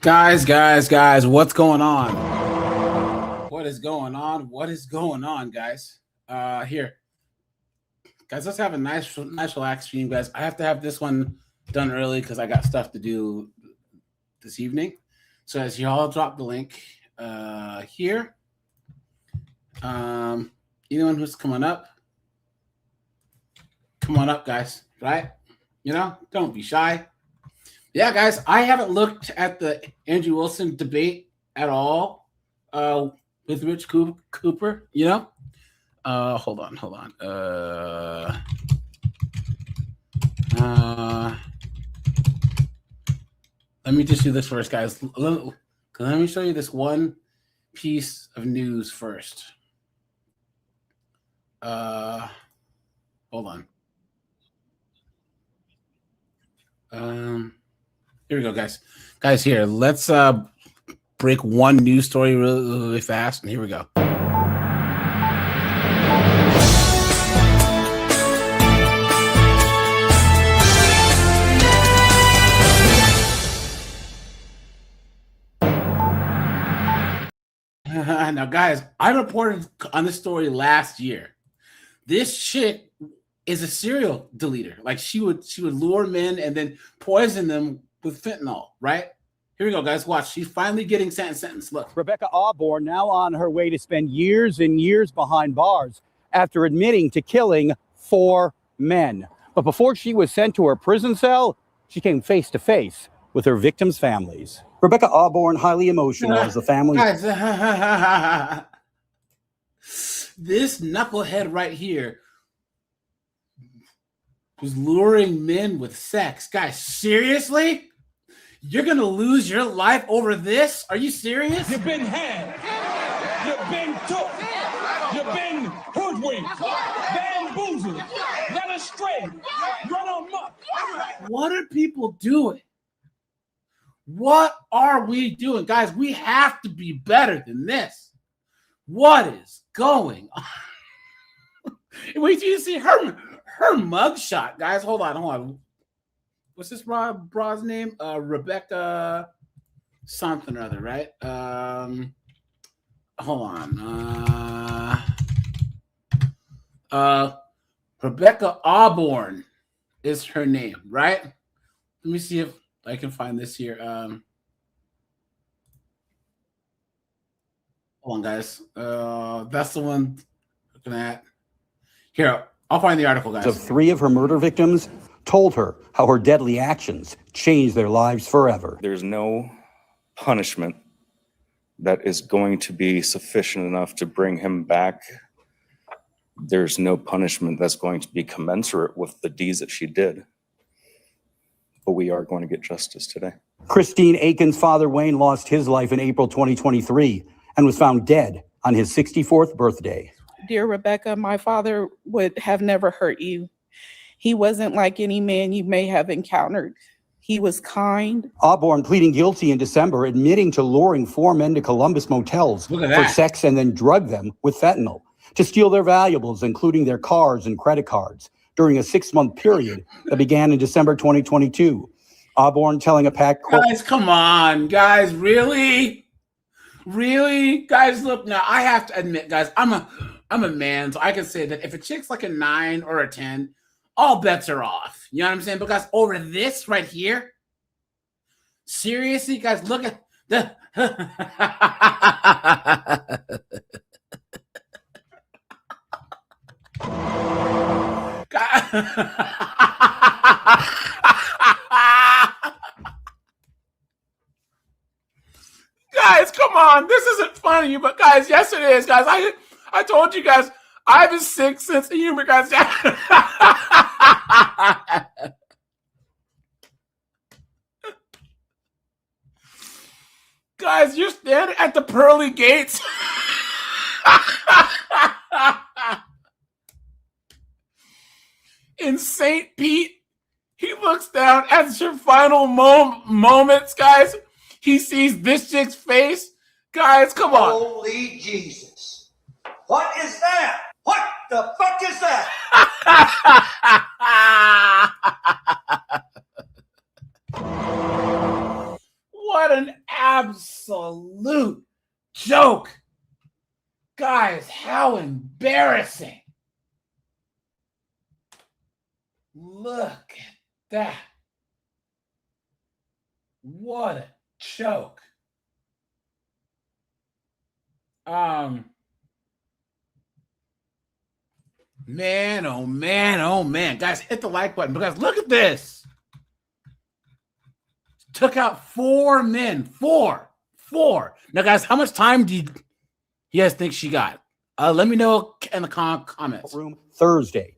Guys, what's going on? What is going on? What is going on, guys? Here, guys, let's have a nice relaxed stream, guys. I have to have this one done early because I got stuff to do this evening. So as y'all drop the link here, anyone who's coming up, come on up, guys. Right? Don't be shy. Yeah, guys, I haven't looked at the Andrew Wilson debate at all with Rich Cooper. Hold on. Let me just do this first, guys. Let me show you this one piece of news first. Hold on. Here we go, guys. Guys, here, let's break one news story really fast, and here we go. Now, guys, I reported on this story last year. This chick is a serial deleter. Like she would lure men and then poison them with fentanyl, right? Here we go, guys. Watch. She's finally getting sentenced. Look. Rebecca Auburn now on her way to spend years and years behind bars after admitting to killing 4 men. But before she was sent to her prison cell, she came face to face with her victims' families. Rebecca Auburn, highly emotional as the family. Guys, this knucklehead right here was luring men with sex. Guys, seriously? You're going to lose your life over this? Are you serious? You've been had. You've been took. You've been hoodwinked, bamboozled, led astray, run amok. What are people doing? What are we doing? Guys, we have to be better than this. What is going on? Wait till you see her mugshot, guys. Hold on. What's this broad's name? Rebecca something or other, right? Hold on. Rebecca Auburn is her name, right? Let me see if I can find this here. Hold on, guys. That's the one looking at. Here, I'll find the article, guys. Of 3 of her murder victims told her how her deadly actions changed their lives forever. There's no punishment that is going to be sufficient enough to bring him back. There's no punishment that's going to be commensurate with the deeds that she did. But we are going to get justice today. Christine Aiken's father, Wayne, lost his life in April 2023 and was found dead on his 64th birthday. Dear Rebecca, my father would have never hurt you. He wasn't like any man you may have encountered. He was kind. Auburn pleading guilty in December, admitting to luring 4 men to Columbus motels for sex and then drug them with fentanyl to steal their valuables, including their cars and credit cards, during a 6-month period that began in December 2022. Auburn telling a packed court. Guys, come on, guys, really? Guys, look, now I have to admit, guys, I'm a man, so I can say that if a chick's like a 9 or a 10, all bets are off. You know what I'm saying? But guys, over this right here, seriously, guys, look at the Guys, come on. This isn't funny, but guys, yes it is, guys. I told you guys, I have a sick sense of humor, guys. Guys, you're standing at the pearly gates. In St. Pete, he looks down at your final moments, guys. He sees this chick's face. Guys, come on. Holy Jesus. What is that? What the fuck is that? What an absolute joke. Guys, how embarrassing. Look at that. What a joke. Man, oh man, oh man. Guys, hit the like button because look at this. Took out 4 men. Four. Now, guys, how much time do you guys think she got? Let me know in the comments. Room Thursday.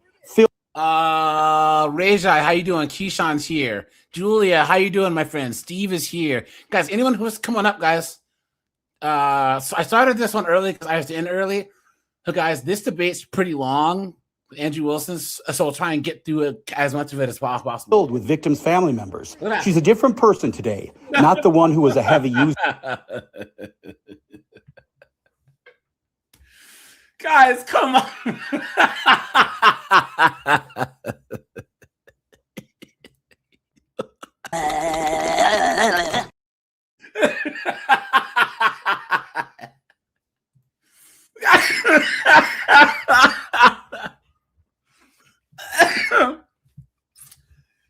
Rajai, how you doing? Keyshawn's here. Julia, how you doing, my friend? Steve is here. Guys, anyone who's coming up, guys. So I started this one early because I was in early. So, guys, this debate's pretty long with Andrew Wilson, so I'll try and get through it, as much of it as possible. Filled with victims' family members. She's a different person today, not the one who was a heavy user. Guys, come on.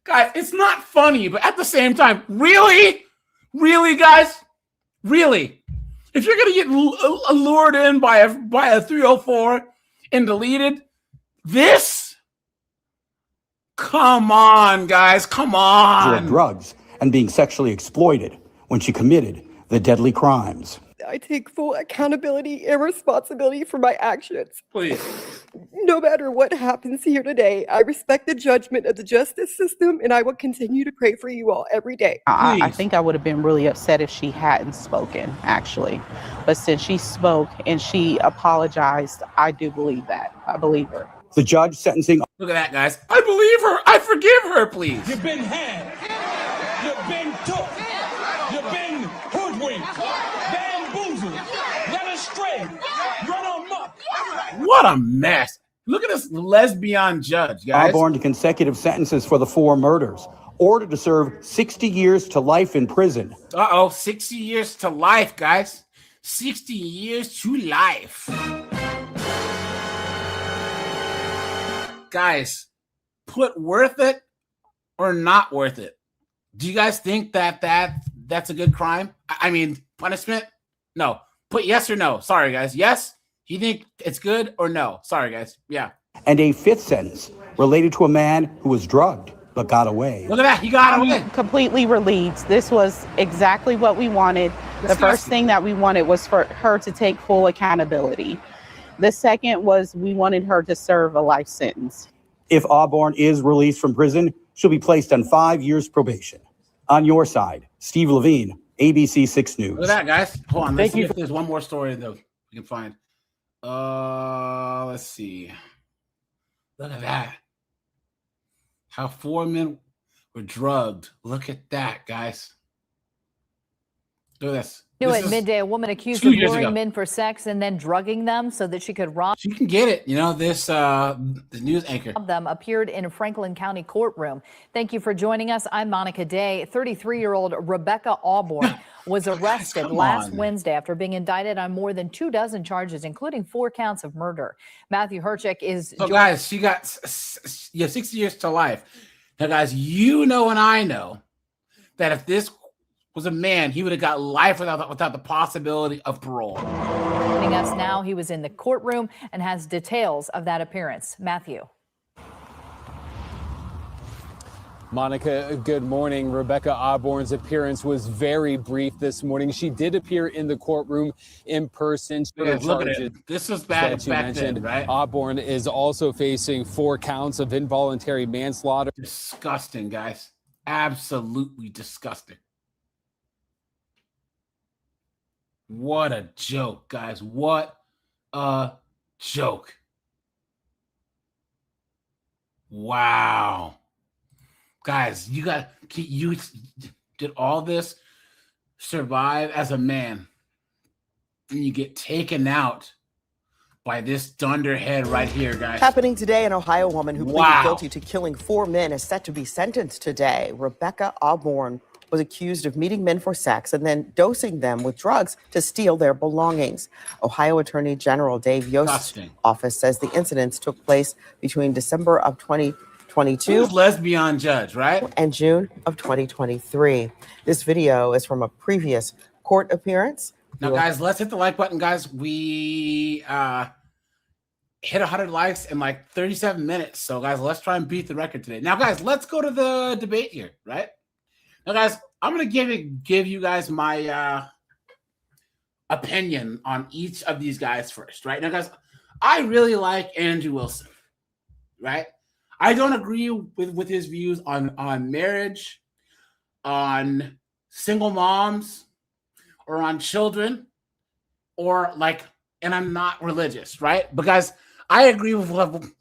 Guys, it's not funny, but at the same time, really, guys, really, if you're gonna get lured in by a 304 and deleted, this, come on, guys, come on. Of drugs and being sexually exploited when she committed the deadly crimes. I take full accountability and responsibility for my actions. Please. No matter what happens here today, I respect the judgment of the justice system, and I will continue to pray for you all every day. I think I would have been really upset if she hadn't spoken, actually. But since she spoke and she apologized, I do believe that. I believe her. The judge sentencing. Look at that, guys. I believe her. I forgive her, please. You've been had. You've been took. You've been hoodwinked. Bamboozled. Led astray. Run amok. What a mess. Look at this lesbian judge, guys. Auburn to consecutive sentences for the 4 murders. Ordered to serve 60 years to life in prison. 60 years to life, guys. 60 years to life. Guys, put worth it or not worth it. Do you guys think that's a good crime? I mean, punishment? No. Put yes or no. Sorry, guys. Yes? You think it's good or no? Sorry, guys. Yeah. And a 5th sentence related to a man who was drugged but got away. Look at that. He got away. Completely relieved. This was exactly what we wanted. The first thing that we wanted was for her to take full accountability. The second was we wanted her to serve a life sentence. If Auburn is released from prison, she'll be placed on 5 years probation. On your side, Steve Levine, ABC 6 News. Look at that, guys. Hold on. Let's see if there's one more story though we can find. Let's see. Look at that. How 4 men were drugged. Look at that, guys. Look at this. New at midday, a woman accused of luring men for sex and then drugging them so that she could rob You can get it. You know, this the news anchor them appeared in a Franklin County courtroom. Thank you for joining us. I'm Monica Day. 33-year-old Rebecca Auburn was arrested last Wednesday after being indicted on more than 24 charges, including 4 counts of murder. Matthew Herchik is. So, guys, she got 60 years to life. Now, guys, you know and I know that if this was a man, he would have got life without the possibility of parole. Joining us now, he was in the courtroom and has details of that appearance. Matthew. Monica, good morning. Rebecca Auburn's appearance was very brief this morning. She did appear in the courtroom in person. Look at it. This was bad back then, right? Auburn is also facing 4 counts of involuntary manslaughter. Disgusting, guys. Absolutely disgusting. What a joke, guys. What a joke. Wow. Guys, you did all this, survive as a man, and you get taken out by this dunderhead right here, guys. Happening today, an Ohio woman who pleaded guilty to killing 4 men is set to be sentenced today. Rebecca Auburn was accused of meeting men for sex and then dosing them with drugs to steal their belongings. Ohio Attorney General Dave Yost's office says the incidents took place between December of 2022 Who's lesbian judge, right? and June of 2023. This video is from a previous court appearance. Now, guys, let's hit the like button, guys. We hit 100 likes in like 37 minutes. So, guys, let's try and beat the record today. Now, guys, let's go to the debate here, right? Now, guys, I'm going to give you guys my opinion on each of these guys first, right? Now, guys, I really like Andrew Wilson, right? I don't agree with his views on marriage, on single moms, or on children, or like, and I'm not religious, right? Because I agree with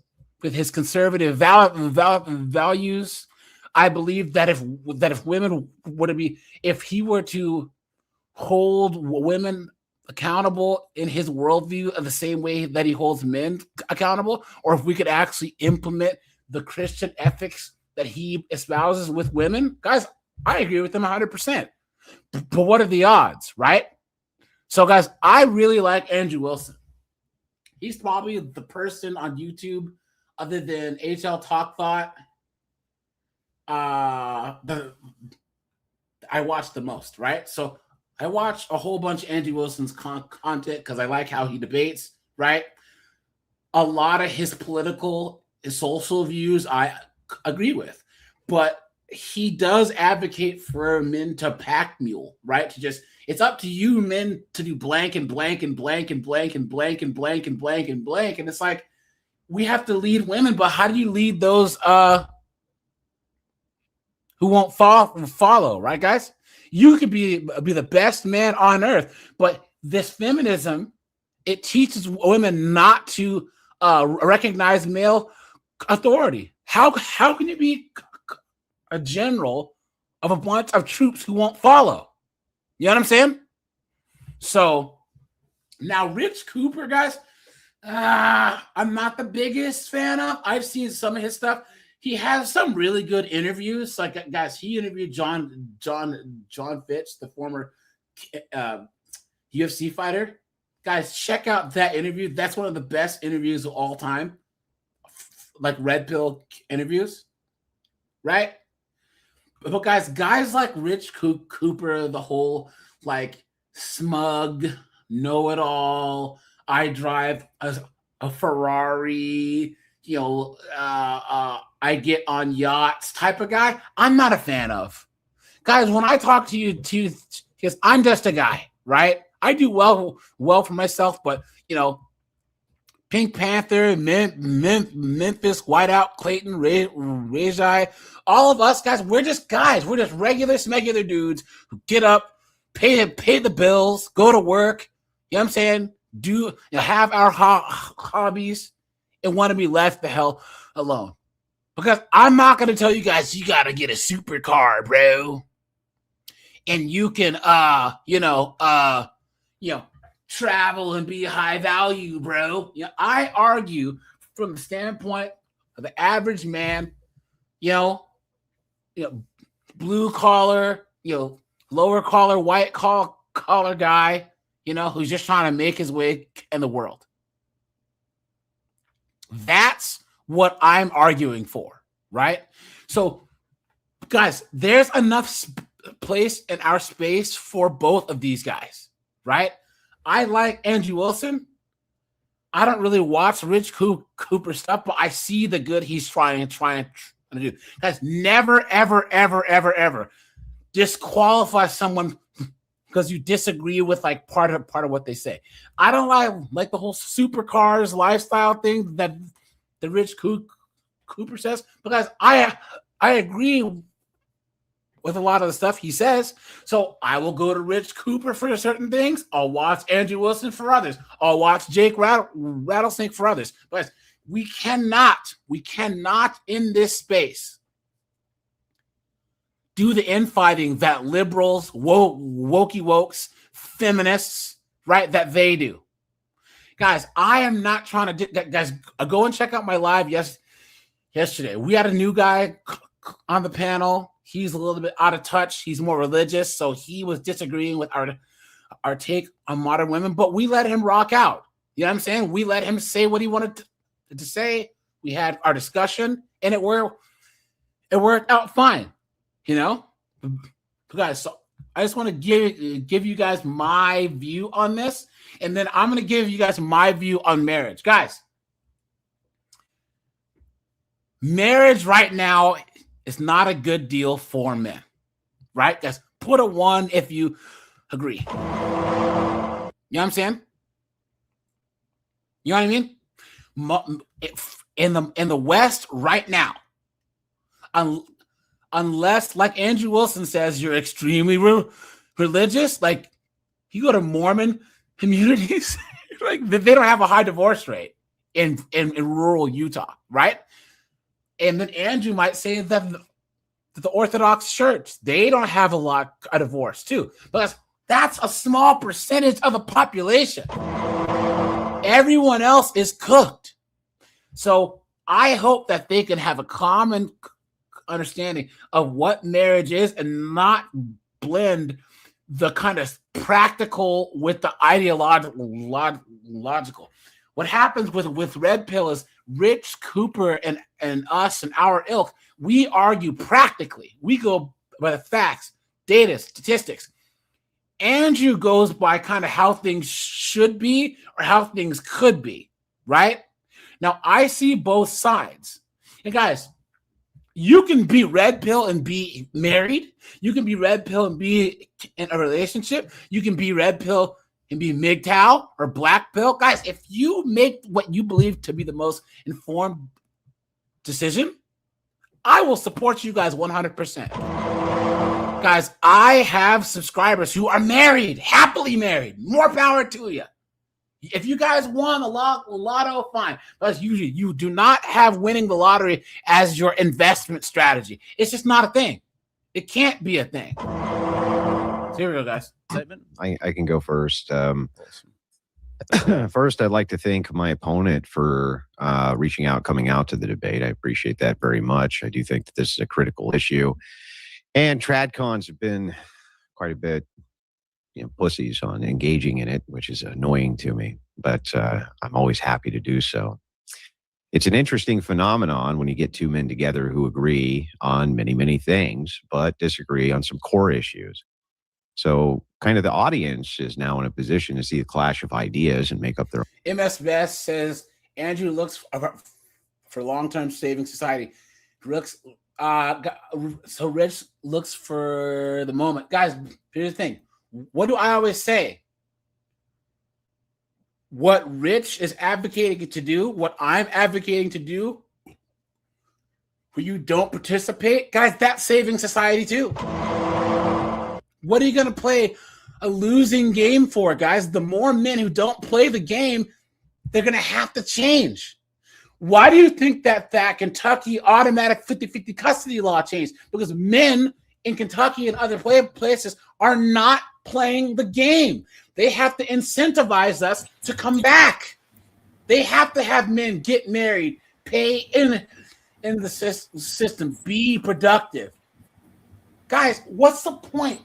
his conservative values. I believe that if women were to be, if he were to hold women accountable in his worldview in the same way that he holds men accountable, or if we could actually implement the Christian ethics that he espouses with women, guys, I agree with him 100%. But what are the odds, right? So, guys, I really like Andrew Wilson. He's probably the person on YouTube, other than HL Talk Thought, I watch the most, right? So I watch a whole bunch of Andrew Wilson's content because I like how he debates, right? A lot of his political and social views I agree with, but he does advocate for men to pack mule, right? To just, it's up to you men to do blank and blank and blank and blank and blank and blank and blank and blank. And it's like, we have to lead women, but how do you lead those who won't follow, right, guys? You could be the best man on earth, but this feminism, it teaches women not to recognize male authority. How can you be a general of a bunch of troops who won't follow? You know what I'm saying? So now Rich Cooper, guys, I'm not the biggest fan of. I've seen some of his stuff. He has some really good interviews. Like, guys, he interviewed John Fitch, the former UFC fighter. Guys, check out that interview. That's one of the best interviews of all time. Like red pill interviews, right? But guys like Rich Cooper, the whole like smug, know-it-all, I drive a Ferrari, you know, I get on yachts type of guy, I'm not a fan of. Guys, when I talk to you, because I'm just a guy, right? I do well for myself, but, you know, Pink Panther, Memphis, Whiteout, Clayton, Rajai, all of us guys, we're just guys. We're just regular, smegular dudes who get up, pay the bills, go to work. You know what I'm saying? Have our hobbies and want to be left the hell alone. Because I'm not going to tell you guys, you got to get a supercar, bro. And you can, travel and be high value, bro. You know, I argue from the standpoint of the average man, blue collar, lower collar, white collar guy, who's just trying to make his way in the world. That's what I'm arguing for, right? So, guys, there's enough place in our space for both of these guys, right? I like Andrew Wilson. I don't really watch Rich Cooper stuff, but I see the good he's trying to do. Guys, never, ever, ever, ever, ever disqualify someone because you disagree with like part of what they say. I don't like the whole supercars lifestyle thing that the Rich Cooper says, because I agree with a lot of the stuff he says. So I will go to Rich Cooper for certain things. I'll watch Andrew Wilson for others. I'll watch Jake Rattlesnake for others. But we cannot in this space do the infighting that liberals, wokey wokes, feminists, right, that they do. Guys, I am not trying to guys, go and check out my live yesterday. We had a new guy on the panel. he's a little bit out of touch. He's more religious, so he was disagreeing with our take on modern women, but we let him rock out. You know what I'm saying? We let him say what he wanted to say. We had our discussion, and it worked out fine. You know, guys. So I just want to give you guys my view on this, and then I'm going to give you guys my view on marriage, guys. Marriage right now is not a good deal for men, right? Guys, put a 1 if you agree. You know what I'm saying? You know what I mean? In the West right now, unless, like Andrew Wilson says, you're extremely religious, like you go to Mormon communities, like they don't have a high divorce rate in rural Utah, right? And then Andrew might say that the Orthodox Church, they don't have a lot of divorce too, but that's a small percentage of the population. Everyone else is cooked. So I hope that they can have a common understanding of what marriage is and not blend the kind of practical with the ideological. What happens with Red Pill is Rich, Cooper, and us and our ilk, we argue practically. We go by the facts, data, statistics. Andrew goes by kind of how things should be or how things could be, right? Now, I see both sides. And guys, you can be Red Pill and be married. You can be Red Pill and be in a relationship. You can be Red Pill and be MGTOW or Black Pill. Guys, if you make what you believe to be the most informed decision, I will support you guys 100%. Guys, I have subscribers who are married, happily married. More power to you. If you guys won a lotto, fine. But usually you do not have winning the lottery as your investment strategy. It's just not a thing. It can't be a thing. So here we go, guys. I can go first. First, I'd like to thank my opponent for reaching out, coming out to the debate. I appreciate that very much. I do think that this is a critical issue. And TradCons have been quite a bit, pussies on engaging in it, which is annoying to me, but I'm always happy to do so. It's an interesting phenomenon when you get two men together who agree on many, many things, but disagree on some core issues. So kind of the audience is now in a position to see a clash of ideas and make up their own. MS Best says Andrew looks for long-term saving society. So Rich looks for the moment. Guys, here's the thing. What do I always say? What Rich is advocating to do, what I'm advocating to do, where you don't participate, guys, that's saving society too. What are you going to play a losing game for, guys? The more men who don't play the game, they're going to have to change. Why do you think that Kentucky automatic 50-50 custody law changed? Because men in Kentucky and other places are not playing the game. They have to incentivize us to come back. They have to have men get married, pay in the system, be productive. Guys, what's the point?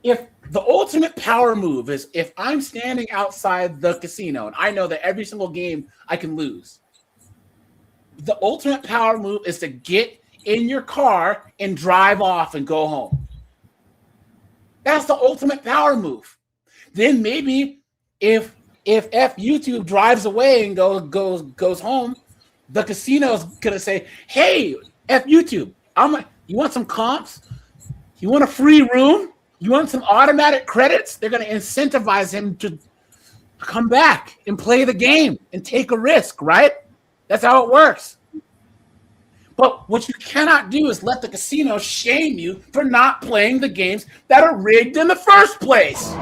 If the ultimate power move is if I'm standing outside the casino and I know that every single game I can lose, the ultimate power move is to get in your car and drive off and go home. That's the ultimate power move. Then maybe if YouTube drives away and goes home, the casino's gonna say, "Hey, YouTube, you want some comps? You want a free room? You want some automatic credits?" They're gonna incentivize him to come back and play the game and take a risk, right? That's how it works. But what you cannot do is let the casino shame you for not playing the games that are rigged in the first place.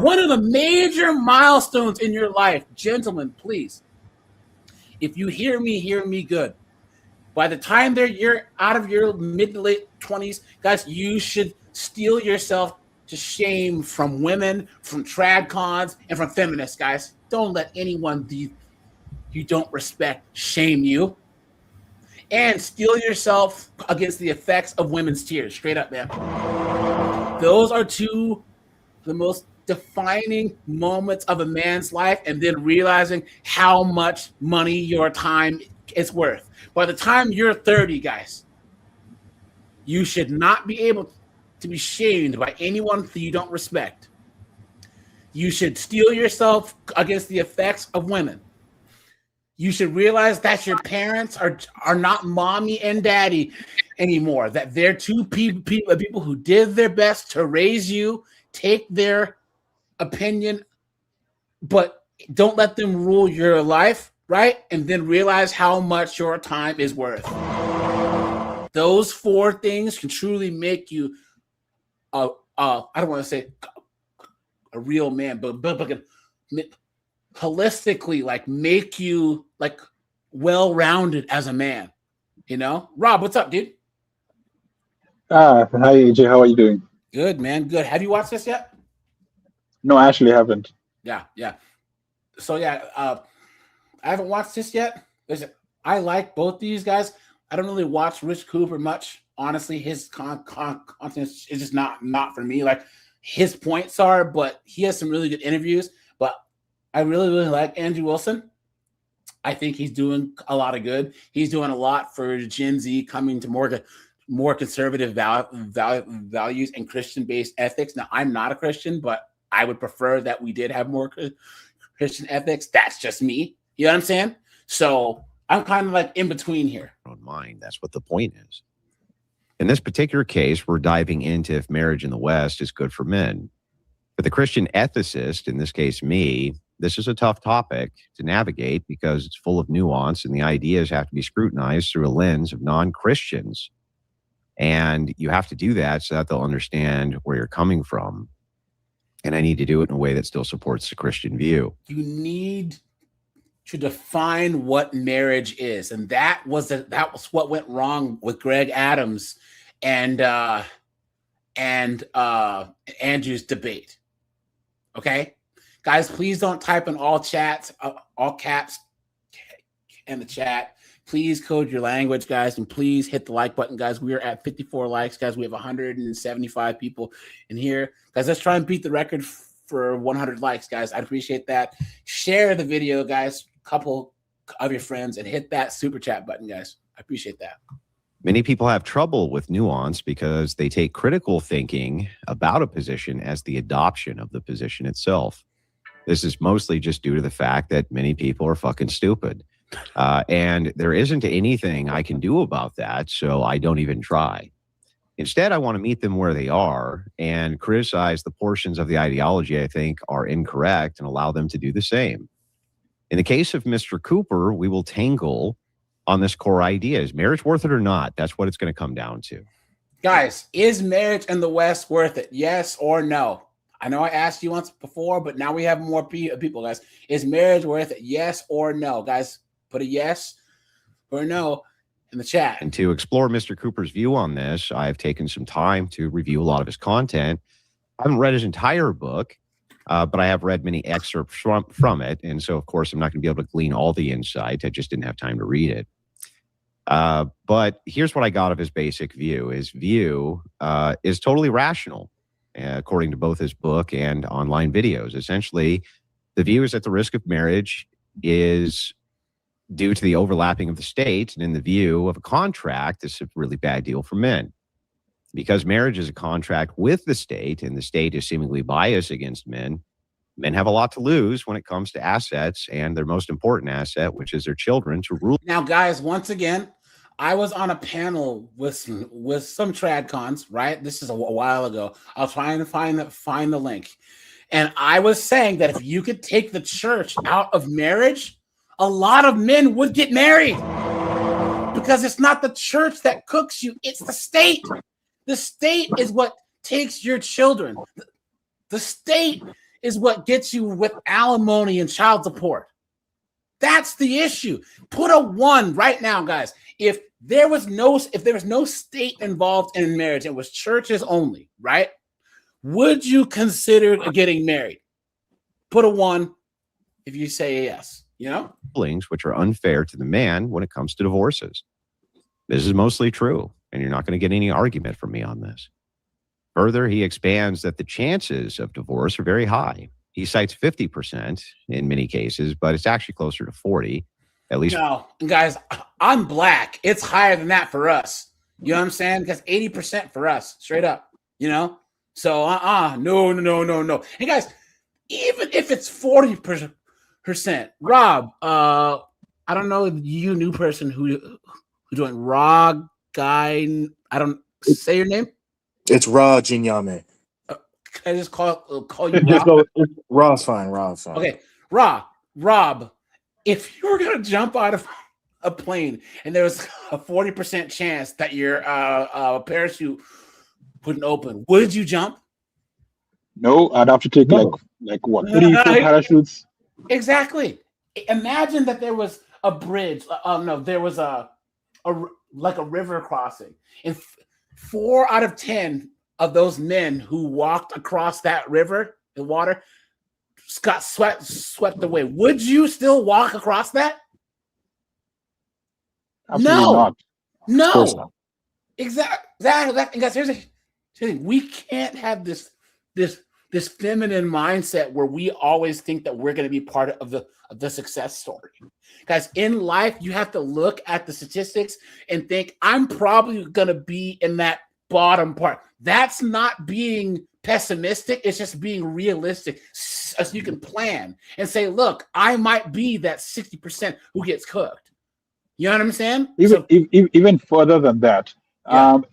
One of the major milestones in your life, gentlemen, please, if you hear me good. By the time you're out of your mid to late 20s, guys, you should steel yourself to shame from women, from TradCons, and from feminists, guys. Don't let anyone you don't respect shame you. and steel yourself against the effects of women's tears. Straight up, man. Those are two of the most defining moments of a man's life, and then realizing how much money your time is worth. By the time you're 30, guys, you should not be able to be shamed by anyone that you don't respect. You should steel yourself against the effects of women. You should realize that your parents are not mommy and daddy anymore, that they're two people who did their best to raise you. Take their opinion, but don't let them rule your life, right? And then realize how much your time is worth. Those 4 things can truly make you I don't want to say a real man, but holistically, like, make you like well-rounded as a man. You know, Rob, what's up, dude? Hi AJ, how are you doing? Good, man. Good. Have you watched this yet? No, I actually haven't. Yeah. So I haven't watched this yet. I like both these guys. I don't really watch Rich Cooper much. Honestly, his content is just not for me. Like, his points are, but he has some really good interviews. But I really like Andrew Wilson. I think he's doing a lot of good. He's doing a lot for Gen Z coming to more conservative values and Christian-based ethics. Now, I'm not a Christian, but I would prefer that we did have more Christian ethics. That's just me. You know what I'm saying? So I'm kind of like in between here. Don't mind. That's what the point is. In this particular case, we're diving into if marriage in the West is good for men. For the Christian ethicist, in this case me, this is a tough topic to navigate because it's full of nuance and the ideas have to be scrutinized through a lens of non-Christians. And you have to do that so that they'll understand where you're coming from. And I need to do it in a way that still supports the Christian view. You need to define what marriage is. And that was what went wrong with Greg Adams and Andrew's debate. Okay? Guys, please don't type in all caps in the chat. Please code your language, guys, and please hit the like button, guys. We are at 54 likes, guys. We have 175 people in here. Guys, let's try and beat the record for 100 likes, guys. I'd appreciate that. Share the video, guys. Couple of your friends and hit that super chat button, guys. I appreciate that. Many people have trouble with nuance because they take critical thinking about a position as the adoption of the position itself. This is mostly just due to the fact that many people are fucking stupid. And there isn't anything I can do about that, so I don't even try. Instead, I want to meet them where they are and criticize the portions of the ideology I think are incorrect and allow them to do the same. In the case of Mr. Cooper, we will tangle on this core idea. Is marriage worth it or not? That's what it's going to come down to. Guys, is marriage in the West worth it? Yes or no? I know I asked you once before, but now we have more people, guys. Is marriage worth it? Yes or no? Guys, put a yes or a no in the chat. And to explore Mr. Cooper's view on this, I've taken some time to review a lot of his content. I haven't read his entire book, but I have read many excerpts from it. And so, of course, I'm not going to be able to glean all the insight. I just didn't have time to read it. But here's what I got of his basic view. His view is totally rational, according to both his book and online videos. Essentially, the view is that the risk of marriage is due to the overlapping of the states, and in the view of a contract, this is a really bad deal for men. Because marriage is a contract with the state, and the state is seemingly biased against men, men have a lot to lose when it comes to assets and their most important asset, which is their children, to rule. Now, guys, once again, I was on a panel with some TradCons, right? This is a while ago. I'll try and find the link. And I was saying that if you could take the church out of marriage, a lot of men would get married because it's not the church that cooks you. It's the state. The state is what takes your children. The state is what gets you with alimony and child support. That's the issue. Put a 1 right now, guys. If there was no state involved in marriage, it was churches only, right? Would you consider getting married? Put a 1 if you say yes. You know, rulings which are unfair to the man when it comes to divorces. This is mostly true, and you're not going to get any argument from me on this. Further, he expands that the chances of divorce are very high. He cites 50% in many cases, but it's actually closer to 40, at least. No, guys, I'm black. It's higher than that for us. You know what I'm saying? Because 80% for us, straight up. You know? So, no. And guys, even if it's 40%, Rob, I don't know you new person who doing Raw guy. I don't say your name. It's Ra Jinyame. Can I just call you Just Rob? go, Ra's fine. Okay, Rob, if you were gonna jump out of a plane and there was a 40% chance that your parachute wouldn't open, would you jump? No, I'd have to take like what 3-4 parachutes. Exactly. Imagine that there was a bridge. There was a river crossing, and 4 out of 10 of those men who walked across that river, the water, got swept away. Would you still walk across that? Absolutely not. No. Exactly. Guys, here's the thing. We can't have this feminine mindset where we always think that we're going to be part of the success story. Guys, in life, you have to look at the statistics and think, I'm probably going to be in that bottom part. That's not being pessimistic. It's just being realistic, so you can plan and say, look, I might be that 60% who gets cooked. You know what I'm saying? Even further than that,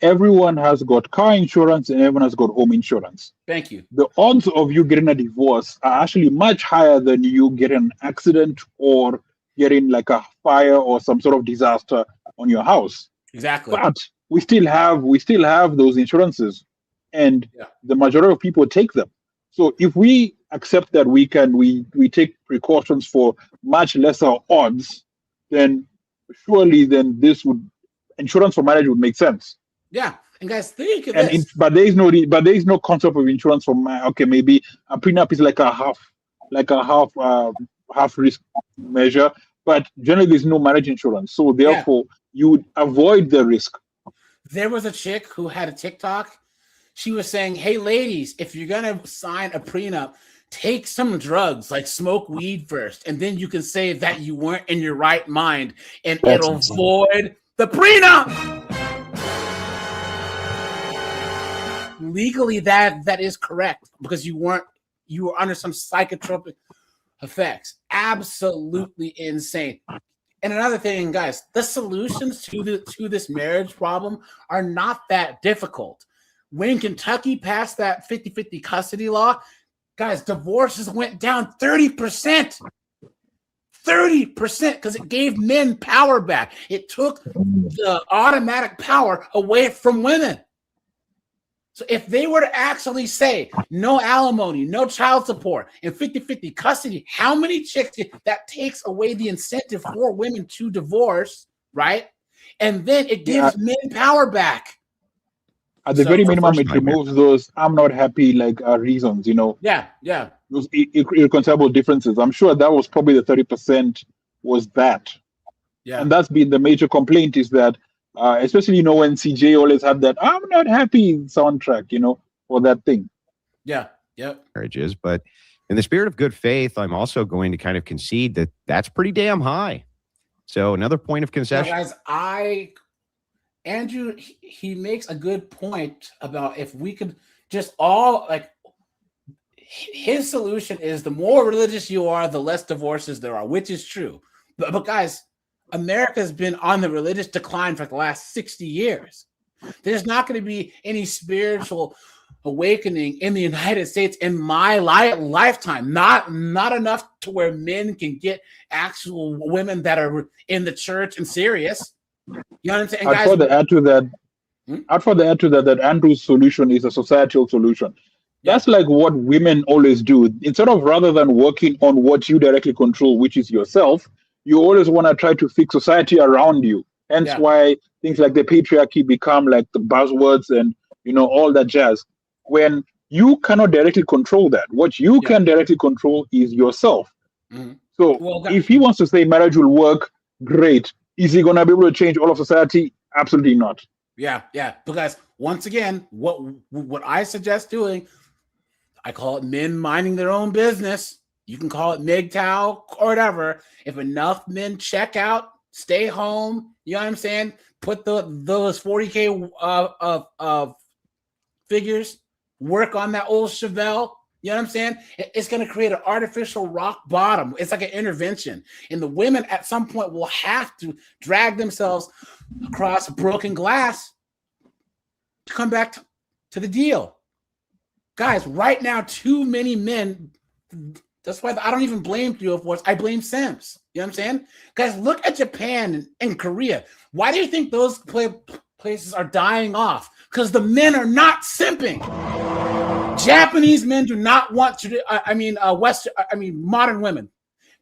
everyone has got car insurance and everyone has got home insurance. Thank you. The odds of you getting a divorce are actually much higher than you getting an accident or getting like a fire or some sort of disaster on your house. Exactly. But we still have those insurances, and the majority of people take them. So if we accept that we take precautions for much lesser odds, then surely insurance for marriage would make sense. Yeah, and guys, think of this. But there is no concept of insurance for maybe a prenup is like a half risk measure, but generally there's no marriage insurance. So therefore you would avoid the risk. There was a chick who had a TikTok. She was saying, hey, ladies, if you're going to sign a prenup, take some drugs, like smoke weed first, and then you can say that you weren't in your right mind, and it'll void the prenup. Legally, that is correct because you were under some psychotropic effects. Absolutely insane. And another thing, guys, the solutions to this marriage problem are not that difficult. When Kentucky passed that 50-50 custody law, guys, divorces went down 30%. 30% because it gave men power back. It took the automatic power away from women. So if they were to actually say no alimony, no child support, and 50-50 custody, how many chicks that takes away the incentive for women to divorce, right? And then it gives men power back. At the very minimum, it removes those I'm not happy reasons, Yeah. Those irreconcilable differences. I'm sure that was probably the 30% was that. Yeah. And that's been the major complaint is that especially, when CJ always had that I'm not happy soundtrack, for that thing. Yeah. Yep. Marriages, but in the spirit of good faith, I'm also going to kind of concede that that's pretty damn high. So another point of concession. Yeah, guys, Andrew, he makes a good point about if we could just all his solution is the more religious you are, the less divorces there are, which is true. But guys, America has been on the religious decline for the last 60 years. There's not going to be any spiritual awakening in the United States in my lifetime. Not enough to where men can get actual women that are in the church and serious. You know what I'm saying? I'd further add to that that Andrew's solution is a societal solution. That's like what women always do. Rather than working on what you directly control, which is yourself, you always want to try to fix society around you. Hence why things like the patriarchy become like the buzzwords and, all that jazz. When you cannot directly control that, what you can directly control is yourself. Mm-hmm. So if he wants to say marriage will work, great. Is he going to be able to change all of society? Absolutely not. Yeah. Because once again, what I suggest doing, I call it men minding their own business. You can call it MGTOW or whatever. If enough men check out, stay home, you know what I'm saying? Put those 40K of figures, work on that old Chevelle. You know what I'm saying? It's going to create an artificial rock bottom. It's like an intervention. And the women at some point will have to drag themselves across broken glass to come back to the deal. Guys, right now, too many men. That's why I don't even blame Force. I blame simps. You know what I'm saying? Guys, look at Japan and Korea. Why do you think those places are dying off? Because the men are not simping. Japanese men do not want to. Modern women.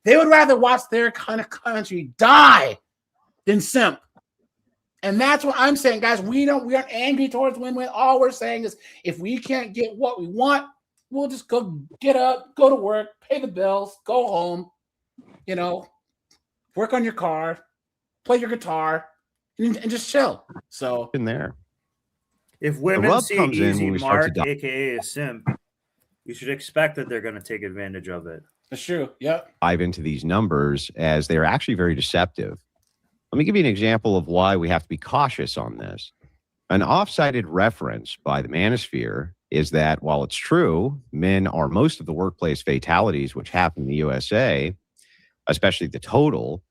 They would rather watch their kind of country die than simp. And that's what I'm saying, guys. We aren't angry towards women. All we're saying is if we can't get what we want, we'll just get up, go to work, pay the bills, go home, work on your car, play your guitar, and just chill. So in there. If women see an easy mark, aka a simp, you should expect that they're going to take advantage of it. That's true. Yeah. Dive into these numbers as they are actually very deceptive. Let me give you an example of why we have to be cautious on this. An off-cited reference by the Manosphere is that while it's true, men are most of the workplace fatalities which happen in the USA, especially the total,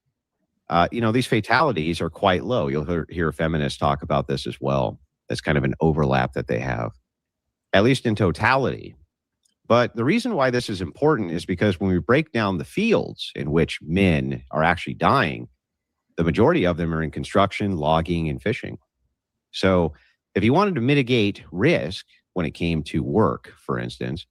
these fatalities are quite low. You'll hear feminists talk about this as well. That's kind of an overlap that they have, at least in totality. But the reason why this is important is because when we break down the fields in which men are actually dying, the majority of them are in construction, logging, and fishing. So if you wanted to mitigate risk when it came to work, for instance,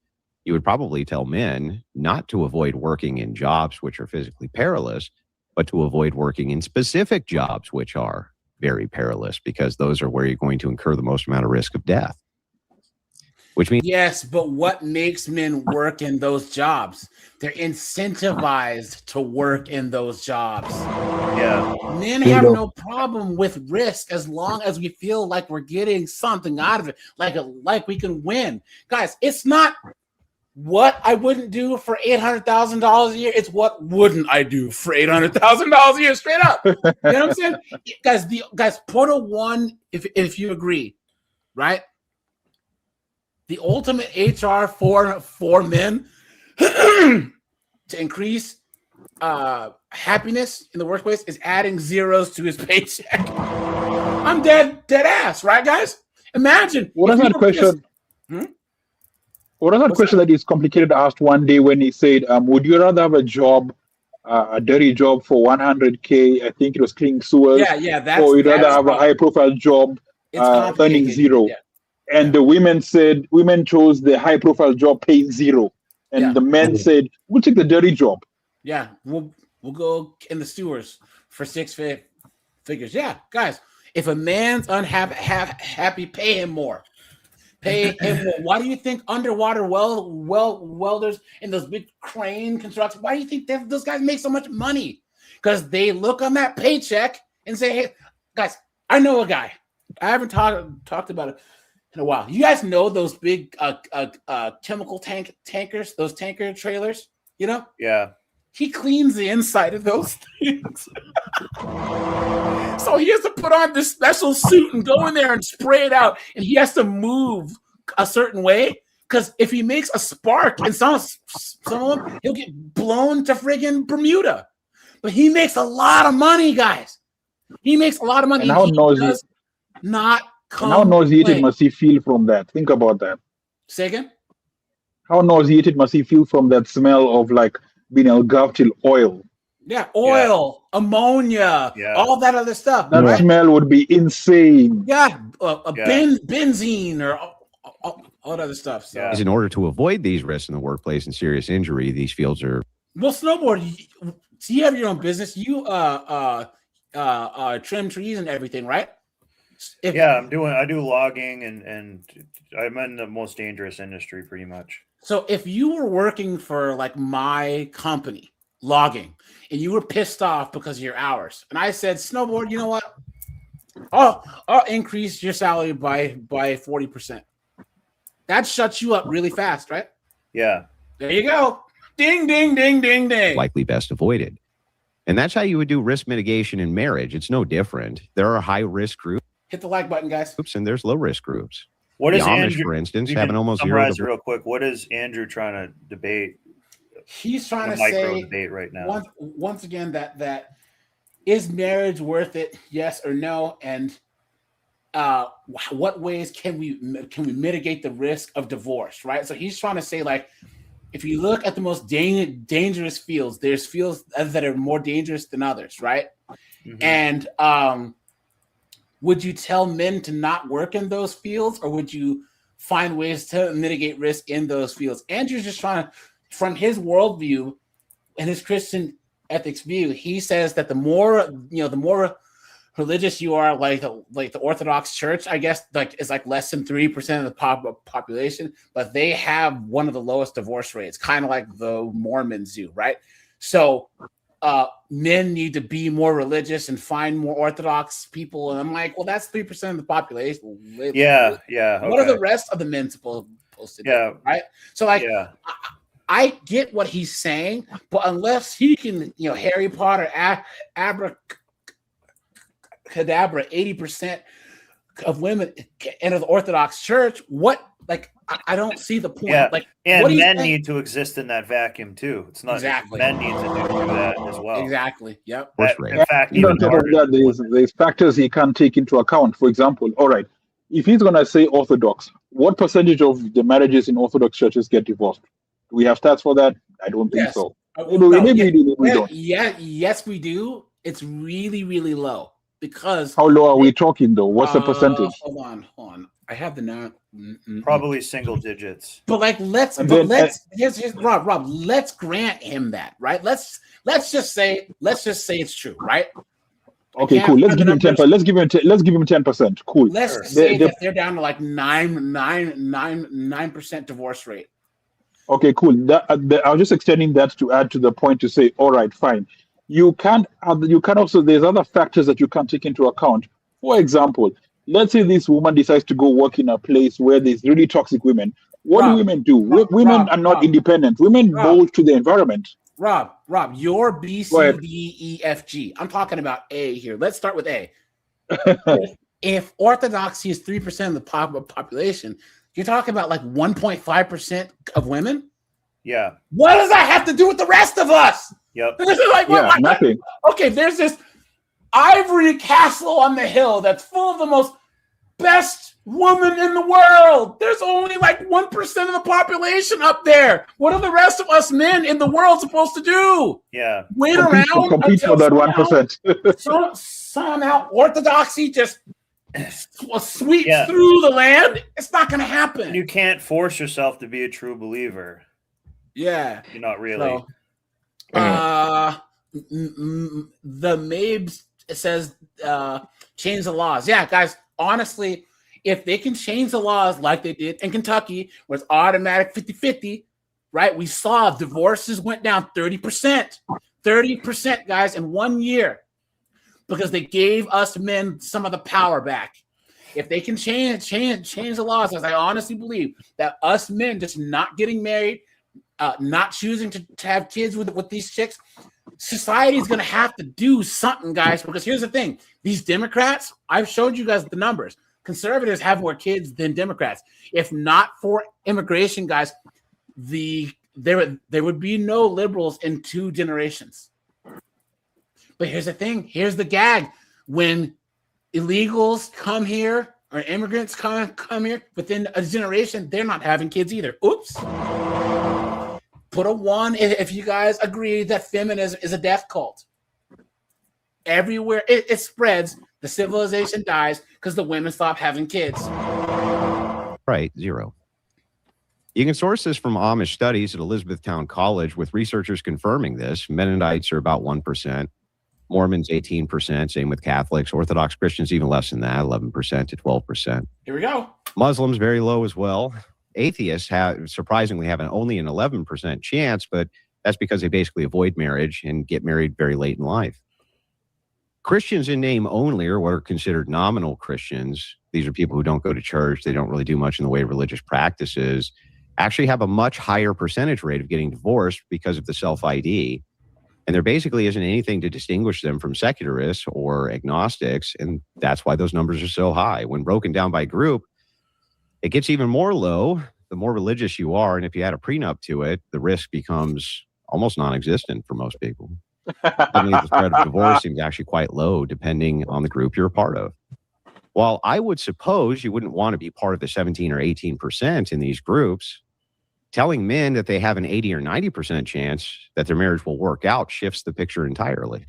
you would probably tell men not to avoid working in jobs which are physically perilous, but to avoid working in specific jobs which are very perilous, because those are where you're going to incur the most amount of risk of death. Which means yes, but what makes men work in those jobs? They're incentivized to work in those jobs. Yeah. Men have no problem with risk as long as we feel like we're getting something out of it, like we can win. Guys, it's not what I wouldn't do for $800,000 a year. It's what wouldn't I do for $800,000 a year, straight up. You know what I'm saying? Guys, Porto won, if you agree, right? The ultimate HR for men to increase happiness in the workplace is adding zeros to his paycheck. I'm dead ass, right, guys? Imagine. What is that question? What is that question that is complicated asked one day when he said, would you rather have a job, a dirty job for 100K? I think it was cleaning sewers. Yeah. Or you'd rather have a high-profile job earning zero. Yeah. And the women chose the high-profile job paying zero. And the men said, we'll take the dirty job. Yeah, we'll go in the sewers for six figures. Yeah, guys, if a man's happy, pay him more. Pay him more. Why do you think underwater welders in those big crane constructions, why do you think those guys make so much money? Because they look on that paycheck and say, hey, guys, I know a guy. I haven't talked about it in a while. You guys know those big chemical tankers, those tanker trailers, Yeah. He cleans the inside of those things. So he has to put on this special suit and go in there and spray it out. And he has to move a certain way. Because if he makes a spark in some of them, he'll get blown to friggin' Bermuda. But he makes a lot of money, guys. He makes a lot of money. And how nauseated must he feel from that? Think about that. Say again? How nauseated must he feel from that smell of being engulfed in oil? Yeah, oil, ammonia, all that other stuff. That smell would be insane. Yeah, benzene or all that other stuff. So. In order to avoid these risks in the workplace and serious injury, these fields are... Well, snowboard, you have your own business. You trim trees and everything, right? I do logging and I'm in the most dangerous industry pretty much. So if you were working for my company, logging, and you were pissed off because of your hours, and I said, snowboard, you know what? I'll increase your salary by 40%. That shuts you up really fast, right? Yeah. There you go. Ding, ding, ding, ding, ding. Likely best avoided. And that's how you would do risk mitigation in marriage. It's no different. There are high risk groups. Hit the like button, guys. And there's low risk groups. What the is Amish, Andrew, for instance, you have can an almost summarize zero. real quick. What is Andrew trying to debate? He's trying to micro say debate right now. Once again that is marriage worth it? Yes or no? And what ways can we mitigate the risk of divorce? Right. So he's trying to say, like, if you look at the most dangerous fields, there's fields that are more dangerous than others, right? Mm-hmm. And would you tell men to not work in those fields, or would you find ways to mitigate risk in those fields? Andrew's just trying to, from his worldview and his Christian ethics view, he says that the more religious you are, like the Orthodox Church, I guess, like is like less than 3% of the population, but they have one of the lowest divorce rates, kind of like the Mormons do, right? So men need to be more religious and find more Orthodox people. And I'm like, well, that's 3% of the population. Yeah. What are the rest of the men supposed to do, right? So like, I get what he's saying, but unless he can, Harry Potter, abracadabra, 80% of women enter the Orthodox Church, I don't see the point. Yeah. Like, and men need to exist in that vacuum too. It's not exactly men need to do that as well. Exactly. Yep. In fact, on top of that, there's factors he can't take into account. For example, all right, if he's gonna say Orthodox, what percentage of the marriages in Orthodox churches get divorced? Do we have stats for that? I don't think so. Maybe we don't. Yes, we do. It's really, really low because. How low are we talking though? What's the percentage? Hold on. I have the number. Probably single digits. But like, here's Rob. Let's grant him that, right? Let's just say it's true, right? Okay, cool. Let's give him 10%. Let's give him 10%. Cool. Let's say that they're down to like 9% divorce rate. Okay, cool. I was just extending that to add to the point to say, all right, fine. You can also, there's other factors that you can't take into account. For example, let's say this woman decides to go work in a place where there's really toxic women. What do women do? Women are not independent. Women bolt to the environment. Rob, you're B, C, D, E, F, G. I'm talking about A here. Let's start with A. If orthodoxy is 3% of the population, you're talking about like 1.5% of women? Yeah. What does that have to do with the rest of us? Yep. Nothing. Okay, there's this ivory castle on the hill that's full of the most best woman in the world. There's only like 1% of the population up there. What are the rest of us men in the world supposed to do? Yeah. Wait around. Compete for that 1%. Somehow orthodoxy just sweeps through the land. It's not going to happen. You can't force yourself to be a true believer. Yeah. You're not really. So, the Mabes says change the laws. Yeah, guys, honestly, if they can change the laws like they did in Kentucky, where it's automatic 50-50, right? We saw divorces went down 30%. 30%, guys, in 1 year, because they gave us men some of the power back. If they can change the laws, as I honestly believe that us men just not getting married, not choosing to have kids with these chicks, society is going to have to do something, guys, because here's the thing. These Democrats, I've showed you guys the numbers. Conservatives have more kids than Democrats. If not for immigration, guys, there would be no liberals in 2 generations. But here's the thing. Here's the gag. When illegals come here or immigrants come here, within a generation, they're not having kids either. Oops. Put a 1 if you guys agree that feminism is a death cult. Everywhere it spreads, the civilization dies because the women stop having kids. Right, 0. You can source this from Amish studies at Elizabethtown College, with researchers confirming this. Mennonites are about 1%, Mormons 18%, same with Catholics. Orthodox Christians even less than that, 11% to 12%. Here we go. Muslims very low as well. Atheists surprisingly have only an 11% chance, but that's because they basically avoid marriage and get married very late in life. Christians in name only, or what are considered nominal Christians, these are people who don't go to church, they don't really do much in the way of religious practices, actually have a much higher percentage rate of getting divorced because of the self-ID. And there basically isn't anything to distinguish them from secularists or agnostics, and that's why those numbers are so high. When broken down by group, it gets even more low the more religious you are, and if you add a prenup to it, the risk becomes almost non-existent for most people. Suddenly, the threat of divorce seems actually quite low, depending on the group you're a part of. While I would suppose you wouldn't want to be part of the 17 or 18% in these groups, telling men that they have an 80 or 90% chance that their marriage will work out shifts the picture entirely.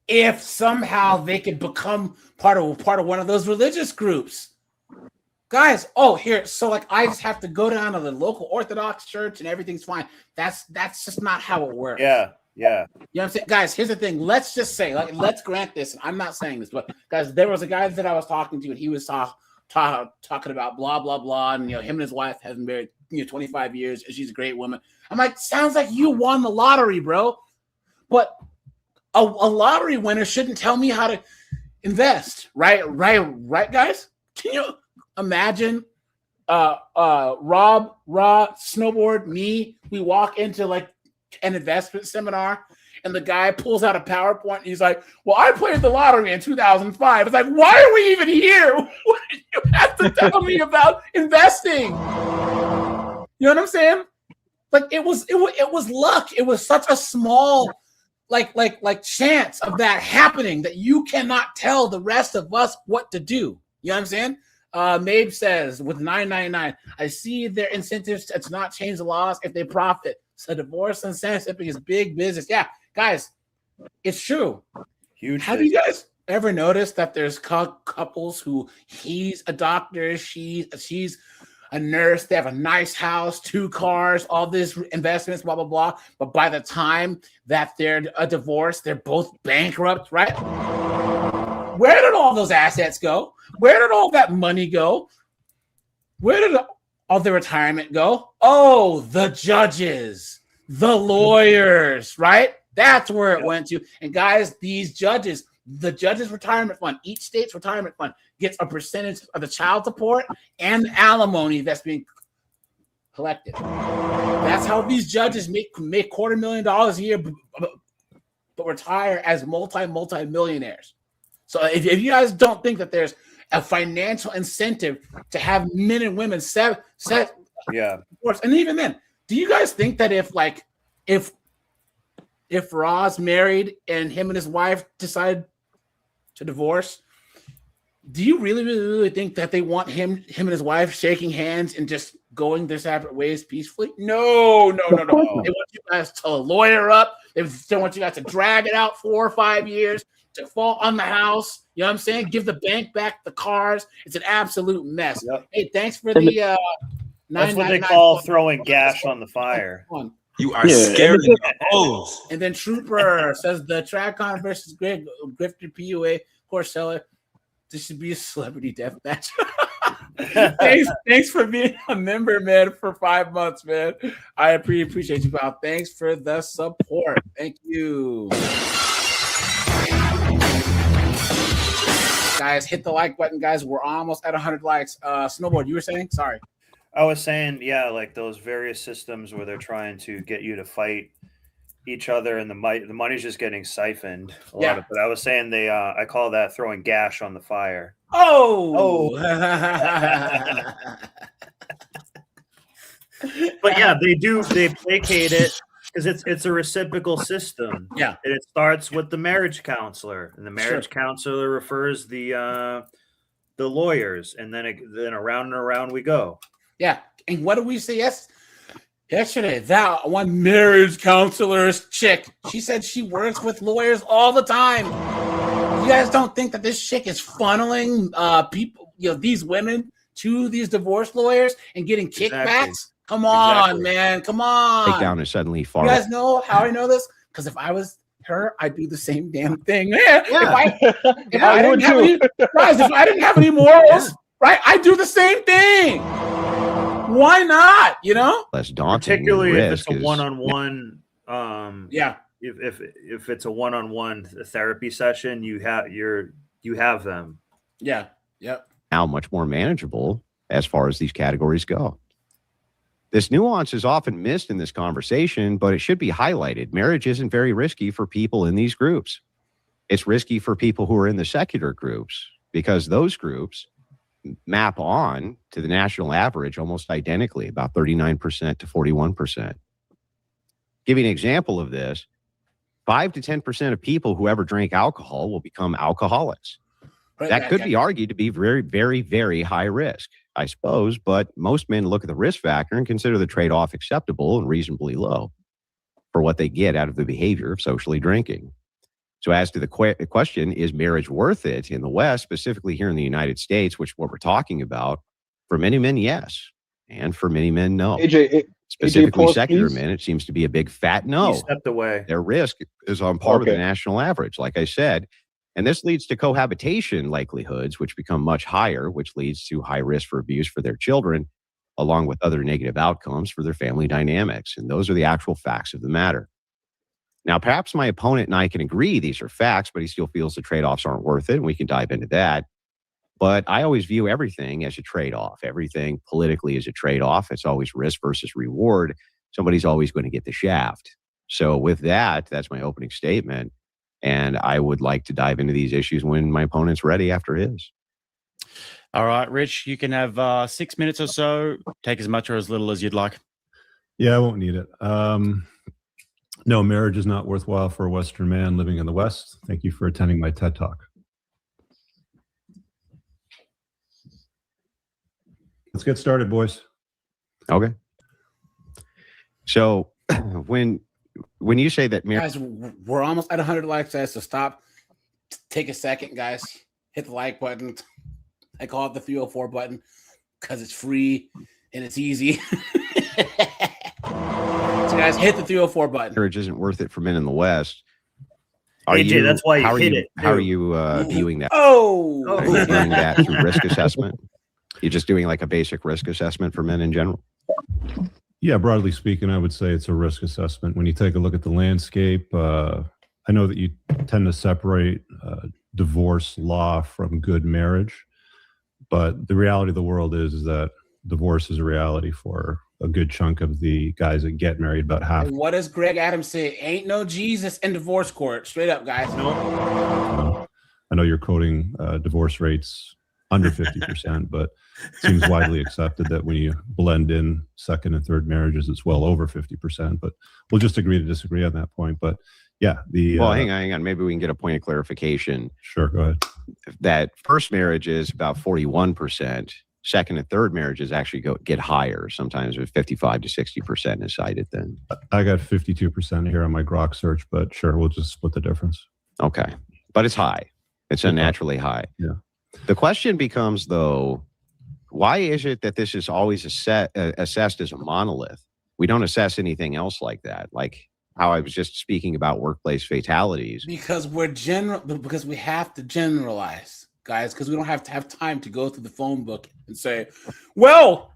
If somehow they could become part of one of those religious groups. Guys, so like I just have to go down to the local Orthodox church and everything's fine. That's just not how it works. Yeah. You know what I'm saying? Guys, here's the thing. Let's just say, like, let's grant this. And I'm not saying this, but guys, there was a guy that I was talking to, and he was talking about blah, blah, blah. And, him and his wife have been married, 25 years, and she's a great woman. I'm like, sounds like you won the lottery, bro. But a lottery winner shouldn't tell me how to invest, right, guys? Can you imagine Rob, Snowboard, me, we walk into like an investment seminar and the guy pulls out a PowerPoint and he's like, well, I played the lottery in 2005. It's like, why are we even here? What do you have to tell me about investing? You know what I'm saying? Like it was luck. It was such a small like chance of that happening that you cannot tell the rest of us what to do. You know what I'm saying? Mabe says with 999, I see their incentives to not change the laws if they profit. So divorce and censorship is big business. Yeah, guys, it's true. Huge. Have you guys ever noticed that there's couples who he's a doctor, she's a nurse, they have a nice house, 2 cars, all this investments, blah, blah, blah. But by the time that they're a divorce, they're both bankrupt, right? Where did all those assets go? Where did all that money go? Where did all the retirement go? Oh, the judges, the lawyers, right? That's where it went to. And guys, these judges, the judges' retirement fund, each state's retirement fund gets a percentage of the child support and the alimony that's being collected. That's how these judges make $250,000 a year, but retire as multi-millionaires. So if you guys don't think that there's a financial incentive to have men and women set divorce, and even then, do you guys think that if Roz married and him and his wife decided to divorce, do you really think that they want him and his wife shaking hands and just going their separate ways peacefully? No. They want you guys to lawyer up. They want you guys to drag it out 4 or 5 years, to fall on the house. You know what I'm saying? Give the bank back the cars. It's an absolute mess. Yep. Hey, thanks for the that's what they call throwing gas on the fire. You are scared of those. And then Trooper says the TradCon versus Grifter PUA course seller. This should be a celebrity death match. Thanks for being a member, man, for 5 months, man. I appreciate you, pal. Thanks for the support. Thank you. Guys, hit the like button, guys. We're almost at 100 likes. Snowboard, you were saying? Sorry. I was saying, like those various systems where they're trying to get you to fight each other, and the money's just getting siphoned. A lot of it. I was saying I call that throwing gas on the fire. Oh. But yeah, they placate it because it's a reciprocal system. Yeah. And it starts with the marriage counselor, and the marriage counselor refers the lawyers, and then around and around we go. Yeah. And what did we say yesterday? That one marriage counselor's chick, she said she works with lawyers all the time. You guys don't think that this chick is funneling people, these women to these divorce lawyers and getting kickbacks? Exactly. Come on, man. Come on. Takedown is suddenly far. You guys know how I know this? Because if I was her, I'd do the same damn thing. Yeah. If I didn't have any morals, right? I'd do the same thing. Why not? Less daunting. Particularly if it's a one-on-one if it's a one-on-one therapy session, you have them. Yeah. Yep. Now much more manageable as far as these categories go. This nuance is often missed in this conversation, but it should be highlighted. Marriage isn't very risky for people in these groups. It's risky for people who are in the secular groups because those groups map on to the national average almost identically, about 39% to 41%. Give you an example of this, 5 to 10% of people who ever drink alcohol will become alcoholics. Right, that could be argued to be very, very, very high risk, I suppose, but most men look at the risk factor and consider the trade-off acceptable and reasonably low for what they get out of the behavior of socially drinking. So as to the question, is marriage worth it in the West, specifically here in the United States, which what we're talking about, for many men, yes. And for many men, no. Specifically pause, secular please. men, it seems to be a big fat no. He stepped away. Their risk is on par with the national average, like I said. And this leads to cohabitation likelihoods, which become much higher, which leads to high risk for abuse for their children, along with other negative outcomes for their family dynamics. And those are the actual facts of the matter. Now, perhaps my opponent and I can agree these are facts, but he still feels the trade-offs aren't worth it, and we can dive into that. But I always view everything as a trade-off. Everything politically is a trade-off. It's always risk versus reward. Somebody's always going to get the shaft. So with that, that's my opening statement. And I would like to dive into these issues when my opponent's ready after his. All right, Rich, you can have 6 minutes or so. Take as much or as little as you'd like. Yeah, I won't need it. No, marriage is not worthwhile for a Western man living in the West. Thank you for attending my TED Talk. Let's get started, boys. Okay. So when you say that marriage... Guys, we're almost at 100 likes, guys, so stop. Take a second, guys. Hit the like button. I call it the 304 button because it's free and it's easy. So, guys, hit the 304 button. Marriage isn't worth it for men in the West. AJ, that's why you hit it. How are you viewing that? Oh! Are you viewing that through risk assessment? You're just doing like a basic risk assessment for men in general? Yeah, broadly speaking, I would say it's a risk assessment. When you take a look at the landscape, I know that you tend to separate divorce law from good marriage, but the reality of the world is that divorce is a reality for a good chunk of the guys that get married, about half. And what does Greg Adams say? Ain't no Jesus in divorce court. Straight up, guys. No. I know you're quoting divorce rates under 50%, but it seems widely accepted that when you blend in second and third marriages, it's well over 50%. But we'll just agree to disagree on that point. But yeah, well, hang on. Maybe we can get a point of clarification. Sure, go ahead. That first marriage is about 41%. Second and third marriages actually get higher. Sometimes with 55 to 60% is cited then. I got 52% here on my Grok search, but sure, we'll just split the difference. Okay. But it's high. It's unnaturally high. Yeah. The question becomes, though, why is it that this is always assessed as a monolith? We don't assess anything else like that. Like how I was just speaking about workplace fatalities. Because because we have to generalize, guys, because we don't have to have time to go through the phone book and say, well,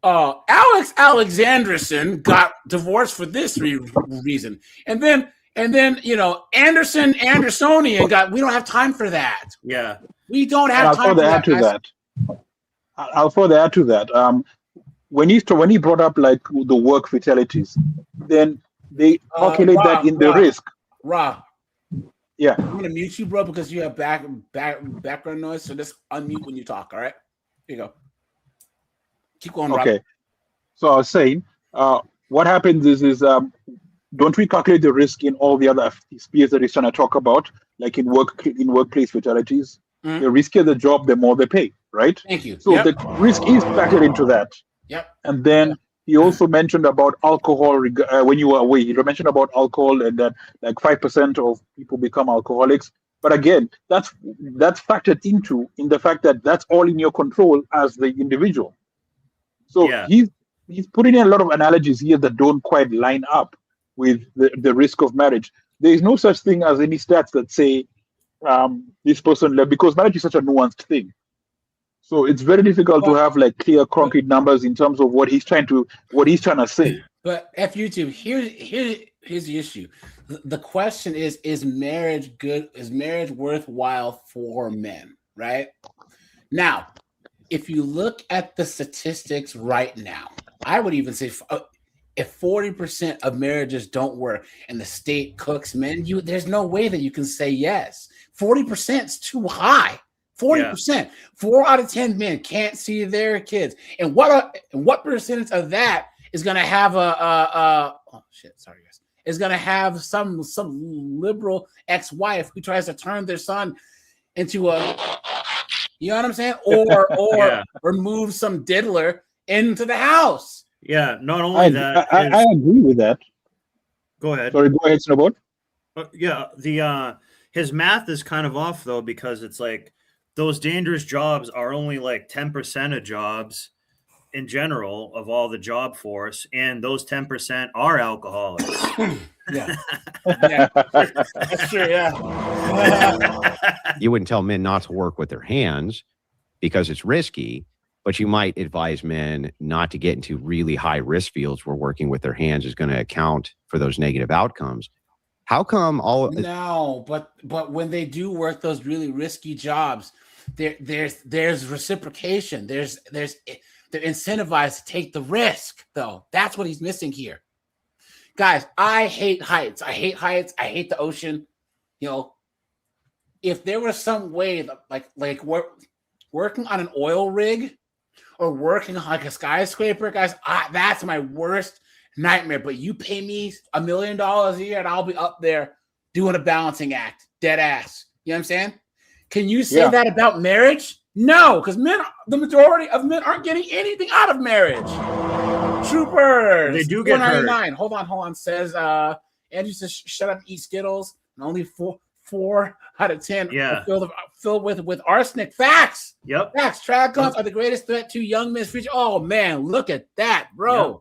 Alex Alexanderson got divorced for this reason. And then, Andersonian got, we don't have time for that. Yeah. We don't have time for that. I'll further add to that. When he brought up like the work fatalities, then they calculate that in the risk. Rob. Yeah. I'm going to mute you, bro, because you have background noise. So just unmute when you talk, all right? Here you go. Keep going, Rob. Okay. So I was saying, what happens is don't we calculate the risk in all the other spheres that he's trying to talk about, like in workplace fatalities? Mm-hmm. The riskier the job, the more they pay, right? Thank you. So the risk is factored into that. Yep. And then he also mentioned about alcohol when you were away. He mentioned about alcohol and that like 5% of people become alcoholics. But again, that's factored into in the fact that that's all in your control as the individual. So he's putting in a lot of analogies here that don't quite line up with the risk of marriage. There is no such thing as any stats that say this person left, because marriage is such a nuanced thing. So it's very difficult to have like clear, concrete numbers in terms of what he's trying to say. But F YouTube, here, here's the issue. The question is marriage good? Is marriage worthwhile for men? Right now, if you look at the statistics right now, I would even say if 40% of marriages don't work and the state cooks men, there's no way that you can say yes. 40% is too high. 40%. 4 out of 10 men can't see their kids. And what percentage of that is going to have is going to have some liberal ex-wife who tries to turn their son into a, you know what I'm saying? Or remove some diddler into the house. Yeah, not only that. I agree with that. Go ahead. Sorry, go ahead, Snowboard. Yeah, his math is kind of off though, because it's like those dangerous jobs are only like 10% of jobs in general of all the job force, and those 10% are alcoholics. Yeah, that's true. Yeah. You wouldn't tell men not to work with their hands because it's risky, but you might advise men not to get into really high risk fields where working with their hands is going to account for those negative outcomes. How come No, but when they do work those really risky jobs, there's reciprocation. They're incentivized to take the risk, though. That's what he's missing here. Guys, I hate heights. I hate the ocean. You know, if there was some way that like working on an oil rig or working on like a skyscraper, guys, that's my worst nightmare. But you pay me $1 million a year and I'll be up there doing a balancing act, dead ass. You know what I'm saying? Can you say that about marriage? No, because the majority of men aren't getting anything out of marriage. Troopers. They do get hurt. Hold on. Says Andrew says shut up, eat Skittles. And only four out of 10 are filled with arsenic. Facts. Yep. Facts. Trad guns are the greatest threat to young men's future. Oh man, look at that, bro. Yep.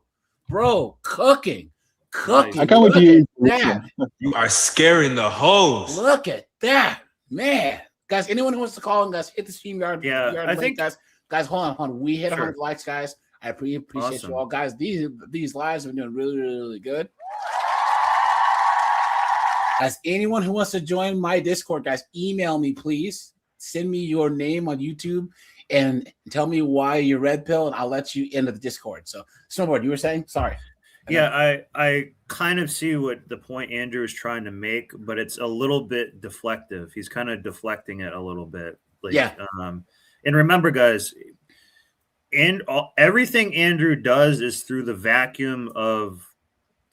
Bro, cooking. I can't wait to hear that. You are scaring the hoes. Look at that, man. Guys, anyone who wants to call in, guys, hit the StreamYard. I think, guys, hold on. We hit 100 likes, guys. I appreciate you all, guys. These lives have been doing really, really, really good. Guys, anyone who wants to join my Discord, guys, email me, please. Send me your name on YouTube and tell me why you're red pill, and I'll let you into the Discord. So, Snowboard, you were saying? Sorry. Yeah, I kind of see what the point Andrew is trying to make, but it's a little bit deflective. He's kind of deflecting it a little bit. And remember, guys, everything Andrew does is through the vacuum of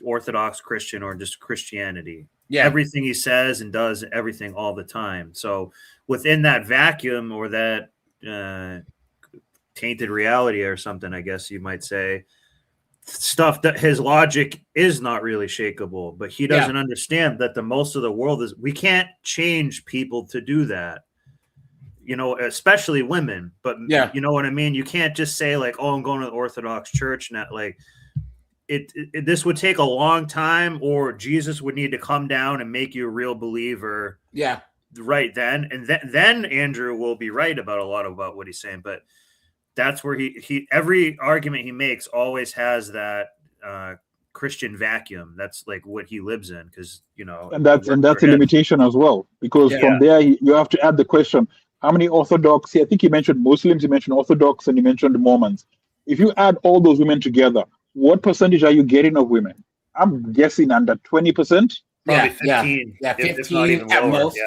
Orthodox Christian or just Christianity. Yeah. Everything he says and does everything all the time. So within that vacuum or that tainted reality or something, I guess you might say, stuff that his logic is not really shakable, but he doesn't understand that the most of the world is, we can't change people to do that, you know, especially women, but you know what I mean? You can't just say like, oh, I'm going to the Orthodox church. Not like this would take a long time, or Jesus would need to come down and make you a real believer. Yeah. Right then. And then Andrew will be right about a lot about what he's saying, but that's where he every argument he makes always has that Christian vacuum. That's like what he lives in, because you know, and that's a limitation as well, because from there you have to add the question: how many Orthodox? I think you mentioned Muslims, you mentioned Orthodox, and you mentioned Mormons. If you add all those women together, what percentage are you getting of women? I'm guessing under 20%. Probably 15. Yeah, 15 at most.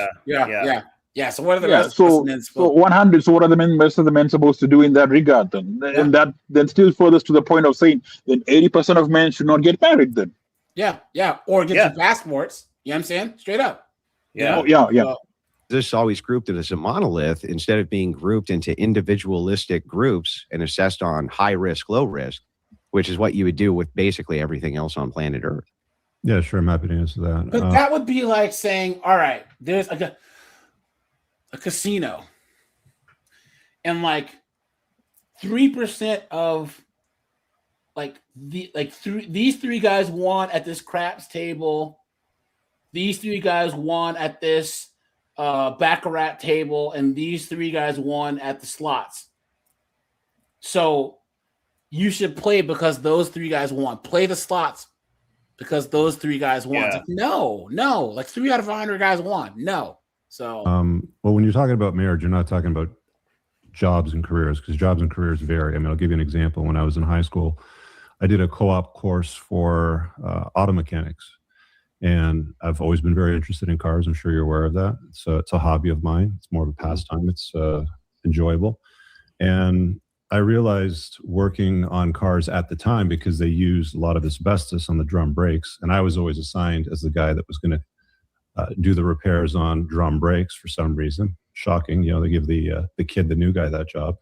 Yeah. So what are the rest so of the men? So 100. So what are the rest of the men supposed to do in that regard then? And that then still furthers to the point of saying then 80% of men should not get married then. Yeah. Or get your passports. You know what I'm saying? Straight up. Yeah. This always grouped it as a monolith instead of being grouped into individualistic groups and assessed on high risk, low risk, which is what you would do with basically everything else on planet Earth. Yeah, sure. I'm happy to answer that. But that would be like saying, all right, there's a casino, and like 3% of these three guys won at this craps table. These three guys won at this baccarat table, and these three guys won at the slots. So you should play because those three guys won. Play the slots because those 3 guys won. Yeah. It's like, no, like 3 out of 100 guys won. No. So Well, when you're talking about marriage, you're not talking about jobs and careers, because jobs and careers vary. I mean, I'll give you an example. When I was in high school, I did a co-op course for auto mechanics, and I've always been very interested in cars. I'm sure you're aware of that. It's a hobby of mine. It's more of a pastime. It's enjoyable. And I realized working on cars at the time, because they used a lot of asbestos on the drum brakes, and I was always assigned as the guy that was going to do the repairs on drum brakes for some reason. Shocking, they give the kid, the new guy, that job.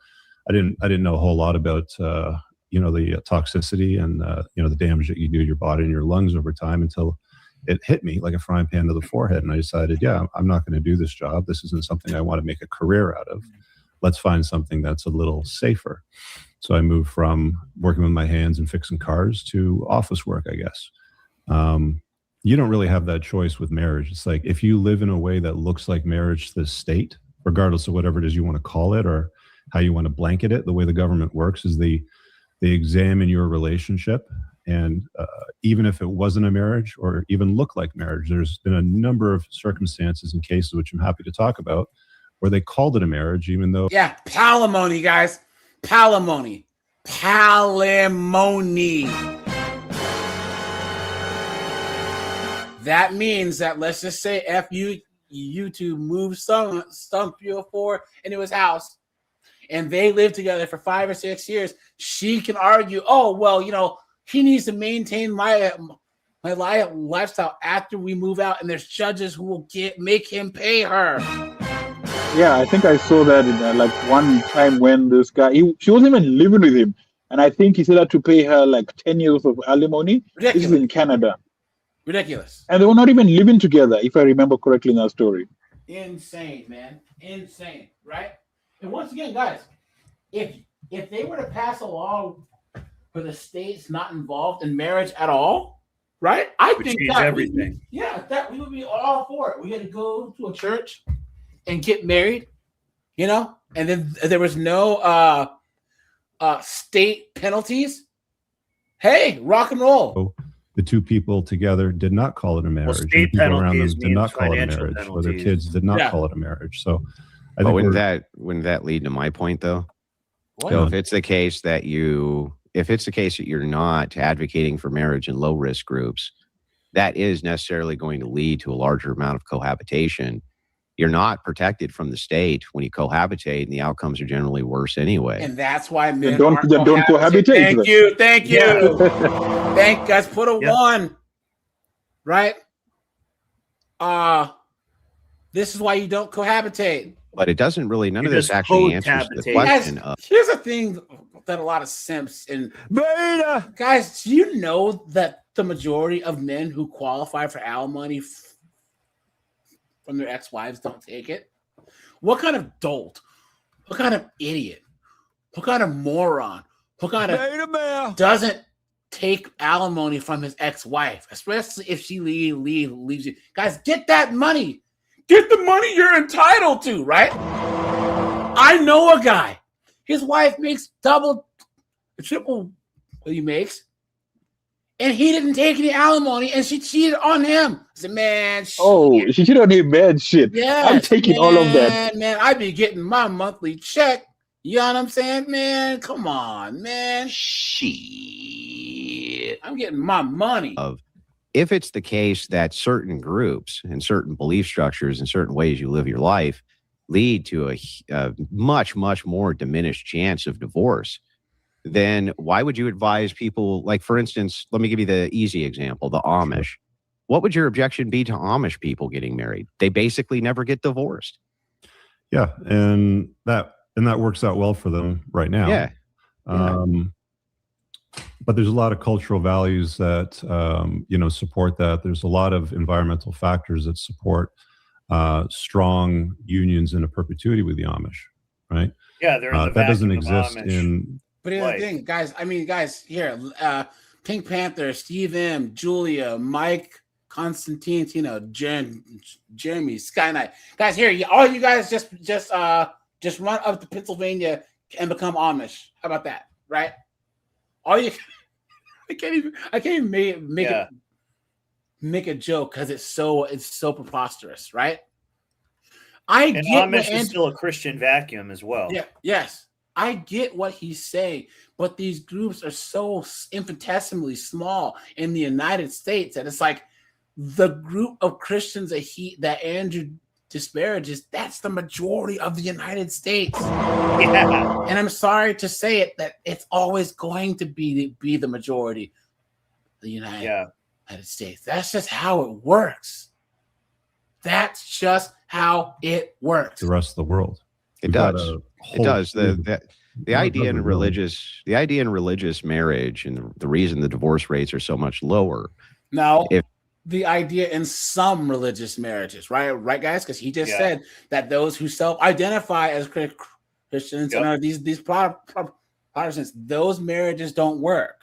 I didn't know a whole lot about the toxicity and the damage that you do to your body and your lungs over time, until it hit me like a frying pan to the forehead, and I decided, I'm not going to do this job. This isn't something I want to make a career out of. Let's find something that's a little safer. So I moved from working with my hands and fixing cars to office work, I guess. You don't really have that choice with marriage. It's like, if you live in a way that looks like marriage to the state, regardless of whatever it is you want to call it or how you want to blanket it, the way the government works is they examine your relationship. And even if it wasn't a marriage or even looked like marriage, there's been a number of circumstances and cases, which I'm happy to talk about, where they called it a marriage, even though... Yeah, palimony, guys. Palimony. That means that, let's just say YouTube moved Stump 304 into his house, and they lived together for 5 or 6 years. She can argue, oh, well, he needs to maintain my lifestyle after we move out, and there's judges who will make him pay her. Yeah, I think I saw that in like one time when this guy, she wasn't even living with him, and I think he said had to pay her like 10 years of alimony. Ridiculous. This is in Canada. Ridiculous. And they were not even living together, if I remember correctly in that story. Insane, man. Insane, right? And once again, guys, if they were to pass a law where the state's not involved in marriage at all, right? I think change that everything. that we would be all for it. We had to go to a church and get married, and then there was no state penalties. Hey, rock and roll. The 2 people together did not call it a marriage. Well, and state the people around them penalties did not means call it a financial marriage. Or their penalties. kids did not call it a marriage. So I think wouldn't that lead to my point, though? What? So if it's the case that you're not advocating for marriage in low risk groups, that is necessarily going to lead to a larger amount of cohabitation. You're not protected from the state when you cohabitate, and the outcomes are generally worse anyway. And that's why men don't cohabitate. Thank you. Thank guys. Put a 1, right? This is why you don't cohabitate. But it doesn't really. None of this actually answers the question. Here's a thing that a lot of simps and guys, do you know that the majority of men who qualify for alimony from their ex-wives don't take it? What kind of dolt? What kind of idiot? What kind of moron? What kind of doesn't take alimony from his ex-wife, especially if she leaves you? Guys, get that money. Get the money you're entitled to, right? I know a guy. His wife makes double, triple what he makes, and he didn't take any alimony, and she cheated on him. I said, man, shit. Oh, she cheated on him, man. Shit. Yeah, I'm taking all of that. Man, I be getting my monthly check. You know what I'm saying, man? Come on, man. Shit. I'm getting my money. If it's the case that certain groups and certain belief structures and certain ways you live your life lead to a much, much more diminished chance of divorce, then why would you advise people, like, for instance, let me give you the easy example, the Amish. What would your objection be to Amish people getting married? They basically never get divorced. Yeah, and that works out well for them right now. Yeah. But there's a lot of cultural values that support that. There's a lot of environmental factors that support strong unions in a perpetuity with the Amish, right? Yeah, they're in the that doesn't vacuum of exist Amish. in. But here's the thing, guys. I mean, guys, here, Pink Panther, Steve M, Julia, Mike, Constantine, Jeremy, Sky Knight. Guys, here, all you guys just run up to Pennsylvania and become Amish. How about that, right? All you, I can't even make it make a joke because it's so preposterous, right? I And get Amish is still a Christian vacuum as well. Yeah, yes. I get what he's saying, but these groups are so infinitesimally small in the United States that it's like the group of Christians that Andrew disparages, that's the majority of the United States. Yeah. And I'm sorry to say it, that it's always going to be the majority of the United States. That's just how it works. That's just how it works. The rest of the world. It does. It does. The idea in religious marriage and the reason the divorce rates are so much lower. Now, the idea in some religious marriages, right, guys? Because he just said that those who self-identify as Christians and are these Protestants, those marriages don't work.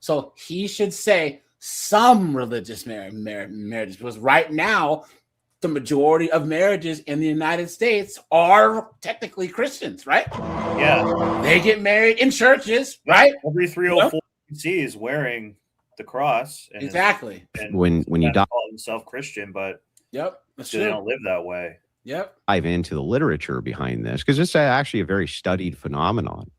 So he should say some religious marriages, because right now the majority of marriages in the United States are technically Christians, right? Yeah, they get married in churches, right? Every 304 C is wearing the cross. And exactly. When you call himself Christian, but they don't live that way. Yep. Dive into the literature behind this, because it's actually a very studied phenomenon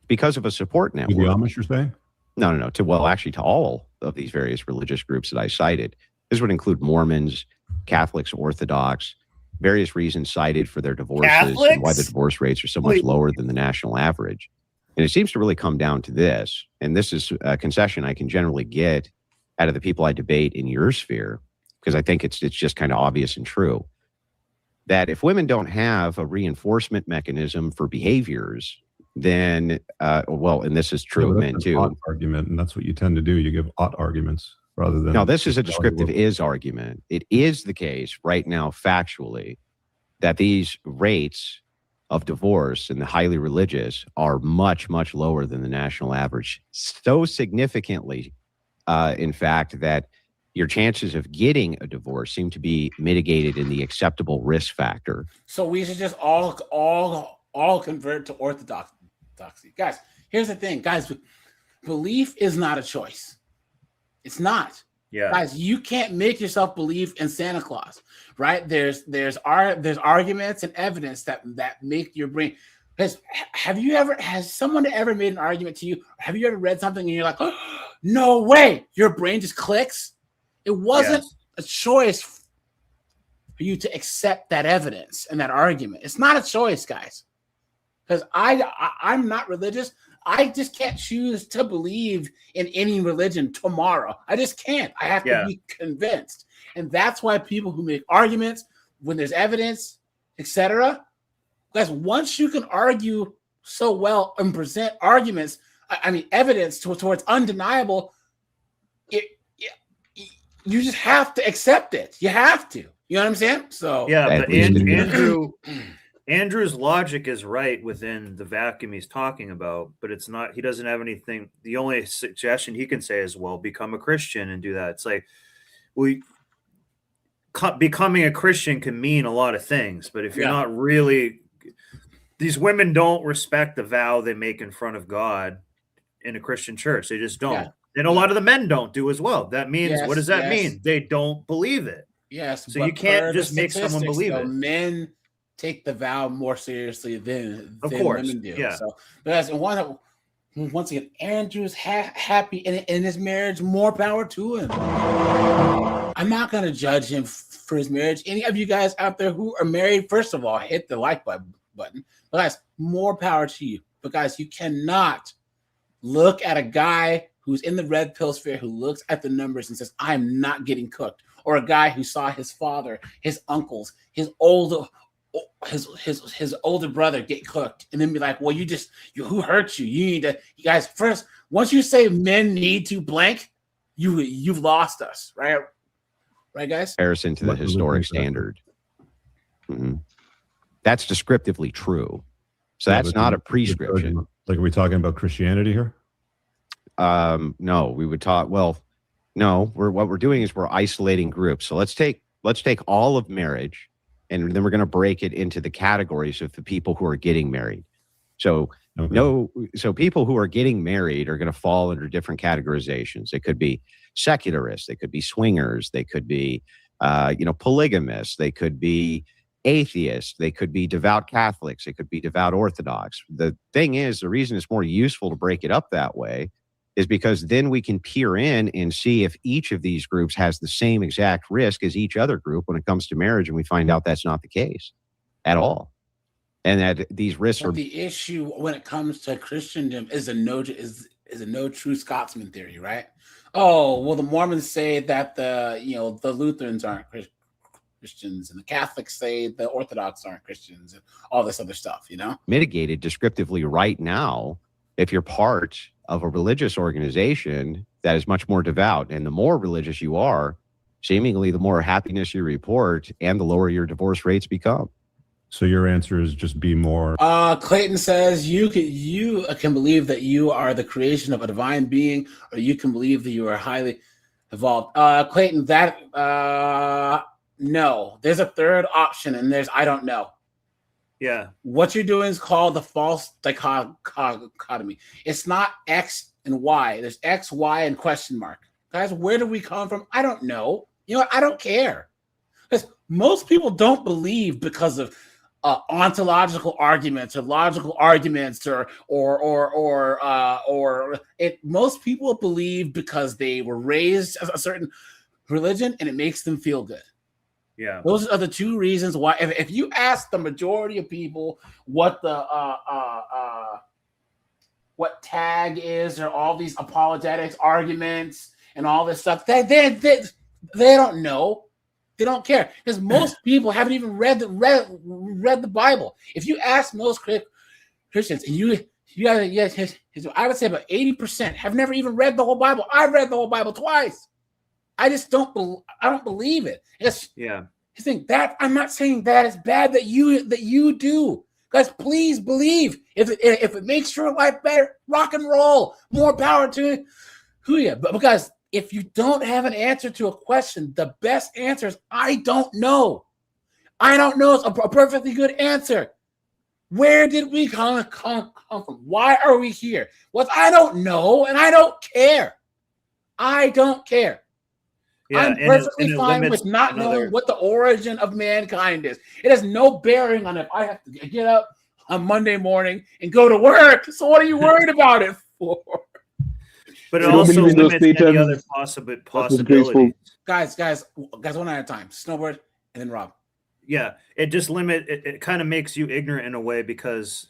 because of a support network. The Amish, you're saying? No. Actually, to all of these various religious groups that I cited. This would include Mormons, Catholics, Orthodox, various reasons cited for their divorces and why the divorce rates are so much lower than the national average. And it seems to really come down to this, and this is a concession I can generally get out of the people I debate in your sphere, because I think it's just kind of obvious and true, that if women don't have a reinforcement mechanism for behaviors, then, and this is true of men too. Argument, and that's what you tend to do. You give ought arguments rather than. No, this is a descriptive is argument. It is the case right now, factually, that these rates of divorce in the highly religious are much, much lower than the national average. So significantly, in fact, that your chances of getting a divorce seem to be mitigated in the acceptable risk factor. So we should just all convert to orthodoxy. Guys, here's the thing, guys. Belief is not a choice. It's not. Yeah. Guys, you can't make yourself believe in Santa Claus, right? There's arguments and evidence that make your brain. Has someone ever made an argument to you? Have you ever read something and you're like, oh, no way, your brain just clicks? It wasn't a choice for you to accept that evidence and that argument. It's not a choice, guys. Because I'm not religious. I just can't choose to believe in any religion tomorrow. I just can't. I have to be convinced. And that's why people who make arguments when there's evidence, etc. Guys, once you can argue so well and present arguments, evidence towards undeniable, you just have to accept it. You have to. You know what I'm saying? So but Andrew's logic is right within the vacuum he's talking about, but it's not. He doesn't have anything. The only suggestion he can say is, "Well, become a Christian and do that." It's like, becoming a Christian can mean a lot of things, but if you're not really, these women don't respect the vow they make in front of God in a Christian church. They just don't. And a lot of the men don't do as well. That means, what does that mean? They don't believe it. Yes. So you can't just make someone believe it. Men take the vow more seriously than women do. Yeah. So, but once again, Andrew's happy in his marriage. More power to him. I'm not going to judge him for his marriage. Any of you guys out there who are married, first of all, hit the like button. But guys, more power to you. But guys, you cannot look at a guy who's in the red pill sphere who looks at the numbers and says, "I'm not getting cooked," or a guy who saw his father, his uncles, his older brother get cooked, and then be like, "Well, who hurt you? You need to." You guys, first, once you say men need to blank, you've lost us, right? Right, guys. Comparison to the historic standard. Mm-hmm. That's descriptively true. So that's not a prescription. Like, are we talking about Christianity here? No, we would talk. Well, no. What we're doing is we're isolating groups. So let's take all of marriage, and then we're going to break it into the categories of the people who are getting married. So so people who are getting married are going to fall under different categorizations. They could be secularists, they could be swingers, they could be polygamists, they could be atheists, they could be devout Catholics, they could be devout Orthodox. The thing is, the reason it's more useful to break it up that way is because then we can peer in and see if each of these groups has the same exact risk as each other group when it comes to marriage, and we find out that's not the case at all. And that these risks are the issue when it comes to Christendom is a no true Scotsman theory, right? Oh, well, the Mormons say that the Lutherans aren't Christians, and the Catholics say the Orthodox aren't Christians, and all this other stuff, mitigated descriptively right now if you're part of a religious organization that is much more devout. And the more religious you are, seemingly the more happiness you report and the lower your divorce rates become. So your answer is just be more. Clayton says you can believe that you are the creation of a divine being, or you can believe that you are highly evolved. Clayton, no. There's a third option, and there's I don't know. Yeah. What you're doing is called the false dichotomy. It's not X and Y. There's X, Y, and question mark. Guys, where do we come from? I don't know. You know what? I don't care. Because most people don't believe because of ontological arguments or logical arguments most people believe because they were raised a certain religion and it makes them feel good. Yeah, those are the two reasons why. If you ask the majority of people what the what tag is, or all these apologetics arguments and all this stuff, they don't know. They don't care, because most people haven't even read the Bible. If you ask most Christians, and I would say about 80% have never even read the whole Bible. I've read the whole Bible twice. I just don't believe it. You think that I'm not saying that it's bad that you do. Guys, please believe. If it makes your life better, rock and roll. More power to you. But because if you don't have an answer to a question, the best answer is I don't know. I don't know is a perfectly good answer. Where did we come from? Why are we here? Well, I don't know, and I don't care. I don't care. Yeah, I'm perfectly fine with not knowing what the origin of mankind is. It has no bearing on if I have to get up on Monday morning and go to work. So what are you worried about it for? But it also limits any other possibilities. Guys, one at a time. Snowbird and then Rob. Yeah, it just it kind of makes you ignorant in a way, because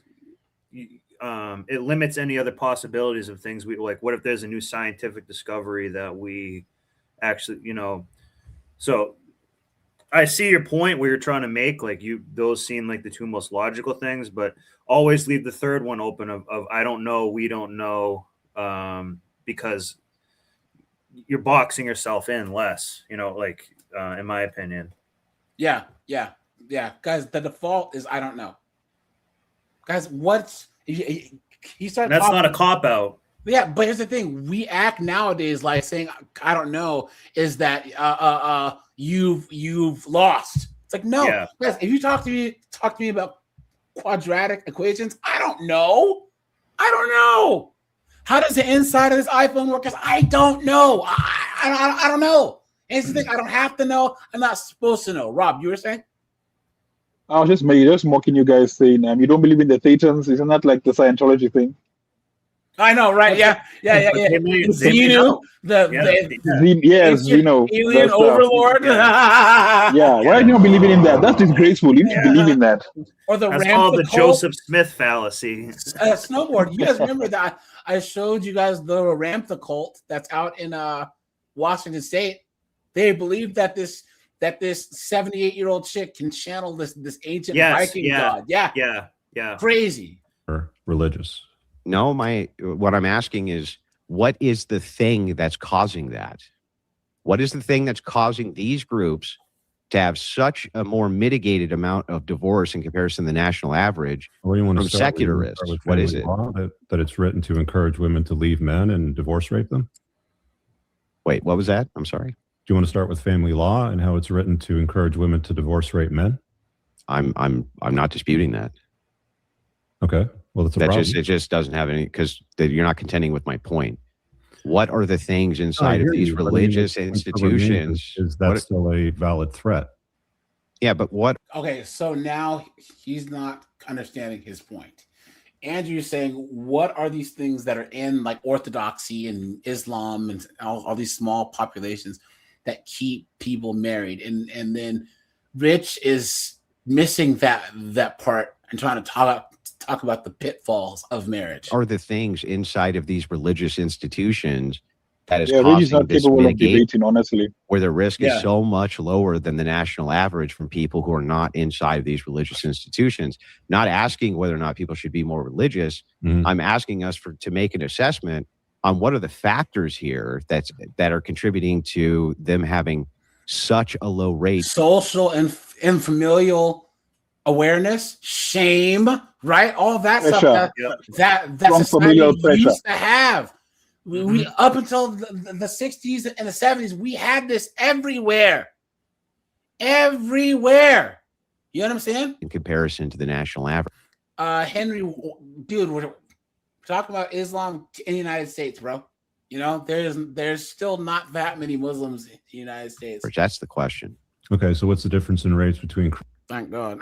it limits any other possibilities of things. What if there's a new scientific discovery that we actually, so I see your point where you're trying to make, those seem like the two most logical things, but always leave the third one open of I don't know, we don't know, because you're boxing yourself in less, in my opinion. Yeah. Guys, the default is I don't know. Guys, you start? That's not a cop out. Yeah, but here's the thing: we act nowadays like saying I don't know is that you've lost. It's like no, guys. If you talk to me about quadratic equations, I don't know. How does the inside of this iPhone work? Because I don't know. I don't know. And it's the thing, I don't have to know. I'm not supposed to know. Rob, you were saying? I was just mocking you guys, saying you don't believe in the Thetans. Isn't that like the Scientology thing? I know, right? Yeah. Zeno, Zeno, alien overlord. Why are you not believing in that? That's disgraceful. You need to believe in that. Or that's called the Joseph Smith fallacy. Snowboard. You guys remember that I showed you guys the Ramtha cult that's out in Washington State. They believe that this 78-year-old chick can channel this ancient Viking god. Yeah. Crazy. Or religious. No, what I'm asking is, what is the thing that's causing that? What is the thing that's causing these groups to have such a more mitigated amount of divorce in comparison to the national average from secularists? What is it? That it's written to encourage women to leave men and divorce rape them? Wait, what was that? I'm sorry. Do you want to start with family law and how it's written to encourage women to divorce rape men? I'm not disputing that. Okay. Well, that's a That problem. just it just doesn't have any, because you're not contending with my point. What are the things inside of hear these you, but I mean, religious the point still remains institutions? Is that still a valid threat? Yeah, but what? Okay, so now he's not understanding his point. Andrew's saying, what are these things that are in like Orthodoxy and Islam and all these small populations that keep people married? And then Rich is missing that part and trying to talk about the pitfalls of marriage. Are the things inside of these religious institutions that is Reggie's causing not this capable of mitigation, debating, honestly. where the risk Yeah. is so much lower than the national average from people who are not inside of these religious institutions? Not asking whether or not people should be more religious. I'm asking us to make an assessment on what are the factors here that are contributing to them having such a low rate. Social and familial awareness, shame, right? All that Pressure. stuff that Strong society familial pressure. used to have. We up until the 60s and the 70s, we had this everywhere. Everywhere. You know what I'm saying? In comparison to the national average. Henry, dude, we're talking about Islam in the United States, bro. You know, there's still not that many Muslims in the United States. That's the question. Okay, so what's the difference in rates between? Thank God.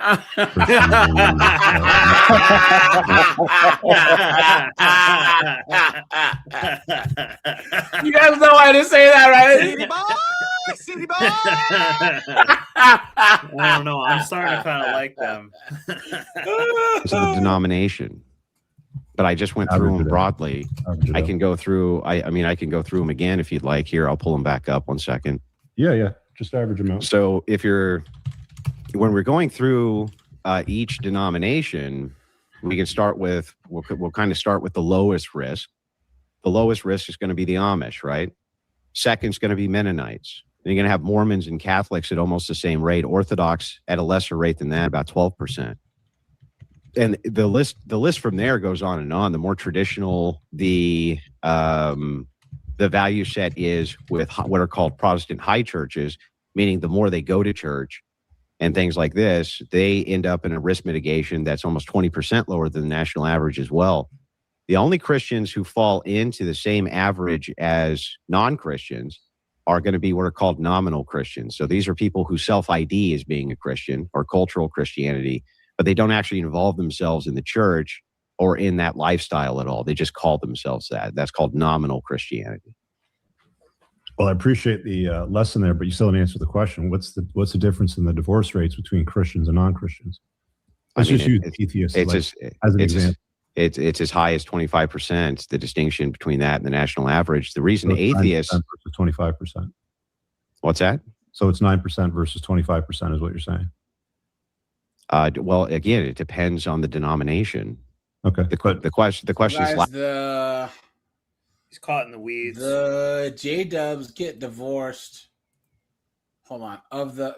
You guys know why I didn't say that, right? City boy! I don't know. I'm starting to kind of like them. It's the denomination. But I just went through them broadly. I can go through. I mean, I can go through them again if you'd like. Here, I'll pull them back up 1 second. Yeah, just average them out. So when we're going through each denomination, we can start with, we'll kind of start with the lowest risk. The lowest risk is going to be the Amish, right? Second is going to be Mennonites. Then you're going to have Mormons and Catholics at almost the same rate. Orthodox at a lesser rate than that, about 12%. And the list from there goes on and on. The more traditional the value set is with what are called Protestant high churches, meaning the more they go to church and things like this, they end up in a risk mitigation that's almost 20% lower than the national average as well. The only Christians who fall into the same average as non-Christians are going to be what are called nominal Christians. So these are people who self-ID as being a Christian or cultural Christianity, but they don't actually involve themselves in the church or in that lifestyle at all. They just call themselves that. That's called nominal Christianity. Well, I appreciate the lesson there, but you still didn't answer the question. What's the difference in the divorce rates between Christians and non-Christians? Let's just use atheists as an example. It's as high as 25%, the distinction between that and the national average. The reason atheists... versus 25%. What's that? So it's 9% versus 25% is what you're saying? Well, again, it depends on the denomination. Okay. The question is... Guys, he's caught in the weeds. The J-dubs get divorced. Hold on.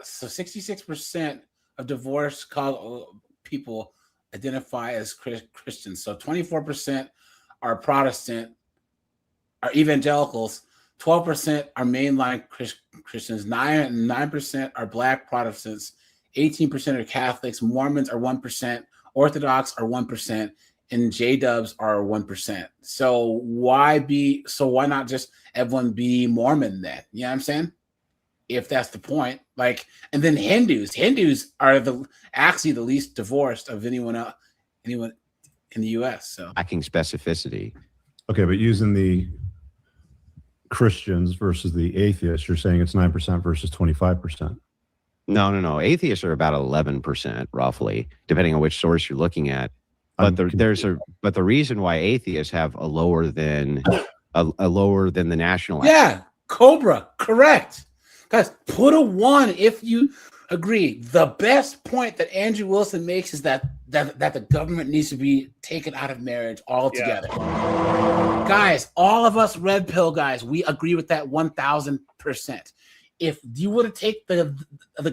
So 66% of divorced people identify as Christians. So 24% are Protestant, are evangelicals. 12% are mainline Christians. 9% are Black Protestants. 18% are Catholics. Mormons are 1%. Orthodox are 1%. And J-dubs are 1%. So why not just everyone be Mormon then? You know what I'm saying? If that's the point. Like, and then Hindus are actually the least divorced of anyone in the US. So lacking specificity. Okay, but using the Christians versus the atheists, you're saying it's 9% versus 25%. No. Atheists are about 11%, roughly, depending on which source you're looking at. But the reason why atheists have a lower than the national. Yeah, Cobra, correct. Guys, put a 1 if you agree. The best point that Andrew Wilson makes is that the government needs to be taken out of marriage altogether. Yeah. Guys, all of us red pill guys, we agree with that 1,000%. If you were to take the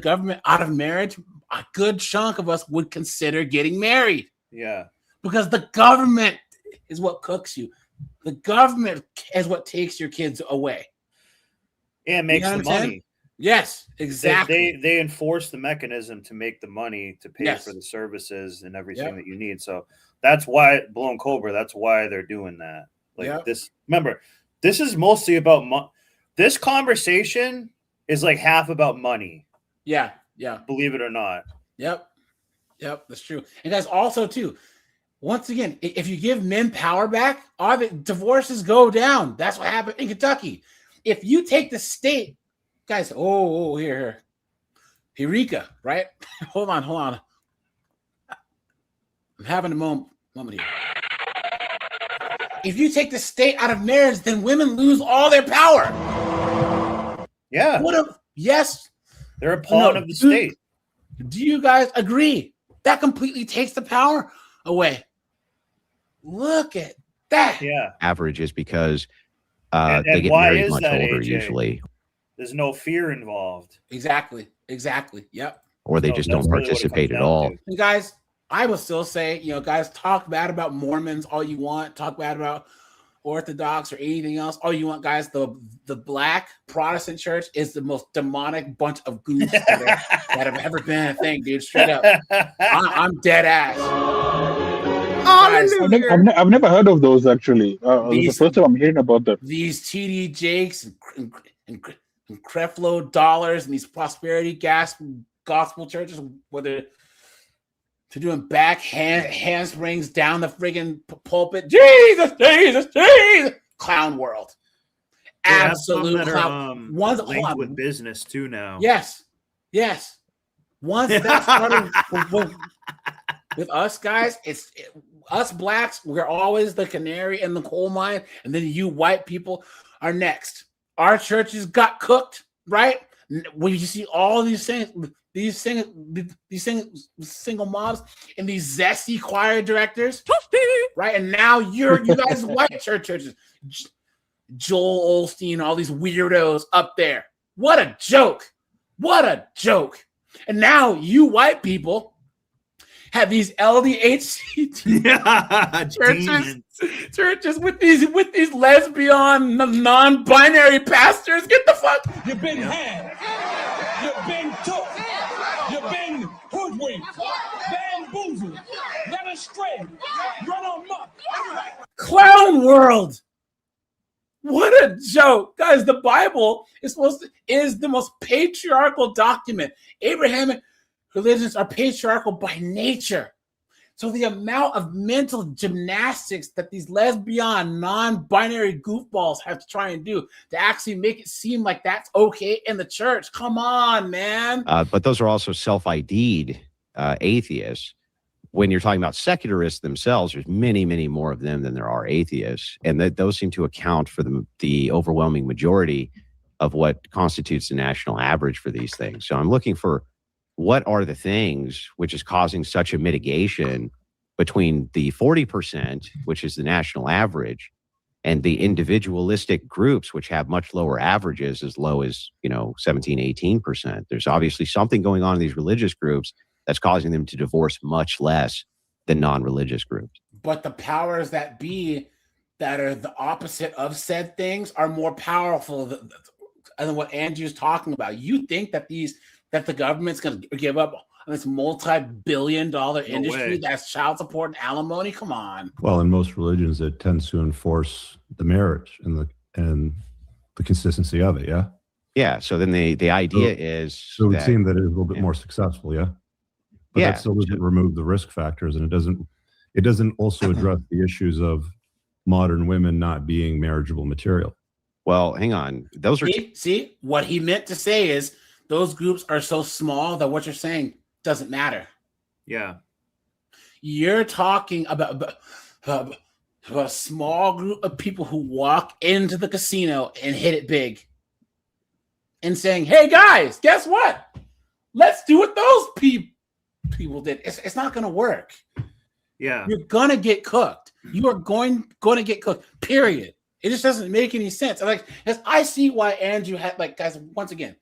government out of marriage, a good chunk of us would consider getting married. Yeah. Because the government is what cooks you. The government is what takes your kids away. Yeah, it makes the money. Yes, exactly. They enforce the mechanism to make the money to pay Yes. for the services and everything Yep. that you need. So That's why Blown Cobra. That's why they're doing that. Like this. Remember, this is mostly about this conversation is like half about money. Yeah. Believe it or not. Yep, that's true. And guys, also too, once again, if you give men power back, all the divorces go down. That's what happened in Kentucky. If you take the state, guys, here, Eureka, right? hold on. I'm having a moment here. If you take the state out of marriage, then women lose all their power. Yeah. Yes. They're a pawn of the state. Do you guys agree? That completely takes the power away. Look at that. Yeah. Averages because and they get why married is much that, older AJ? usually. There's no fear involved. Exactly. Yep. Or they just don't participate at all. And guys, I will still say, guys, talk bad about Mormons all you want. Talk bad about Orthodox or anything else all you want, guys. The Black Protestant church is the most demonic bunch of goons that have ever been a thing, dude. Straight up. I'm dead ass. Guys, I've never heard of those actually. The first time I'm hearing about them. These TD Jakes and Creflo Dollars and these prosperity gospel churches, whether to doing back handsprings down the friggin' pulpit. Jesus. Clown world. Absolute clown. One's linked with business too now. Yes. Once that started with us guys, us blacks, we're always the canary in the coal mine, and then you white people are next. Our churches got cooked, right? When you see all these things, these single moms and these zesty choir directors, right? And now you guys white churches, Joel Osteen, all these weirdos up there. What a joke! And now you white people have these LDHC churches with these lesbian non-binary pastors. Get the fuck! You've been had. You've been took. You've been hoodwinked, bamboozled, led astray, run amok. Clown world. What a joke, guys! The Bible is the most patriarchal document. Abrahamic religions are patriarchal by nature. So the amount of mental gymnastics that these lesbian, non-binary goofballs have to try and do to actually make it seem like that's okay in the church. Come on, man. But those are also self-ID'd atheists. When you're talking about secularists themselves, there's many, many more of them than there are atheists. And those seem to account for the overwhelming majority of what constitutes the national average for these things. So I'm looking for what are the things which is causing such a mitigation between the 40%, which is the national average, and the individualistic groups, which have much lower averages, as low as 17, 18%. There's obviously something going on in these religious groups that's causing them to divorce much less than non-religious groups. But the powers that be that are the opposite of said things are more powerful than what Andrew's talking about. You think that the government's going to give up on this multi-billion-dollar industry that's child support and alimony? Come on. Well, in most religions, it tends to enforce the marriage and the consistency of it. Yeah. Yeah. So then the idea is so it would seem that it is a little bit more successful. Yeah. But that still doesn't remove the risk factors, and it doesn't also address the issues of modern women not being marriageable material. Well, hang on. Those are see what he meant to say is those groups are so small that what you're saying doesn't matter. Yeah. You're talking about a small group of people who walk into the casino and hit it big and saying, hey, guys, guess what? Let's do what those people did. It's not going to work. Yeah. You're going to get cooked. You are going to get cooked, period. It just doesn't make any sense. Because I see why Andrew had, guys, once again,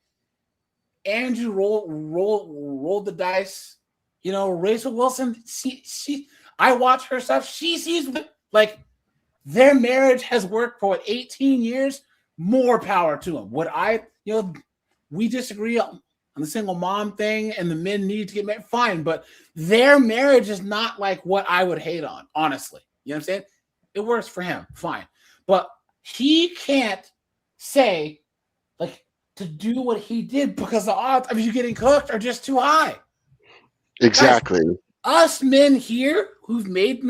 Andrew rolled the dice. Rachel Wilson, I watch her stuff. She sees their marriage has worked for 18 years. More power to them. We disagree on on the single mom thing and the men need to get married, fine. But their marriage is not like what I would hate on, honestly. You know what I'm saying? It works for him, fine. But he can't say, like, to do what he did because the odds of you getting cooked are just too high. Exactly. Guys, us men here who've made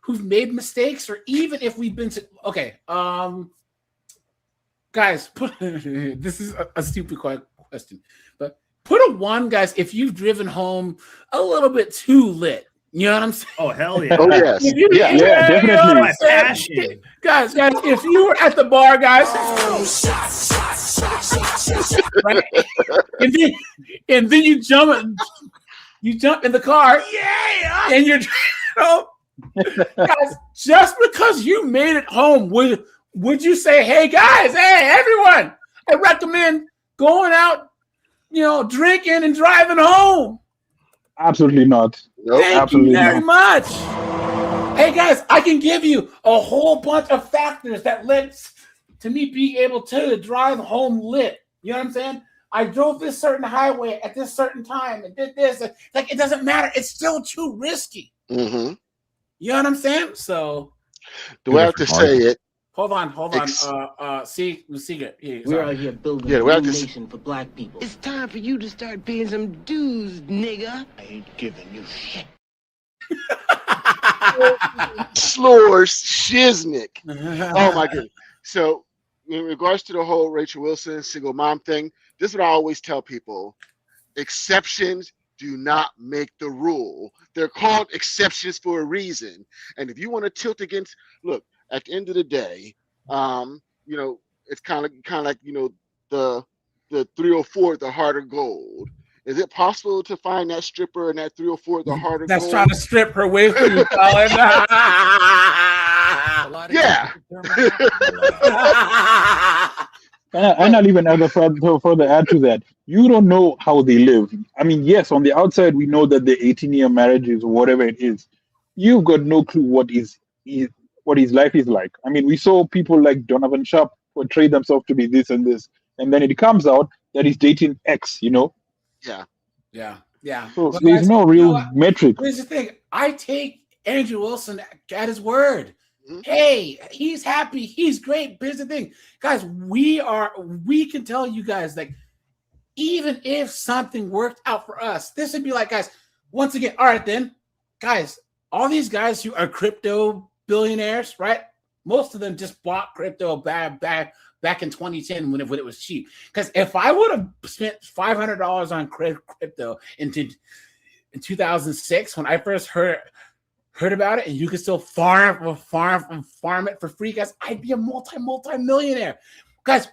mistakes, or even if we've been okay, guys, this is a stupid question, but put a 1, guys, if you've driven home a little bit too lit. You know what I'm saying? Oh, hell yeah. Oh, yes. Yeah, definitely. You know my passion. Guys, if you were at the bar, guys, right? and then you jump in the car, and you're, guys, just because you made it home, would you say, hey guys, hey everyone, I recommend going out, drinking and driving home? Absolutely not. Thank you very much. Hey guys, I can give you a whole bunch of factors that led to me being able to drive home lit. You know what I'm saying? I drove this certain highway at this certain time and did this. Like, it doesn't matter. It's still too risky. Mm-hmm. You know what I'm saying? So the way I have to say it. Hold on. See the secret. We're out here building a new nation for black people. It's time for you to start paying some dues, nigga. I ain't giving you shit. Slurs Shiznick. Oh my goodness. So in regards to the whole Rachel Wilson single mom thing, this is what I always tell people. Exceptions do not make the rule. They're called exceptions for a reason. And if you want to tilt against, look, at the end of the day, it's kind of like, the 304, the heart of gold. Is it possible to find that stripper and that 304, the heart of gold? That's trying to strip her away from you, Colin. Yeah. And I'll even further add to that. You don't know how they live. I mean, yes, on the outside, we know that the 18-year marriage is whatever it is. You've got no clue what his life is like. I mean, we saw people like Donovan Sharp portray themselves to be this and this, and then it comes out that he's dating X, Yeah. So there's no real metric. Here's the thing. I take Andrew Wilson at his word. Hey, he's happy. He's great. Here's the thing. Guys, we can tell you guys, like, even if something worked out for us, this would be like, guys, once again, all right then, guys, all these guys who are crypto billionaires, right? Most of them just bought crypto back in 2010 when it was cheap. Because if I would have spent $500 on crypto in 2006 when I first heard about it, and you could still farm it for free, guys, I'd be a multi-millionaire. Guys,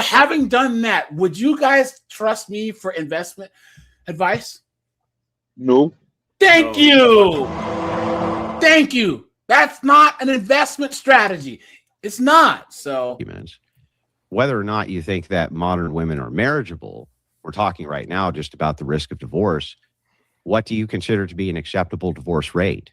having done that, would you guys trust me for investment advice? No. Thank you. That's not an investment strategy. It's not. So whether or not you think that modern women are marriageable, we're talking right now just about the risk of divorce. What do you consider to be an acceptable divorce rate?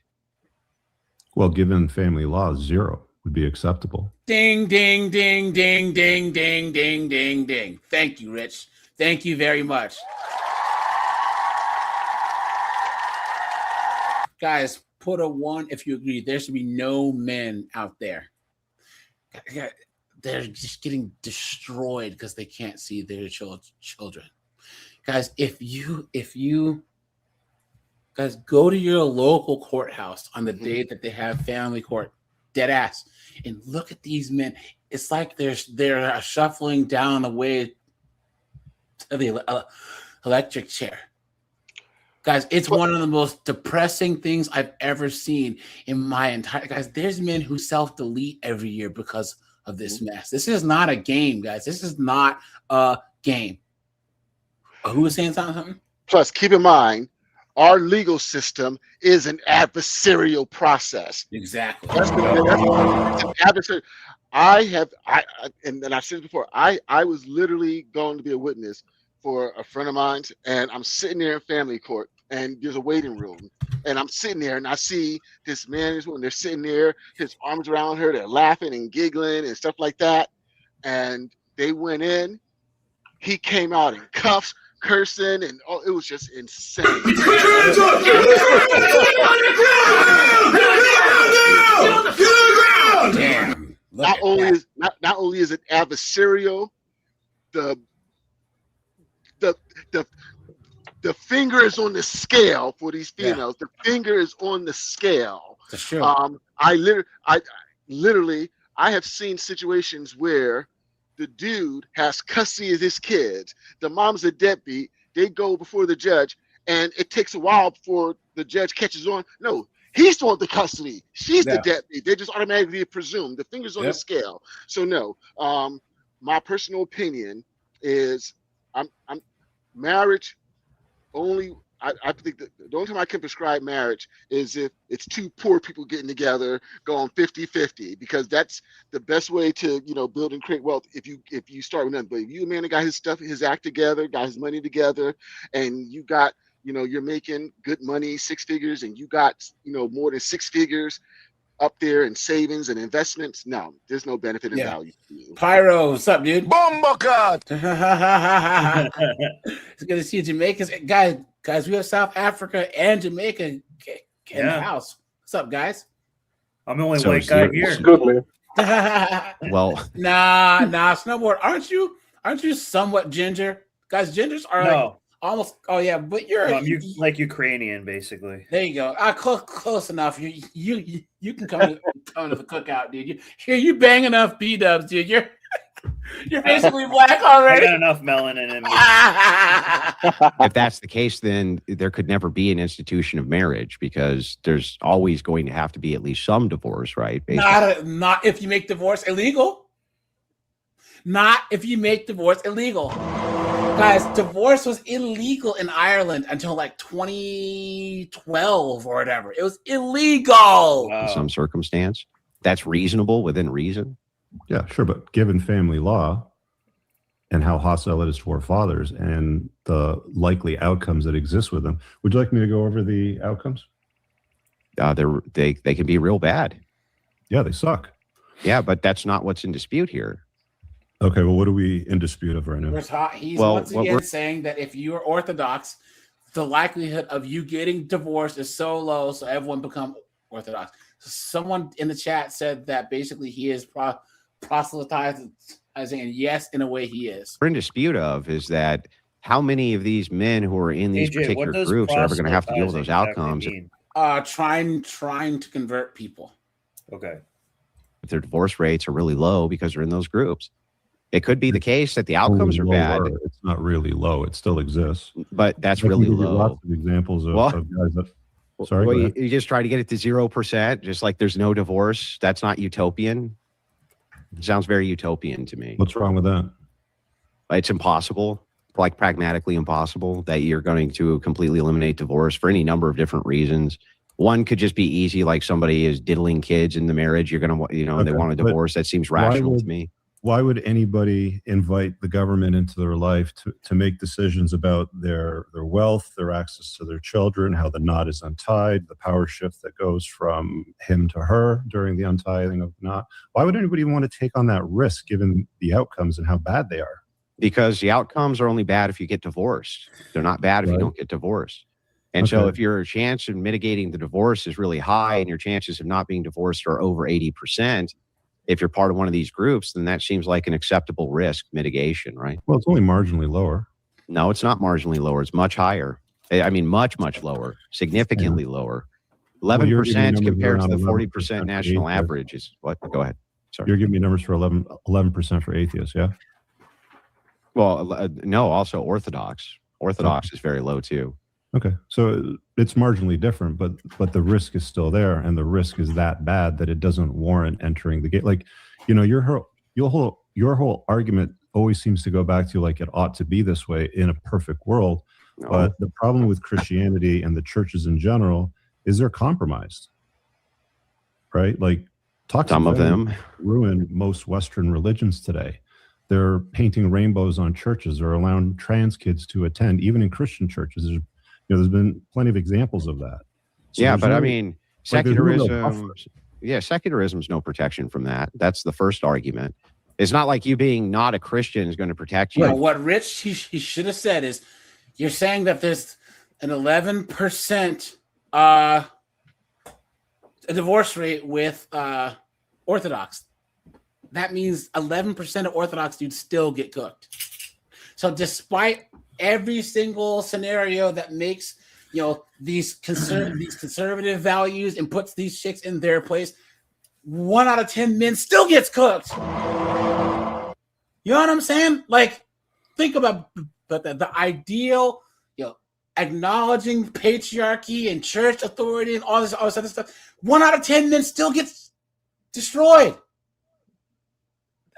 Well, given family law, 0 would be acceptable. Ding, ding, ding, ding, ding, ding, ding, ding, ding. Thank you, Rich. Thank you very much. Guys, put a 1 if you agree. There should be no men out there. They're just getting destroyed because they can't see their children. Guys, if you guys go to your local courthouse on the day that they have family court, dead ass, and look at these men. It's like they're shuffling down the way to the electric chair. Guys, it's one of the most depressing things I've ever seen in my entire... Guys, there's men who self-delete every year because of this mess. This is not a game, guys. This is not a game. Who was saying something? Plus, keep in mind, our legal system is an adversarial process. Exactly. It's an adversary. And I said before, I was literally going to be a witness for a friend of mine, and I'm sitting there in family court, and there's a waiting room, and I'm sitting there, and I see this man and this woman. They're sitting there, his arms around her, they're laughing and giggling and stuff like that, and they went in. He came out in cuffs, cursing, and it was just insane. Damn. Not only is it adversarial, the finger is on the scale for these females. The finger is on the scale. That's true. I literally have seen situations where the dude has custody of his kids. The mom's a deadbeat. They go before the judge, and it takes a while before the judge catches on. No, he's the one with the custody. She's the deadbeat. They just automatically presume. The finger's on the scale. So no, my personal opinion is I'm marriage only. I think the only time I can prescribe marriage is if it's two poor people getting together going 50-50, because that's the best way to, build and create wealth. If you start with nothing, but if you a man that got his act together, got his money together, and you got, you're making good money, 6 figures, and you got, more than 6 figures up there in savings and investments, no, there's no benefit and value for you. Pyro, what's up, dude? Bombocad! It's good to see you, Jamaicans. Guys, we have South Africa and Jamaica in the house. What's up, guys? I'm the only white guy here. Good, man. Well, nah, snowboard. Aren't you somewhat ginger? Guys, gingers are like almost. Oh yeah, but you're like Ukrainian, basically. There you go. Close enough. You can come to the cookout, dude. You bang enough B-dubs, dude. You're basically black already. I got enough melanin in me. If that's the case, then there could never be an institution of marriage, because there's always going to have to be at least some divorce, right? Not if you make divorce illegal. Not if you make divorce illegal. Guys, divorce was illegal in Ireland until like 2012 or whatever. It was illegal. In some circumstance. That's reasonable within reason. Yeah, sure. But given family law and how hostile it is toward fathers and the likely outcomes that exist with them, would you like me to go over the outcomes? They can be real bad. Yeah, they suck. Yeah, but that's not what's in dispute here. Okay, well, what are we in dispute of right now? He's once again saying that if you are Orthodox, the likelihood of you getting divorced is so low, so everyone become Orthodox. Someone in the chat said that basically he is proselytizing, and yes, in a way he is. We're in dispute of is that how many of these men who are in these particular groups are ever going to have to deal with those outcomes? Trying to convert people. Okay. If their divorce rates are really low because they're in those groups. It could be the case that the outcomes are bad. It's not really low. It still exists. But that's really low. Lots of examples of guys that... Sorry. Well, you just try to get it to 0%, just like there's no divorce. That's not utopian. It sounds very utopian to me. What's wrong with that? It's impossible, like pragmatically impossible, that you're going to completely eliminate divorce for any number of different reasons. One could just be easy, like somebody is diddling kids in the marriage. You're going to, they want a divorce. That seems rational to me. Why would anybody invite the government into their life to make decisions about their wealth, their access to their children, how the knot is untied, the power shift that goes from him to her during the untithing of the knot? Why would anybody want to take on that risk given the outcomes and how bad they are? Because the outcomes are only bad if you get divorced. They're not bad if you don't get divorced. And so if your chance of mitigating the divorce is really high and your chances of not being divorced are over 80%, if you're part of one of these groups, then that seems like an acceptable risk mitigation, right? Well, it's only marginally lower. No, it's not marginally lower. It's much higher. I mean, much lower, significantly lower. 11% compared to the 40% national average is what? Go ahead. Sorry. You're giving me numbers for 11% for atheists, yeah? Well, no, also Orthodox. Orthodox is very low too. Okay, so it's marginally different, but the risk is still there, and the risk is that bad that it doesn't warrant entering the gate. Like, your whole argument always seems to go back to like it ought to be this way in a perfect world. No. But the problem with Christianity and the churches in general is they're compromised, right? Like, some of them ruin most Western religions today. They're painting rainbows on churches. They're allowing trans kids to attend, even in Christian churches. There's been plenty of examples of that. So yeah, but I mean, secularism. Secularism is no protection from that. That's the first argument. It's not like you being not a Christian is going to protect you. Well, what Rich he should have said is, You're saying that there's an 11% a divorce rate with Orthodox. That means 11% of Orthodox dudes still get cooked. So despite every single scenario that makes these conservative values and puts these chicks in their place, 1 out of 10 men still gets cooked. You know what I'm saying? Like, think about the ideal, acknowledging patriarchy and church authority and all this other stuff. 1 out of 10 men still gets destroyed.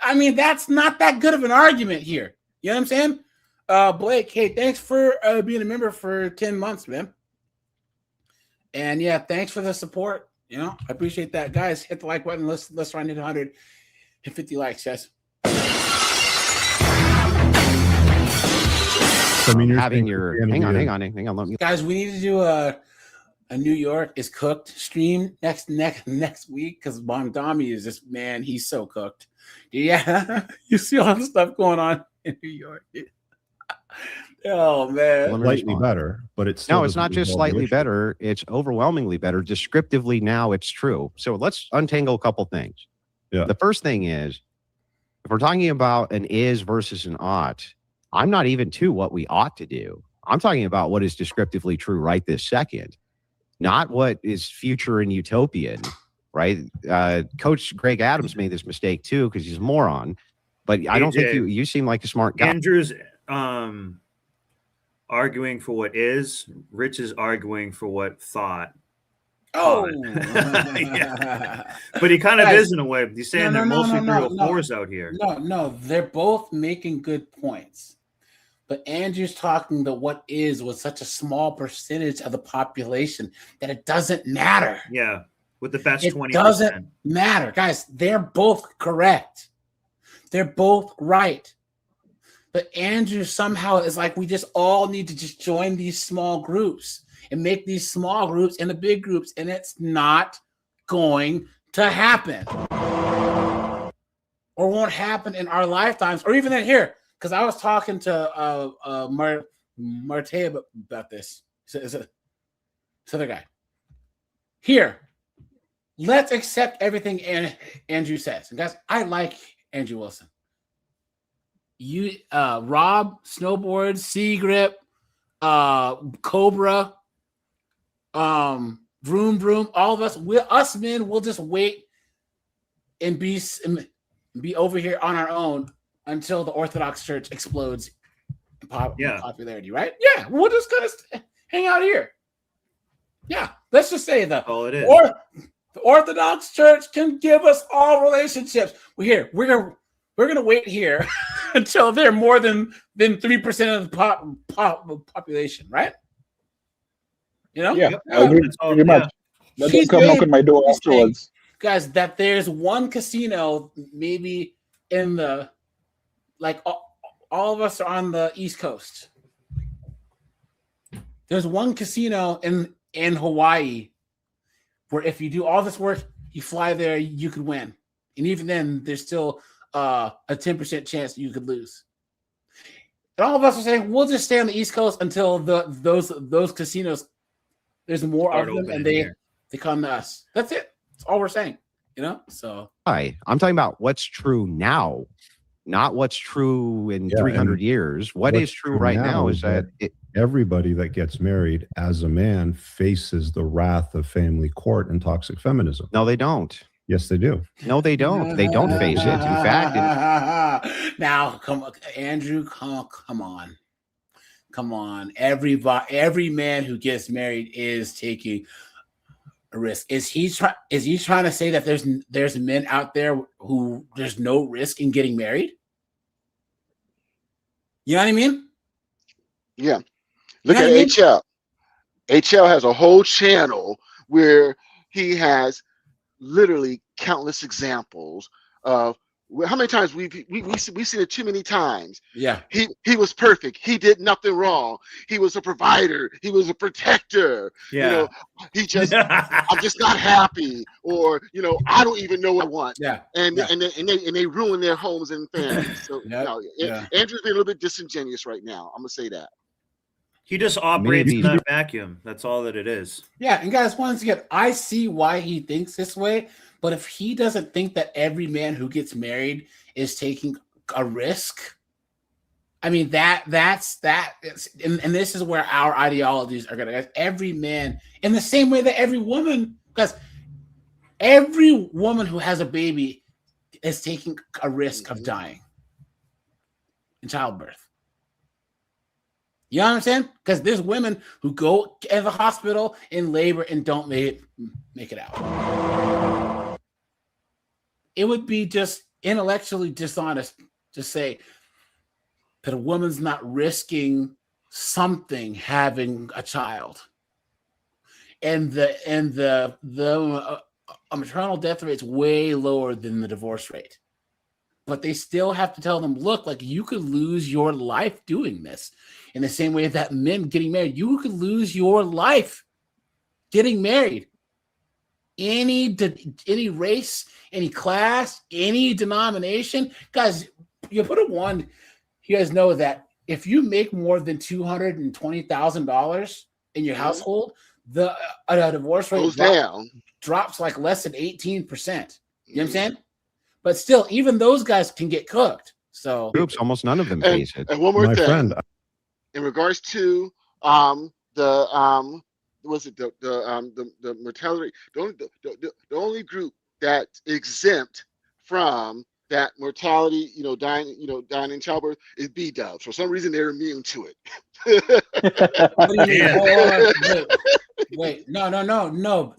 I mean, that's not that good of an argument here. You know what I'm saying? Blake, hey, thanks for being a member for 10 months, man. And yeah, thanks for the support. I appreciate that. Guys, hit the like button. Let's try and hit 150 likes, guys. I mean, having your hang on. Let me... Guys, we need to do a New York is cooked stream next week because Mondami is just, man, he's so cooked. Yeah, you see all the stuff going on in New York. Oh man, slightly better, but it's not just slightly better. It's overwhelmingly better. Descriptively, now it's true. So let's untangle a couple things. Yeah. The first thing is, if we're talking about an is versus an ought, I'm not even to what we ought to do. I'm talking about what is descriptively true right this second, not what is future and utopian, right? Coach Greg Adams made this mistake too because he's a moron, but I don't think you seem like a smart guy. Andrew's arguing for what is. Rich is arguing for what thought. Oh, yeah. But he kind of is in a way. He's saying they're mostly 304s out here. No, they're both making good points. But Andrew's talking that what is was such a small percentage of the population that it doesn't matter. Yeah, with the best 20%. It doesn't matter. Guys, they're both correct. They're both right. But Andrew somehow is like, we just all need to just join these small groups and make these small groups into big groups. And it's not going to happen. Or won't happen in our lifetimes or even in here. Because I was talking to Marte about this. It's other guy. Here, let's accept everything Andrew says. And guys, I like Andrew Wilson. You, Rob, Snowboard, Sea Grip, Cobra, Vroom Vroom, all of us, us men, we'll just wait and be over here on our own until the Orthodox Church explodes in popularity, right? Yeah, we're just gonna hang out here. Yeah, let's just say that. Oh, it is. Or the Orthodox Church can give us all relationships. We're gonna wait here until they're more than 3% of the population, right? Yeah, I agree pretty much. Let them come knock on my door afterwards. Guys, that there's one casino maybe in the, like all of us are on the East Coast. There's one casino in Hawaii where if you do all this work, you fly there, you could win. And even then, there's still a 10% chance you could lose. And all of us are saying, we'll just stay on the East Coast until those casinos, there's more of them and they come to us. That's it. That's all we're saying, So I'm talking about what's true now, not what's true in 300 years. What is true right now is that everybody that gets married as a man faces the wrath of family court and toxic feminism. No, they don't. Yes, they do. No, they don't. They don't face it. In fact, now come on, Andrew, come on. Every man who gets married is taking a risk. Is he trying to say that there's men out there who there's no risk in getting married? You know what I mean? Yeah. Look at HL. HL has a whole channel where he has literally countless examples of how many times we've seen it too many times. Yeah. He was perfect. He did nothing wrong. He was a provider. He was a protector. Yeah. He just I'm just not happy, or I don't even know what I want. Yeah. And they ruin their homes and families. So Andrew's being a little bit disingenuous right now. I'm gonna say that. He just operates in that vacuum. That's all that it is. Yeah, and guys, once again, I see why he thinks this way, but if he doesn't think that every man who gets married is taking a risk, I mean that's and this is where our ideologies are gonna. Every man, in the same way that every woman, because every woman who has a baby is taking a risk of dying in childbirth. You understand? Because there's women who go to the hospital in labor and don't make it out. It would be just intellectually dishonest to say that a woman's not risking something having a child, and the maternal death rate is way lower than the divorce rate. But they still have to tell them, look, like you could lose your life doing this. In the same way that men getting married, you could lose your life getting married. Any race, any class, any denomination. Guys, you put it one, you guys know that if you make more than $220,000 in your household, the divorce rate drops like less than 18%. You know what I'm saying? But still, even those guys can get cooked. So groups, almost none of them pays it. And one more thing, in regards to the mortality, the only group that's exempt from that mortality, dying in childbirth is B-dubs. For some reason, they're immune to it. Wait, no.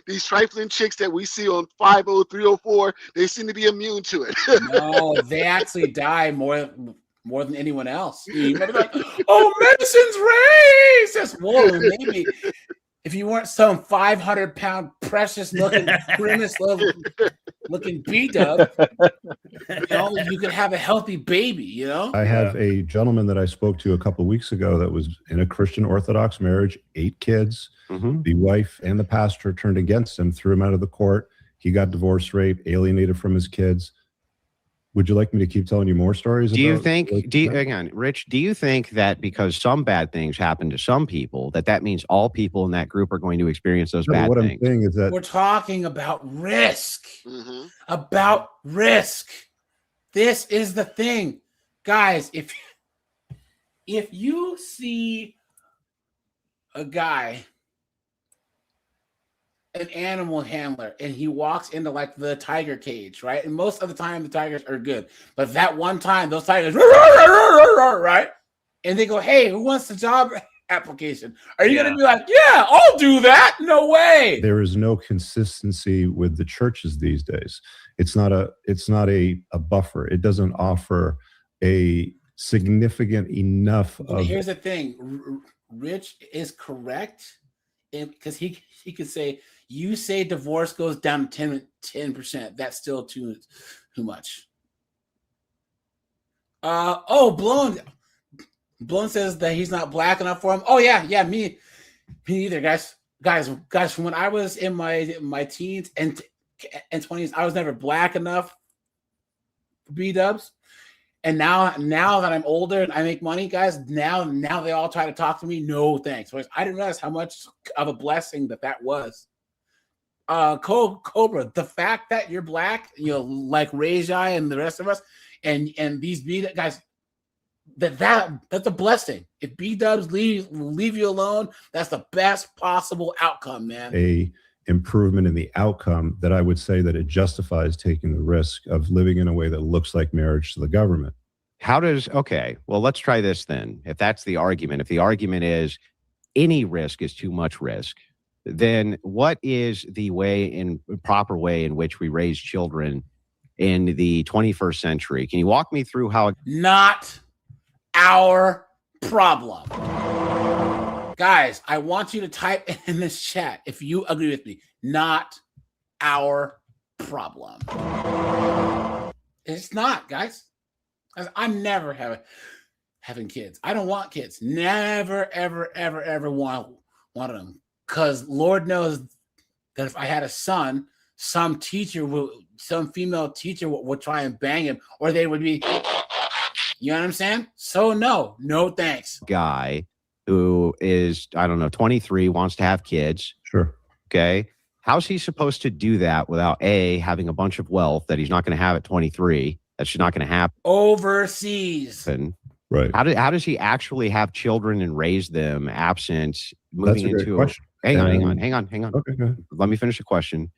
These trifling chicks that we see on 50304, they seem to be immune to it. No, they actually die more than anyone else. You might be like, oh, medicine's racist. Well, maybe if you weren't some 500-pound precious looking grimace looking B-dub, you could have a healthy baby, I have a gentleman that I spoke to a couple of weeks ago that was in a Christian Orthodox marriage, 8 kids. The wife and the pastor turned against him, threw him out of the court. He got divorced, raped, alienated from his kids. Would you like me to keep telling you more stories? Hang on, Rich, do you think that because some bad things happen to some people, that means all people in that group are going to experience those bad things? I'm saying is that we're talking about risk. About risk. This is the thing. Guys, if you see a guy, an animal handler, and he walks into like the tiger cage, right? And most of the time the tigers are good, but that one time those tigers, right? And they go, hey, who wants the job application? Are you gonna be like, yeah, I'll do that? No way. There is no consistency with the churches these days. It's not a buffer. It doesn't offer a significant enough of. Here's the thing, Rich is correct, because he could say, you say divorce goes down to 10%. That's still too much. Blown says that he's not black enough for him. Oh yeah, me either, guys. From when I was in my teens and 20s, I was never black enough for B-dubs. And now that I'm older and I make money, guys, now they all try to talk to me. No thanks. I didn't realize how much of a blessing that was. Cobra, the fact that you're black, like Rajai and the rest of us, and these B guys, that's a blessing. If B-dubs leave you alone, that's the best possible outcome, man. A improvement in the outcome that I would say that it justifies taking the risk of living in a way that looks like marriage to the government. Okay, well, let's try this then. If that's the argument, if the argument is any risk is too much risk, then what is the proper way in which we raise children in the 21st century? Can you walk me through how? Not our problem. Guys, I want you to type in this chat if you agree with me. Not our problem. It's not, guys. I'm never having kids. I don't want kids. Never, ever, ever, ever wanted them. Because Lord knows that if I had a son, some female teacher would try and bang him, or they would be You know what I'm saying? So no thanks. Guy who is, I don't know, 23, wants to have kids. Sure. Okay. How's he supposed to do that without A, having a bunch of wealth that he's not going to have at 23? That's just not going to happen. Overseas. Right. How does he actually have children and raise them absent moving That's a great into question. Hang on. Okay, go ahead. Let me finish the question.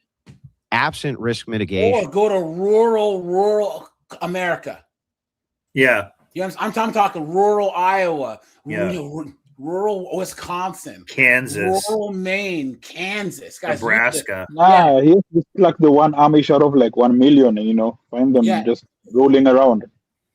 Absent risk mitigation. Or go to rural America. Yeah. You know, I'm talking rural Iowa, Yeah. rural Wisconsin, Kansas, rural Maine, Kansas, guys. Nebraska. Nah, he's just like the one Amish out of like 1 million, find them just rolling around.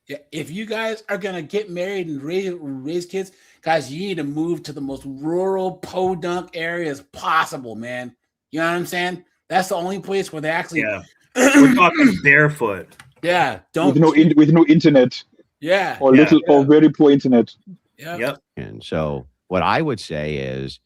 Yeah, if you guys are gonna get married and raise kids, guys, you need to move to the most rural podunk areas possible, man. You know what I'm saying? That's the only place where they actually. Yeah. We're talking barefoot. Yeah. Don't with no internet. Yeah. Or little or very poor internet. Yep. And so what I would say is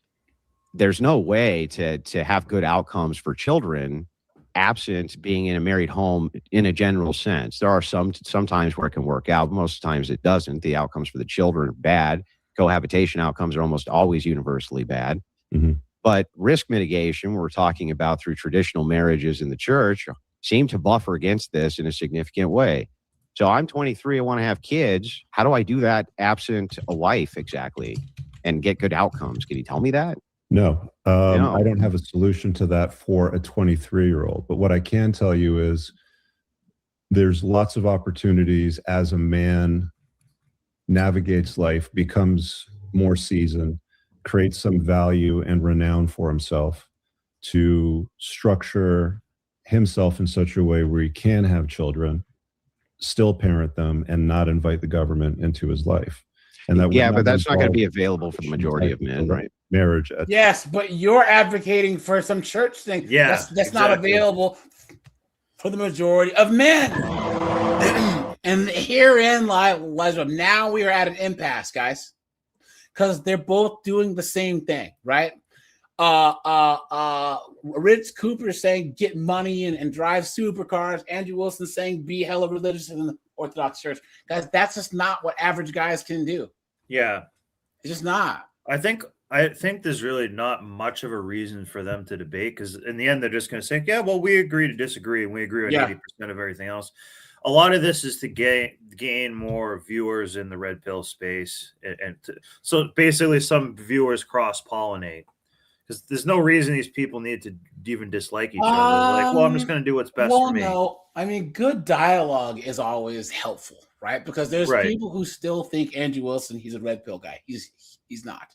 there's no way to have good outcomes for children absent being in a married home in a general sense. There are sometimes where it can work out. Most times it doesn't. The outcomes for the children are bad. Cohabitation outcomes are almost always universally bad. Mm-hmm. But risk mitigation, we're talking about through traditional marriages in the church, seem to buffer against this in a significant way. So I'm 23, I want to have kids. How do I do that absent a wife exactly and get good outcomes? Can you tell me that? No, I don't have a solution to that for a 23-year-old. But what I can tell you is there's lots of opportunities as a man navigates life, becomes more seasoned, creates some value and renown for himself to structure himself in such a way where he can have children, still parent them, and not invite the government into his life. And that but that's not going to be available for the majority of men, right? Marriage. Yes, but you're advocating for some church thing. Yeah, that's not available for the majority of men. And herein lies what now we are at an impasse, guys, because they're both doing the same thing, right? Rich Cooper saying get money and drive supercars. Andrew Wilson saying be hella religious in the Orthodox Church. Guys, that's just not what average guys can do. Yeah. It's just not. I think there's really not much of a reason for them to debate, because in the end they're just going to say, yeah, well, we agree to disagree, and we agree with 80% of everything else. A lot of this is to gain more viewers in the red pill space, so basically some viewers cross-pollinate, because there's no reason these people need to even dislike each other. Like, well, I'm just going to do what's best for me. No, I mean, good dialogue is always helpful, right? Because there's people who still think Andrew Wilson, he's a red pill guy. He's not,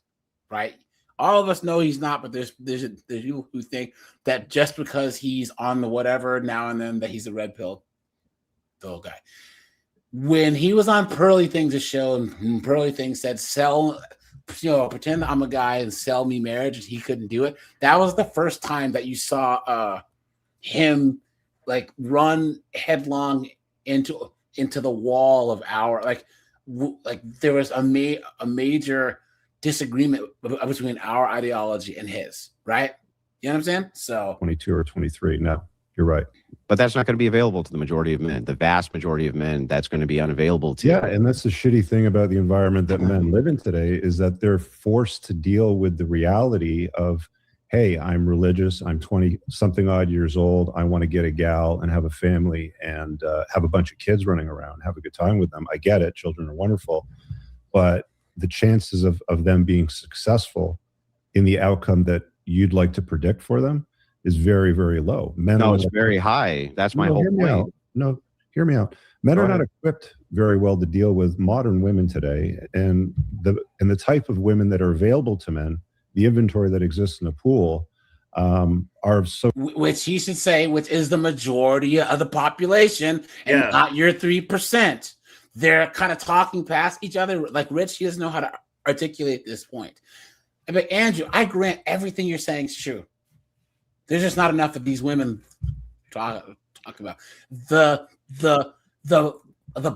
right? All of us know he's not, but there's people who think that just because he's on the whatever now and then that he's a red pill guy. When he was on Pearly Things' show, and Pearly Things said, pretend I'm a guy and sell me marriage, and he couldn't do it. That was the first time that you saw him like run headlong into the wall of like there was a major disagreement between our ideology and his, right? You know what I'm saying? So 22 or 23. No, you're right. But that's not going to be available to the majority of men. The vast majority of men, that's going to be unavailable to. Yeah, and that's the shitty thing about the environment that men live in today, is that they're forced to deal with the reality of, hey, I'm religious, I'm 20-something odd years old, I want to get a gal and have a family and have a bunch of kids running around, have a good time with them. I get it, children are wonderful, but the chances of them being successful in the outcome that you'd like to predict for them is very, very low. No, it's very high. That's my whole point. No, hear me out. Men are not equipped very well to deal with modern women today, and the type of women that are available to men, the inventory that exists in the pool, are so. Which he should say, which is the majority of the population, and not your 3%. They're kind of talking past each other. Like Rich, he doesn't know how to articulate this point. But Andrew, I grant everything you're saying is true. There's just not enough of these women talk about. The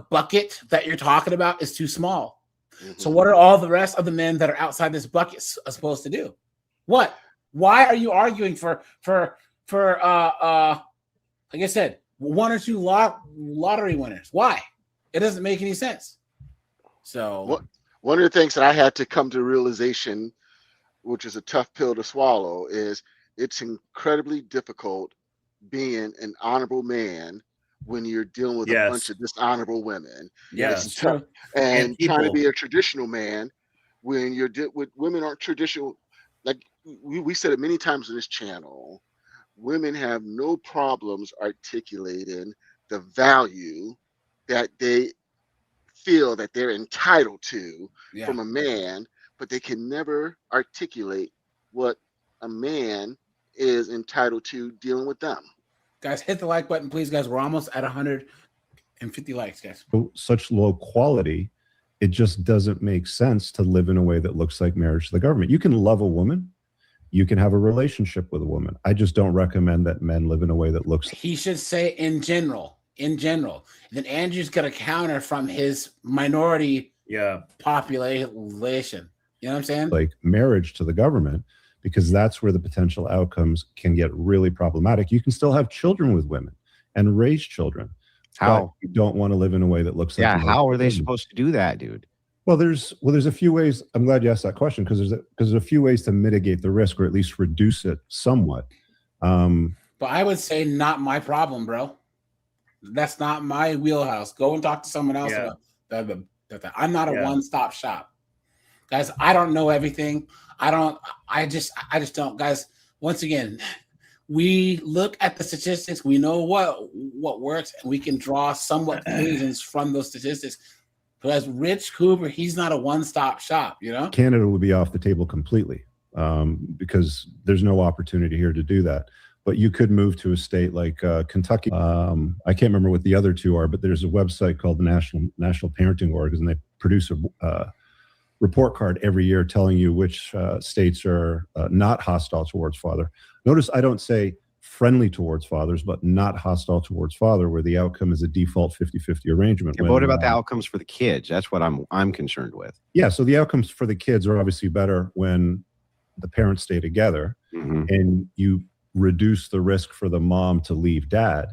bucket that you're talking about is too small. Mm-hmm. So what are all the rest of the men that are outside this bucket supposed to do? What? Why are you arguing for like I said, one or two lottery winners? Why? It doesn't make any sense. So one of the things that I had to come to realization, which is a tough pill to swallow, is it's incredibly difficult being an honorable man when you're dealing with a bunch of dishonorable women. Yes. It's tough. And trying to be a traditional man when you're with women aren't traditional. Like we said it many times on this channel, women have no problems articulating the value that they feel that they're entitled to from a man, but they can never articulate what a man is entitled to dealing with them. Guys, hit the like button, please, guys. We're almost at 150 likes, guys. Such low quality, it just doesn't make sense to live in a way that looks like marriage to the government. You can love a woman, you can have a relationship with a woman. I just don't recommend that men live in a way that looks. He should say in general. Then Andrew's got a counter from his minority population. You know what I'm saying? Like marriage to the government, because that's where the potential outcomes can get really problematic. You can still have children with women and raise children. How? You don't want to live in a way that looks like. Yeah, how are they supposed to do that, dude? Well, there's a few ways. I'm glad you asked that question because there's a few ways to mitigate the risk or at least reduce it somewhat. But I would say not my problem, bro. That's not my wheelhouse. Go and talk to someone else about that. I'm not a one-stop shop. Guys, I don't know everything. I just don't. Guys, once again, we look at the statistics. We know what works, and we can draw somewhat conclusions from those statistics. But as Rich Cooper, he's not a one-stop shop, you know? Canada would be off the table completely because there's no opportunity here to do that. But you could move to a state like Kentucky. I can't remember what the other two are, but there's a website called the National Parenting Org, and they produce a report card every year telling you which states are not hostile towards father. Notice I don't say friendly towards fathers, but not hostile towards father, where the outcome is a default 50-50 arrangement. Yeah, what about the outcomes for the kids? That's what I'm concerned with. Yeah, so the outcomes for the kids are obviously better when the parents stay together, and you reduce the risk for the mom to leave dad.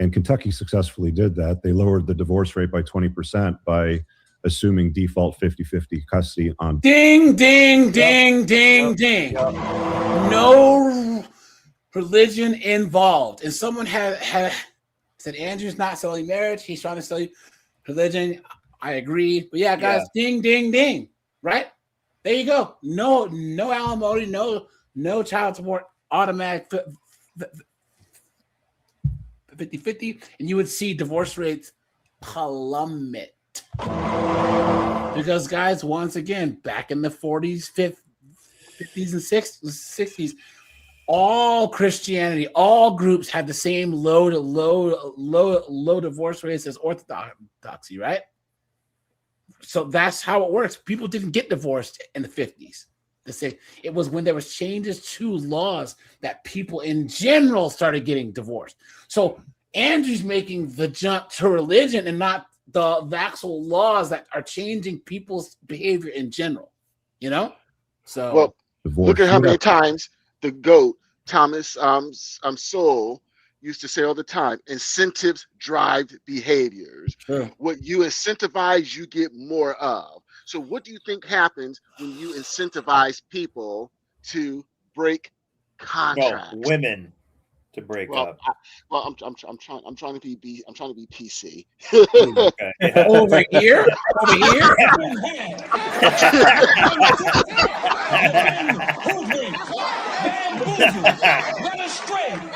And Kentucky successfully did that. They lowered the divorce rate by 20% by assuming default 50-50 custody on. Ding, ding, ding, ding, ding. No religion involved. And someone had said Andrew's not selling marriage. He's trying to sell you religion. I agree. But yeah, guys, ding, ding, ding. Right? There you go. No alimony, no child support, automatic 50-50, and you would see divorce rates plummet. Because guys, once again, back in the 40s, 50s, and 60s, all Christianity, all groups had the same low divorce rates as orthodoxy, right? So that's how it works. People didn't get divorced in the 50s. It was when there was changes to laws that people in general started getting divorced. So Andrew's making the jump to religion and not the actual laws that are changing people's behavior in general, you know? So well, look at how many times the GOAT, Thomas Sowell, used to say all the time, incentives drive behaviors. Sure. What you incentivize, you get more of. So what do you think happens when you incentivize people to break contracts? No, women to break up. I'm trying to be PC. Okay. Yeah. Over here.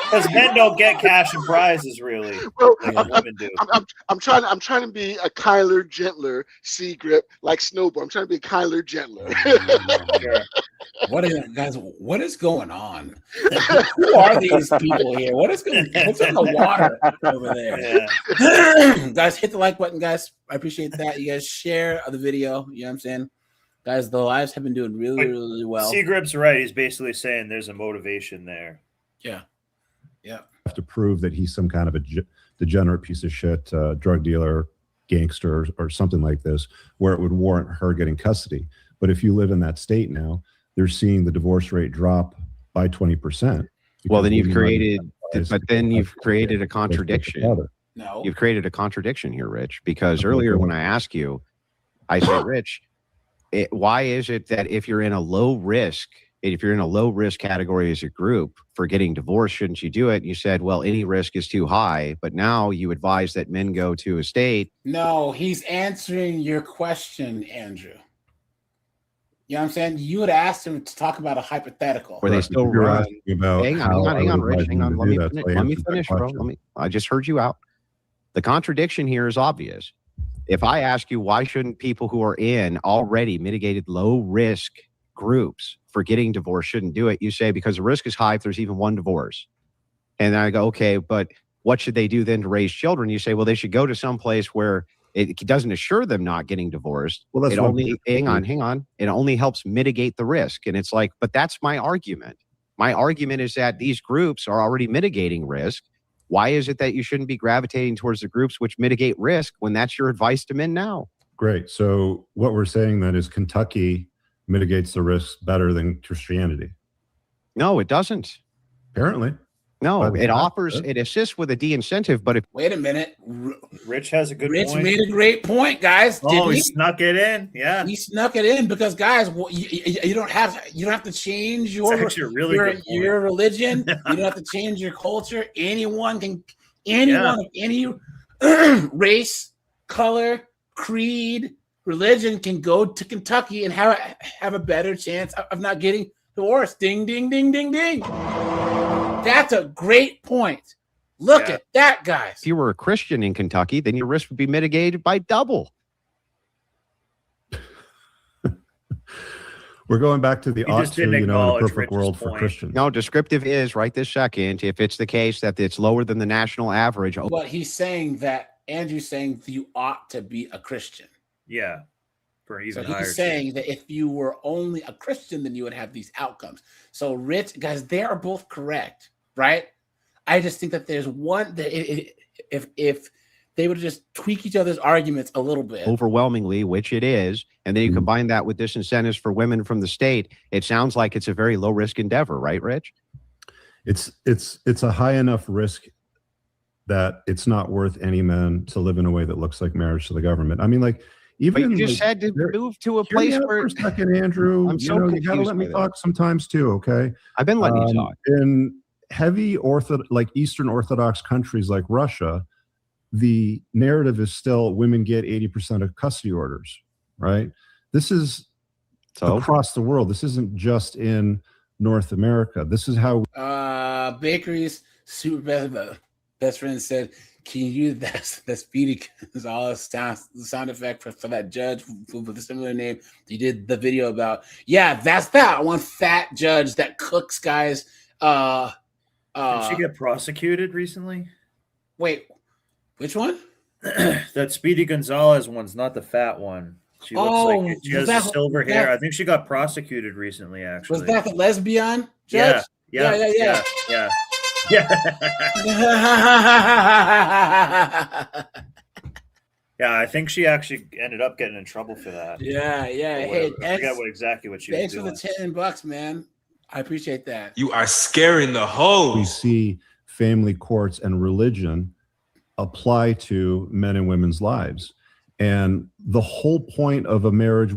Because men don't get cash and prizes really. Well, like women do. I'm trying to be a kinder, gentler sea grip like Snowboard. I'm trying to be a kinder, gentler. Sure. What is going on? Who are these people here? What's in the water over there? Yeah. Guys, hit the like button, guys. I appreciate that. You guys share the video. You know what I'm saying? Guys, the lives have been doing really well. Seagrip's right. He's basically saying there's a motivation there. Yeah. Have to prove that he's some kind of a degenerate piece of shit, drug dealer, gangster, or something like this, where it would warrant her getting custody. But if you live in that state now, they're seeing the divorce rate drop by 20%. Well, then you've created a contradiction. No. You've created a contradiction here, Rich, because earlier when I asked you, I say, Rich, why is it that if you're in a low risk category as a group for getting divorced, shouldn't you do it? And you said, well, any risk is too high. But now you advise that men go to a state. No, he's answering your question, Andrew. You know what I'm saying? You would ask him to talk about a hypothetical. Where they still run. Hang on, Rich. Hang on. Let me finish, bro. I just heard you out. The contradiction here is obvious. If I ask you, why shouldn't people who are in already mitigated low risk groups for getting divorced shouldn't do it? You say, because the risk is high if there's even one divorce. And then I go, okay, but what should they do then to raise children? You say, well, they should go to some place where it doesn't assure them not getting divorced. Well, that's hang on. It only helps mitigate the risk. And it's like, but that's my argument. My argument is that these groups are already mitigating risk. Why is it that you shouldn't be gravitating towards the groups which mitigate risk when that's your advice to men now? Great. So what we're saying then is Kentucky mitigates the risks better than Christianity. No, it doesn't. Apparently. No, it assists with a de-incentive, but if... Wait a minute. Rich has a good point. Rich made a great point, guys. He snuck it in. Yeah. He snuck it in because, guys, you don't have to change your religion. You don't have to change your culture. Anyone of any race, color, creed, religion can go to Kentucky and have a better chance of not getting divorced. Ding, ding, ding, ding, ding. That's a great point. Look at that, guys. If you were a Christian in Kentucky, then your risk would be mitigated by double. We're going back to the ought to, in a perfect world for Christians. No, descriptive is right this second. If it's the case that it's lower than the national average. But he's saying that Andrew's saying you ought to be a Christian. Yeah. For even higher. He's saying that if you were only a Christian, then you would have these outcomes. So, Rich, guys, they are both correct, right? I just think that there's one that if they would just tweak each other's arguments a little bit. Overwhelmingly, which it is, and then you combine that with disincentives for women from the state, it sounds like it's a very low risk endeavor, right, Rich? It's a high enough risk that it's not worth any man to live in a way that looks like marriage to the government. I mean, like, even but you just had to move to a place where... For a second, Andrew, I'm so confused. You got to let me talk sometimes too, okay? I've been letting you talk. In heavy Eastern Orthodox countries like Russia, the narrative is still women get 80% of custody orders, right? This is across the world. This isn't just in North America. This is how... Bakery's super best friend said, can you use that Speedy Gonzalez sound effect for that judge with a similar name? He did the video about, that's that one fat judge that cooks guys. Did she get prosecuted recently? Wait, which one? That Speedy Gonzalez one's not the fat one. She looks like she has silver hair. I think she got prosecuted recently, actually. Was that the lesbian judge? Yeah. Yeah, I think she actually ended up getting in trouble for that. Yeah. Hey, I forget exactly what she was doing. Thanks for the $10, man. I appreciate that. You are scaring the hoes. We see family courts and religion apply to men and women's lives. And the whole point of a marriage,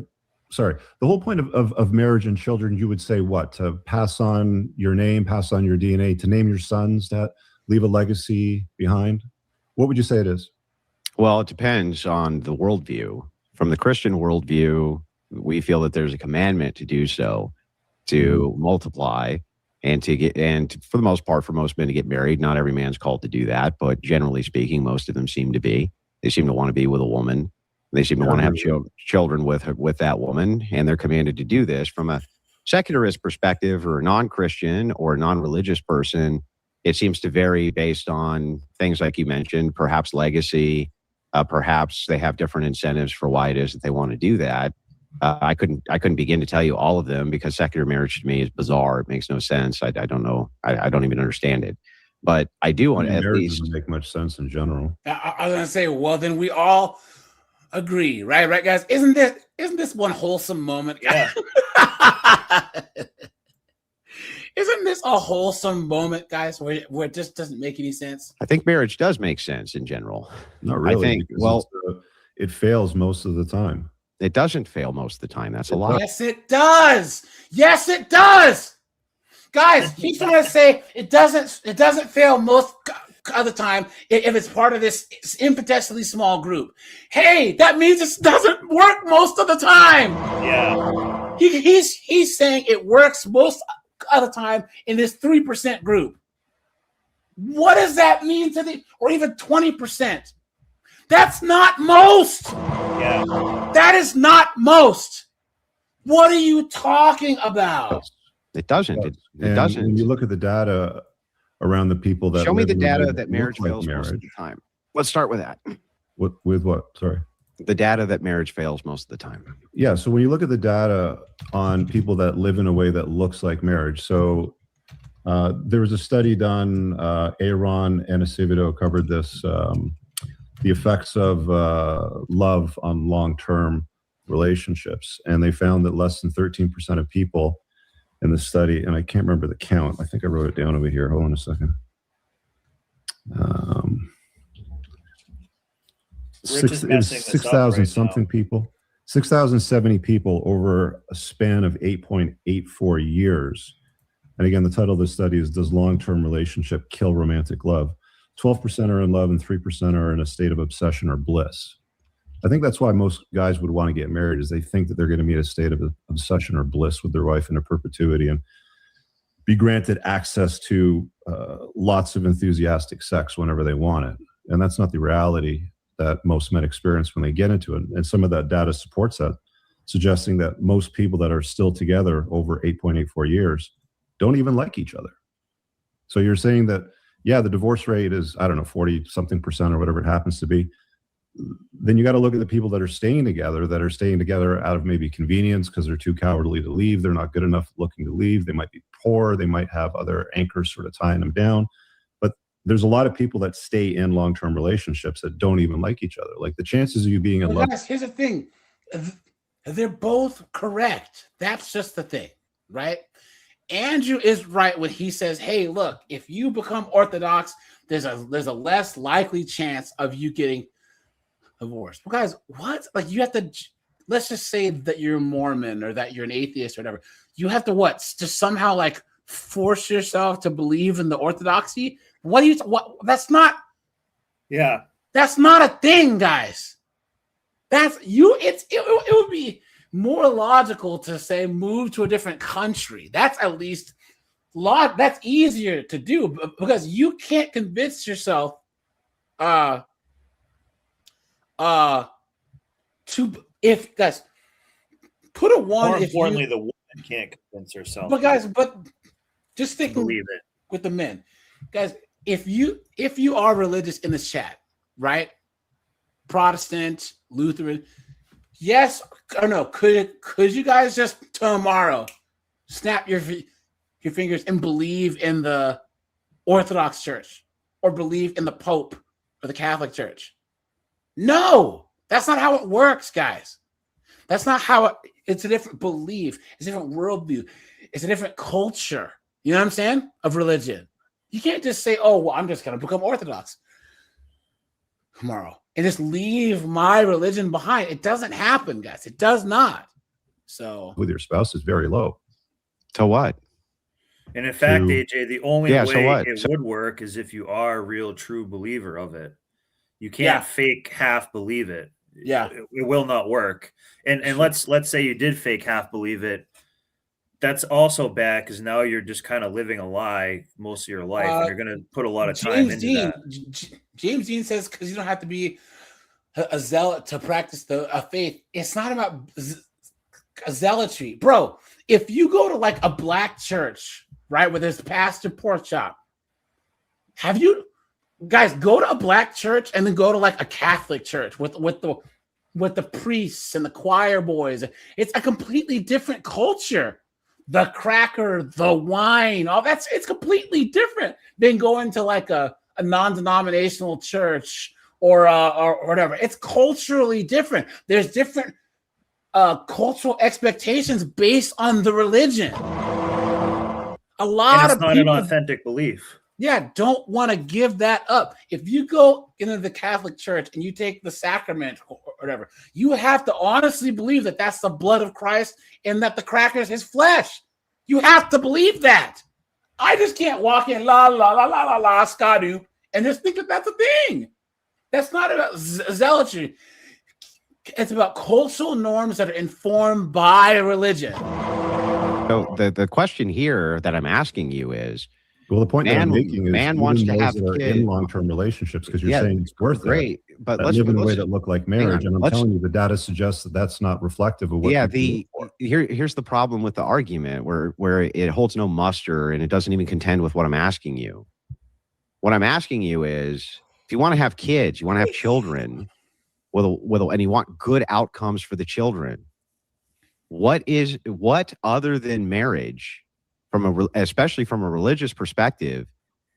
the whole point of marriage and children, you would say what? To pass on your name, pass on your DNA, to name your sons, to leave a legacy behind? What would you say it is? Well, it depends on the worldview. From the Christian worldview, we feel that there's a commandment to do so, to multiply and for the most part, for most men to get married. Not every man's called to do that, but generally speaking, most of them seem to be. They seem to want to be with a woman. They seem to want to have children with that woman, and they're commanded to do this. From a secularist perspective, or a non-Christian or a non-religious person, it seems to vary based on things like you mentioned, perhaps legacy, perhaps they have different incentives for why it is that they want to do that. I couldn't begin to tell you all of them, because secular marriage to me is bizarre. It makes no sense. I don't know. I don't even understand it. But I do want at least doesn't make much sense in general. I was gonna say, well, then we all agree, right, guys? Isn't this one wholesome moment? Yeah. Isn't this a wholesome moment, guys, where it just doesn't make any sense? I think marriage does make sense in general. Not really. I think, well, it fails most of the time. It doesn't fail most of the time. That's a lie. Yes, it does. Yes, it does. Guys, he's trying to say it doesn't fail most of the time if it's part of this infinitesimally small group. Hey, that means it doesn't work most of the time. Yeah. He's saying it works most of the time in this 3% group. What does that mean to or even 20%? That's not most. Yeah. That is not most. What are you talking about? It doesn't. It And doesn't. when you look at the data around the people that Show me live the in data ways that look marriage like fails most of marriage. the time. Let's start with that. With what? Sorry. The data that marriage fails most of the time. Yeah. So when you look at the data on people that live in a way that looks like marriage, so there was a study done. Aaron and Acevedo covered this. The effects of love on long-term relationships, and they found that less than 13% of people in the study, and I can't remember the count. I think I wrote it down over here. Hold on a second. 6,000 something people, 6,070 people over a span of 8.84 years. And again, the title of the study is Does Long-Term Relationship Kill Romantic Love? 12% are in love and 3% are in a state of obsession or bliss. I think that's why most guys would want to get married, is they think that they're going to be in a state of obsession or bliss with their wife into perpetuity and be granted access to lots of enthusiastic sex whenever they want it. And that's not the reality that most men experience when they get into it. And some of that data supports that, suggesting that most people that are still together over 8.84 years don't even like each other. So you're saying that, yeah, the divorce rate is, I don't know, 40 something percent or whatever it happens to be. Then you got to look at the people that are staying together out of maybe convenience because they're too cowardly to leave. They're not good enough looking to leave. They might be poor. They might have other anchors sort of tying them down. But there's a lot of people that stay in long-term relationships that don't even like each other. Like the chances of you being in love. Guys, here's the thing. They're both correct. That's just the thing, right? Andrew is right when he says, hey, look, if you become Orthodox, there's a less likely chance of you getting divorced. Well, guys, what? Like you have to, let's just say that you're Mormon or that you're an atheist or whatever. You have to what? Just somehow like force yourself to believe in the Orthodoxy? What do you, that's not, yeah. That's not a thing, guys. That's you, it would be more logical to say move to a different country. That's at least that's easier to do because you can't convince yourself if guys put a one. More importantly, the woman can't convince herself. But guys, just think believe it with the men, guys. If you are religious in this chat, right? Protestant, Lutheran, yes or no? Could you guys just tomorrow snap your fingers and believe in the Orthodox Church or believe in the Pope or the Catholic Church? No, that's not how it works, guys. That's not how it's a different belief. It's a different worldview. It's a different culture. You know what I'm saying? Of religion. You can't just say, oh, well, I'm just going to become Orthodox tomorrow and just leave my religion behind. It doesn't happen, guys. It does not. So with your spouse is very low. So what? And in fact, AJ, the only way it So would work is if you are a real true believer of it. You can't fake half believe it. Yeah. It will not work. And let's say you did fake half believe it. That's also bad because now you're just kind of living a lie most of your life. And you're going to put a lot of time into that. James Dean says because you don't have to be a zealot to practice a faith. It's not about zealotry. Bro, if you go to like a black church, right, where there's pastor pork chop, have you guys go to a black church and then go to like a Catholic church with the priests and the choir boys? It's a completely different culture. The cracker, the wine, all that's it's completely different than going to like a non-denominational church or whatever. It's culturally different. There's different cultural expectations based on the religion. A lot and it's of not people, an authentic belief. don't want to give that up. If you go into the Catholic Church and you take the sacrament or whatever, you have to honestly believe that that's the blood of Christ and that the cracker is his flesh. You have to believe that. I just can't walk in la la la la la la skadu and just think that that's a thing. That's not about zealotry. It's about cultural norms that are informed by religion. So the question here that I'm asking you is, well, the point that I'm making is man wants to have that are kids in long-term relationships because you're saying it's worth it. But let's live in a way that look like marriage, and I'm telling you the data suggests that that's not reflective of what. Yeah, here's the problem with the argument where it holds no muster and it doesn't even contend with what I'm asking you. What I'm asking you is, if you want to have kids, you want to have children, and you want good outcomes for the children, what other than marriage, especially from a religious perspective,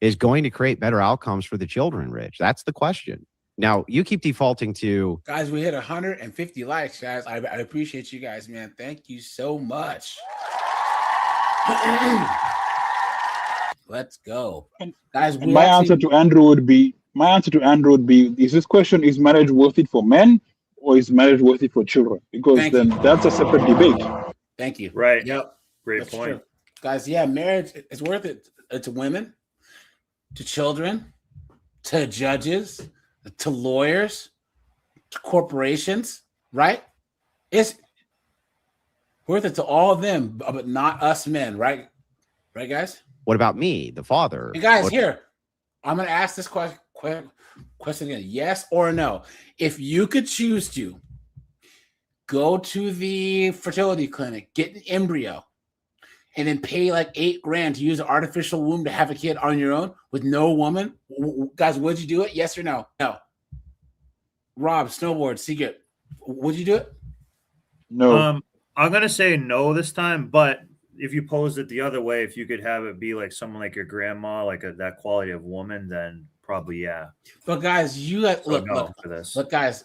is going to create better outcomes for the children, Rich? That's the question. Now, you keep defaulting to... Guys, we hit 150 likes, guys. I appreciate you guys, man. Thank you so much. Let's go. Guys, my answer to Andrew would be, is this question, is marriage worth it for men or is marriage worth it for children? Because that's a separate debate. Thank you. Right. Yep. Great point. True. Guys, marriage is worth it to women, to children, to judges, to lawyers, to corporations, right? It's worth it to all of them, but not us men, right? Right, guys? What about me, the father? Hey, guys, here, I'm going to ask this question again, yes or no. If you could choose to go to the fertility clinic, get an embryo, and then pay like $8,000 to use an artificial womb to have a kid on your own with no woman, guys, would you do it? Yes or no? No. Rob, snowboard, secret, would you do it? No. I'm gonna say no this time, but if you posed it the other way, if you could have it be like someone like your grandma, like that quality of woman, then probably yeah. But guys, you look for this. Look, guys,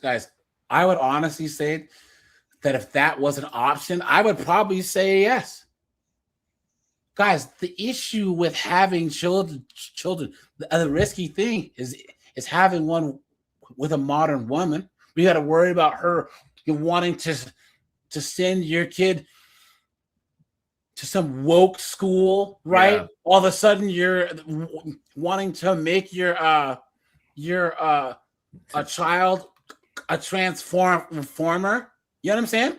I would honestly say that if that was an option, I would probably say yes. Guys, the issue with having children, the risky thing is having one with a modern woman. We got to worry about her wanting to send your kid to some woke school, right? Yeah. All of a sudden, you're wanting to make your a child a transformer. You know what I'm saying,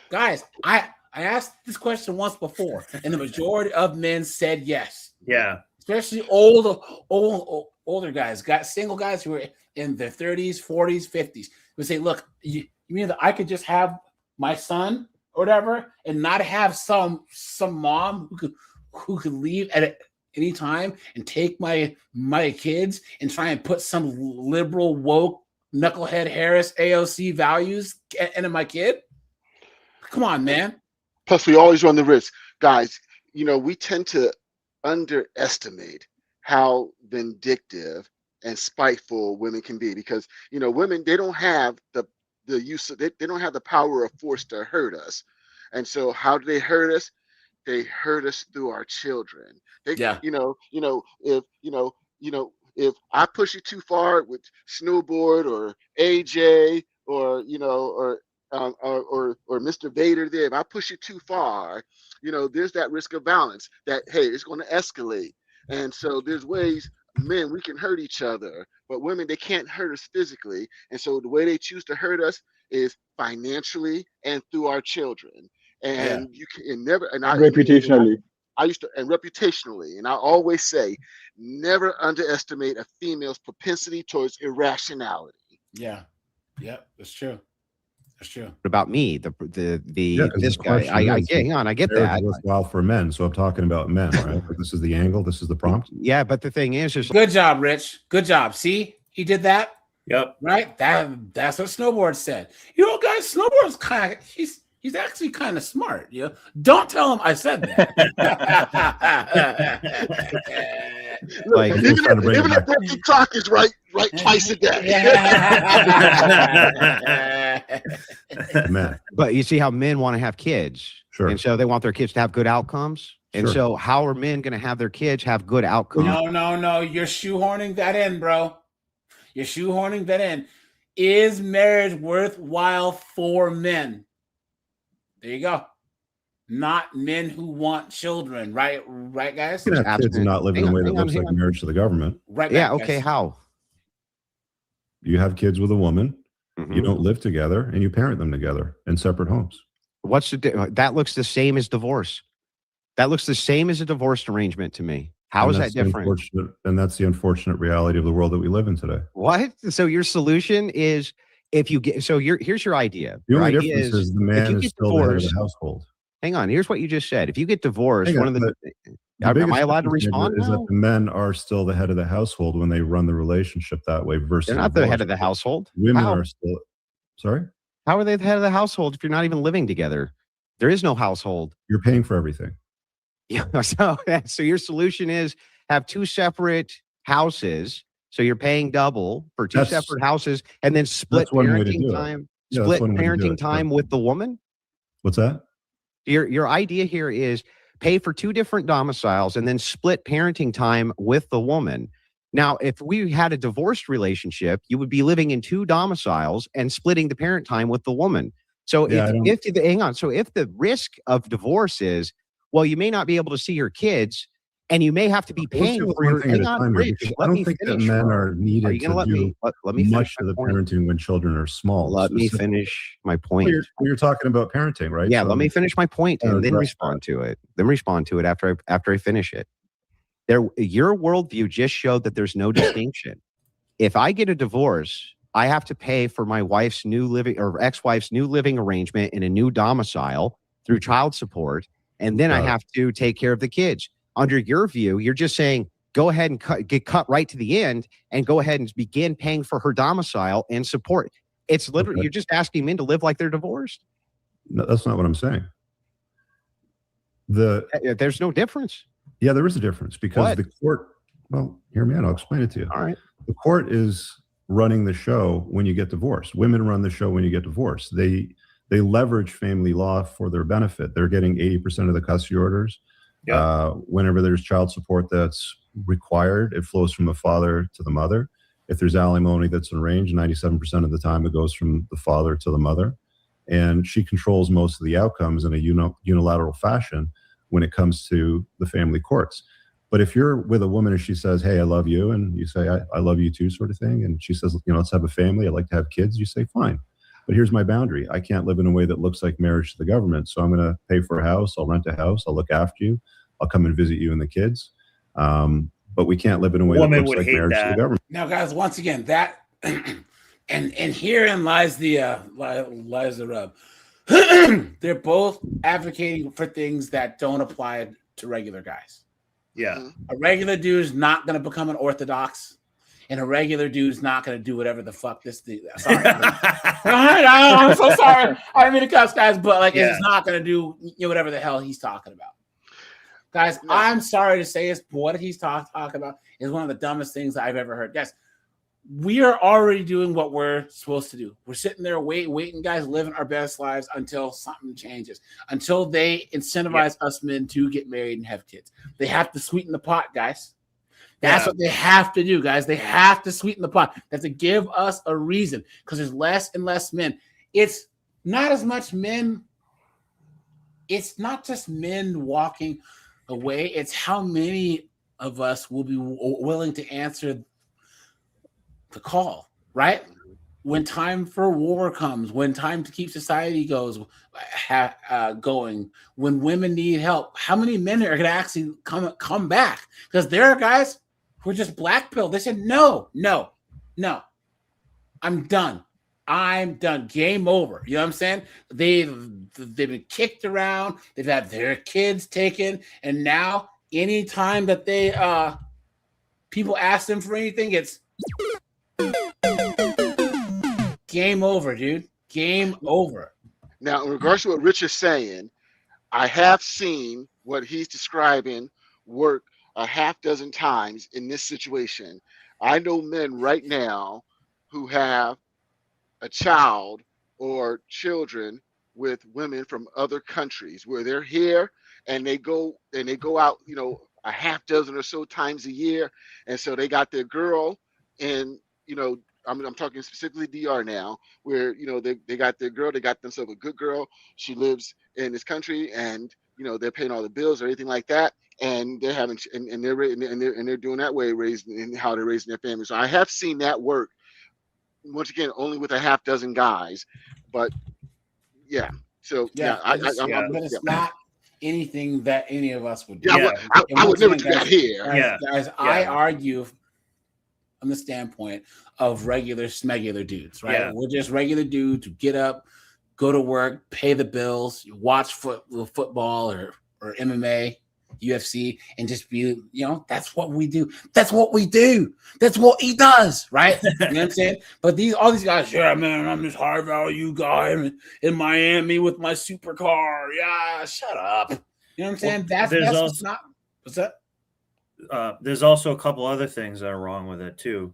guys? I asked this question once before, and the majority of men said yes. Yeah, especially older guys, single guys who are in their 30s, 40s, 50s. Would say, "Look, you mean that I could just have my son or whatever, and not have some mom who could leave at any time and take my kids and try and put some liberal woke knucklehead Harris AOC values into my kid? Come on, man." Plus, we always run the risk. Guys, we tend to underestimate how vindictive and spiteful women can be because, women, they don't have the use of, they don't have the power of force to hurt us. And so how do they hurt us? They hurt us through our children. If I push you too far with Snowboard or AJ or Mr. Vader there, if I push you too far, there's that risk of violence that, hey, it's going to escalate. And so there's ways, men, we can hurt each other, but women, they can't hurt us physically. And so the way they choose to hurt us is financially and through our children. And you can never, and reputationally. I used to, and reputationally, and I always say, never underestimate a female's propensity towards irrationality. Yeah. That's true. That's true. What about me, this guy? Hang on, I get that. Worthwhile for men, so I'm talking about men, right? This is the angle. This is the prompt. Yeah, but the thing is good job, Rich. Good job. See, he did that. Yep. Right. That's what Snowboard said. Guys, Snowboard's kind of he's actually kind of smart. Don't tell him I said that. Like, even if the clock is right twice a day. But you see how men want to have kids, sure, and so they want their kids to have good outcomes. And so how are men going to have their kids have good outcomes? No. You're shoehorning that in, bro. You're shoehorning that in. Is marriage worthwhile for men? There you go. Not men who want children, right? Right, guys? You can have kids and not live in a way that looks like marriage to the government. Right. Yeah. Guys. Okay. How? You have kids with a woman. You don't live together, and you parent them together in separate homes. What's that looks the same as divorce. That looks the same as a divorced arrangement to me. How is that different? And that's the unfortunate reality of the world that we live in today. What? So your solution is if you get here's your idea. The Your only idea difference is the man is still the head of the household. Hang on. Here's what you just said. If you get divorced, Hang one on, of the The am biggest I allowed to difference respond is now? that the men are still the head of the household when they run the relationship that way versus They're not the head divorce. of the household. Women How? are still. Sorry? How are they the head of the household if you're not even living together? There is no household. You're paying for everything. Yeah. So your solution is have two separate houses. So you're paying double for two That's- separate houses, and then split that's one way to parenting do it. time. Yeah, that's Split one way to do parenting it. time with the woman. What's that? Your idea here is pay for two different domiciles and then split parenting time with the woman. Now, if we had a divorced relationship, you would be living in two domiciles and splitting the parent time with the woman. So Yeah, I don't- hang on. So if the risk of divorce is, well, you may not be able to see your kids and you may have to be Let's paying do it for one your, thing at hang a on, time here, Rich, because I let don't me think that finish. men bro. are Are needed you gonna to let me, do let me finish much my of the point? parenting when children are small. Let me Specific- finish my Well, point. you're talking about parenting, right? Yeah, So let me finish my point I'm and then gonna respond to it. Then respond to it after I finish it. Your worldview just showed that there's no distinction. If I get a divorce, I have to pay for my wife's new living or ex-wife's new living arrangement in a new domicile through child support, and then I have to take care of the kids. Under your view, you're just saying go ahead and get cut right to the end and go ahead and begin paying for her domicile and support. It's literally you're just asking men to live like they're divorced. No, that's not what I'm saying. There's no difference. Yeah, there is a difference because What? the court. Well, hear me out. I'll explain it to you. All right. The court is running the show when you get divorced. Women run the show when you get divorced. They leverage family law for their benefit. They're getting 80% of the custody orders. Whenever there's child support that's required, it flows from the father to the mother. If there's alimony that's arranged, 97% of the time it goes from the father to the mother. And she controls most of the outcomes in a unilateral fashion when it comes to the family courts. But if you're with a woman and she says, hey, I love you, and you say, I love you too, sort of thing, and she says, let's have a family, I'd like to have kids, you say, fine. But here's my boundary. I can't live in a way that looks like marriage to the government. So I'm going to pay for a house. I'll rent a house. I'll look after you. I'll come and visit you and the kids. But we can't live in a way that looks like marriage to the government. Now, guys, once again, that and herein lies the rub. They're both advocating for things that don't apply to regular guys. Yeah. A regular dude's not going to become an orthodox, and a regular dude's not going to do whatever the fuck this thing. Sorry. I'm so sorry. I didn't mean to cuss, guys, but it's not going to do whatever the hell he's talking about. Guys, I'm sorry to say this, but what he's talking about is one of the dumbest things I've ever heard. Guys, we are already doing what we're supposed to do. We're sitting there waiting, guys, living our best lives until something changes, until they incentivize us men to get married and have kids. They have to sweeten the pot, guys. That's what they have to do, guys. They have to sweeten the pot. They have to give us a reason because there's less and less men. It's not as much men. It's not just men walking away. It's how many of us will be willing to answer the call, right? When time for war comes, when time to keep society going, when women need help, how many men are going to actually come back? Because there are guys who are just blackpilled. They said, no, I'm done. Game over. You know what I'm saying? They've been kicked around. They've had their kids taken, and now anytime that they people ask them for anything, it's game over, dude. Game over. Now, in regards to what Rich is saying, I have seen what he's describing work a half dozen times in this situation. I know men right now who have a child or children with women from other countries where they're here and they go out, a half dozen or so times a year. And so they got their girl and, I'm talking specifically DR now, where, they got their girl, they got themselves a good girl. She lives in this country and, they're paying all the bills or anything like that. And they're having, and they're doing that way, raising how they're raising their family. So I have seen that work, once again, only with a half dozen guys, but yeah. So it's not anything that any of us would do. Yeah, I would never do that here. Guys, I argue from the standpoint of regular smegular dudes, right? Yeah. We're just regular dudes who get up, go to work, pay the bills, watch football or MMA, UFC, and just be, that's what we do. That's what we do. That's what he does, right? You know what I'm saying? But all these guys, yeah, man, I'm this high value guy in Miami with my supercar. Yeah, shut up. You know what I'm saying? That's also, not. What's that? There's also a couple other things that are wrong with it too.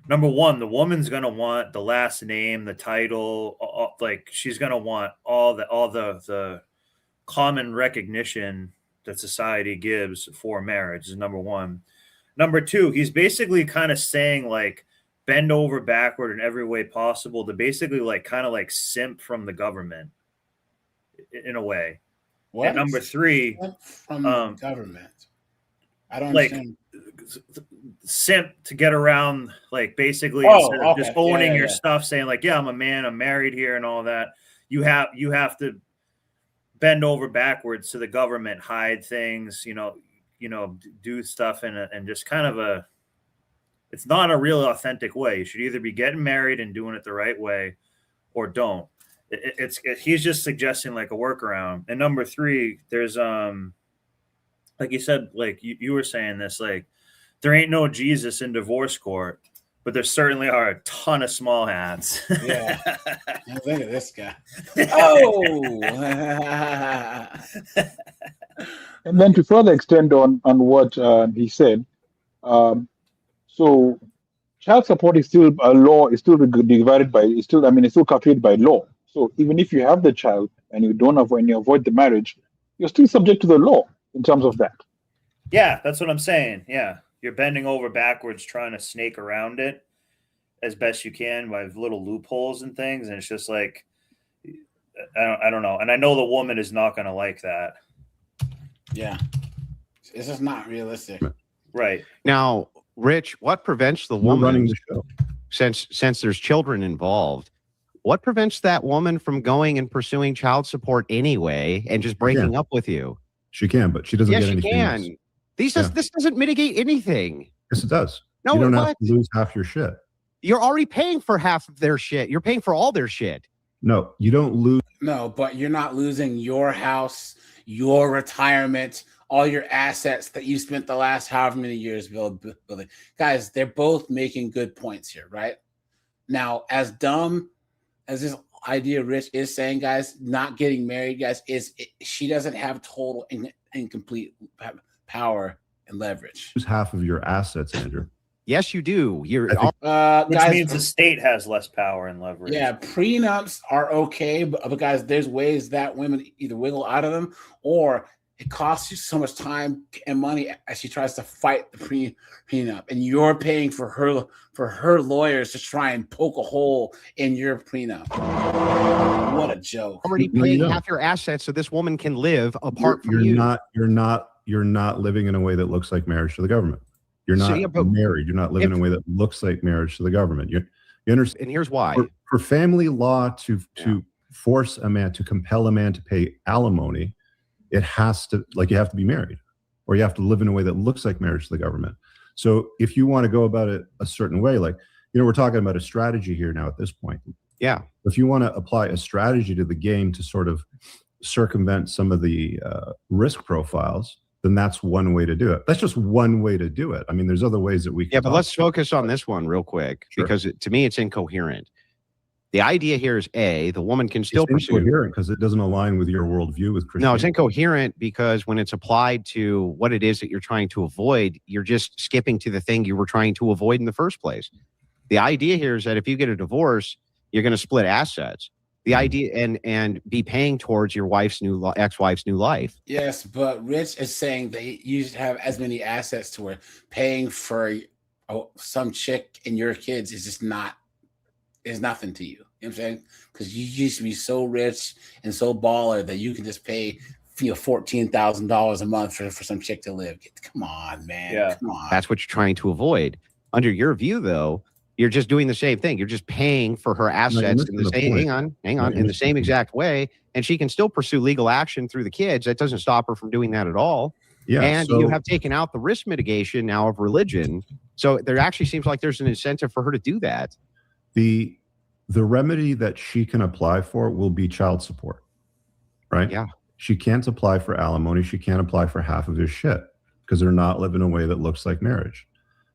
Number one, the woman's gonna want the last name, the title, like she's gonna want all the common recognition that society gives for marriage is number one. Number two, he's basically kind of saying like bend over backward in every way possible to basically like kind of like simp from the government in a way. What? And number three, from the government. I don't like understand. Simp to get around, like basically instead of just owning your stuff, saying like, yeah, I'm a man, I'm married here and all that. You have to bend over backwards to the government, hide things, do stuff and just kind of it's not a real authentic way. You should either be getting married and doing it the right way or don't. He's just suggesting like a workaround. And number three, there's like you said, like you were saying this, like there ain't no Jesus in divorce court, but there certainly are a ton of small hats. Yeah. Look at this guy. Oh. And then to further extend on what he said, so child support is still a law, is still divided by, it's still calculated by law. So even if you have the child and you don't have, when you avoid the marriage, you're still subject to the law in terms of that. Yeah, that's what I'm saying. Yeah. You're bending over backwards trying to snake around it as best you can by little loopholes and things. And it's just like, I don't know. And I know the woman is not going to like that. Yeah. It's just not realistic. Right. Now, Rich, what prevents the woman running the show? Since there's children involved, what prevents that woman from going and pursuing child support anyway and just breaking up with you? She can, but she doesn't get anything. Yes, she can. This doesn't mitigate anything. Yes, it does. No, you don't have to lose half your shit. You're already paying for half of their shit. You're paying for all their shit. No, you don't lose. No, but you're not losing your house, your retirement, all your assets that you spent the last however many years building. Guys, they're both making good points here, right? Now, as dumb as this idea Rich is saying, guys, not getting married, guys, she doesn't have total and complete power and leverage. Lose half of your assets, Andrew. Yes, you do. Which guys, means the state has less power and leverage. Yeah, prenups are okay, but guys, there's ways that women either wiggle out of them or it costs you so much time and money as she tries to fight the prenup, and you're paying for her lawyers to try and poke a hole in your prenup. What a joke! Already paying half your assets so this woman can live apart from you. You're not living in a way that looks like marriage to the government. You're not married. You're not living in a way that looks like marriage to the government. You understand? And here's why: for family law to force a man, to compel a man to pay alimony, it has to, you have to be married, or you have to live in a way that looks like marriage to the government. So if you want to go about it a certain way, we're talking about a strategy here now at this point. Yeah. If you want to apply a strategy to the game to sort of circumvent some of the risk profiles, then that's one way to do it. That's just one way to do it. I mean, there's other ways that we can. Yeah, but let's focus on this one real quick, because to me, it's incoherent. The idea here is the woman can still pursue. It's incoherent because it doesn't align with your worldview with Christianity. No, it's incoherent because when it's applied to what it is that you're trying to avoid, you're just skipping to the thing you were trying to avoid in the first place. The idea here is that if you get a divorce, you're going to split assets. The idea and be paying towards your ex-wife's new life. Yes, but Rich is saying that you should have as many assets to where paying for some chick and your kids is just is nothing to you. You know what I'm saying? Because you used to be so rich and so baller that you can just pay $14,000 a month for some chick to live. Come on, man. Yeah. Come on. That's what you're trying to avoid. Under your view, though, you're just doing the same thing. You're just paying for her assets in the same, hang on, in the same exact way. And she can still pursue legal action through the kids. That doesn't stop her from doing that at all. Yeah. And you have taken out the risk mitigation now of religion. So there actually seems like there's an incentive for her to do that. The remedy that she can apply for will be child support, right? Yeah. She can't apply for alimony. She can't apply for half of his shit because they're not living a way that looks like marriage.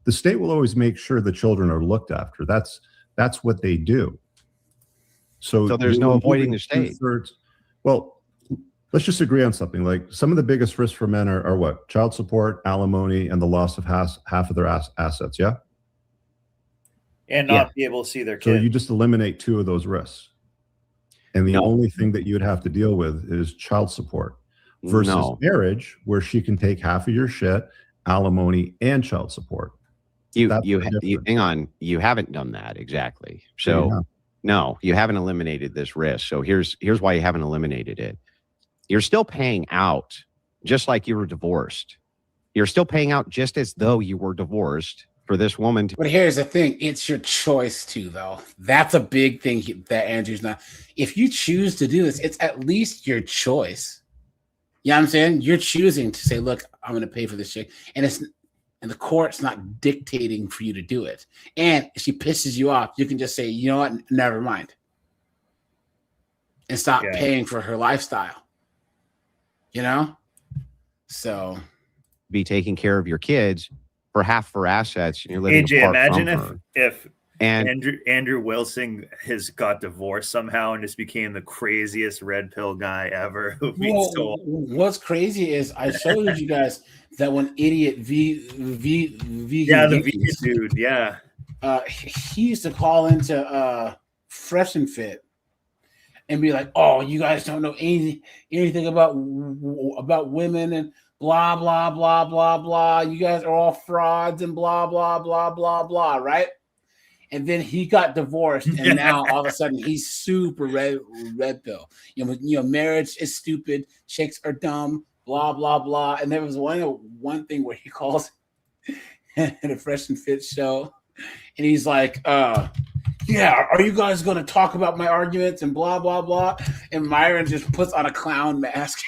The state will always make sure the children are looked after. That's what they do. So there's no avoiding the state. Well, let's just agree on something. Like some of the biggest risks for men are what? Child support, alimony, and the loss of half of their assets. Yeah. And not be able to see their So kids. you just eliminate two of those risks. And the only thing that you would have to deal with is child support versus marriage, where she can take half of your shit, alimony, and child support. Hang on. You haven't done that exactly. So no, you haven't eliminated this risk. So here's why you haven't eliminated it. You're still paying out just like you were divorced. You're still paying out just as though you were divorced for this woman to. But here's the thing. It's your choice too, though. That's a big thing that Andrew's not. If you choose to do this, it's at least your choice. You know what I'm saying? You're choosing to say, look, I'm going to pay for this chick. And the court's not dictating for you to do it. And if she pisses you off, you can just say, you know what, never mind. And stop paying for her lifestyle. You know? So. Be taking care of your kids for half for assets. And you're living AJ, apart imagine from her. if And Andrew Wilson has got divorced somehow and just became the craziest red pill guy ever. What's crazy is I showed you guys that one idiot vegan. Yeah, the vegan dude. Yeah, he used to call into Fresh and Fit and be like, "Oh, you guys don't know anything about women and blah blah blah blah blah. You guys are all frauds and blah blah blah blah blah." Right? And then he got divorced, and now all of a sudden he's super red pill. You know, marriage is stupid, chicks are dumb, blah blah blah. And there was one thing where he calls in a Fresh and Fit show, and he's like, "Yeah, are you guys going to talk about my arguments and blah blah blah?" And Myron just puts on a clown mask.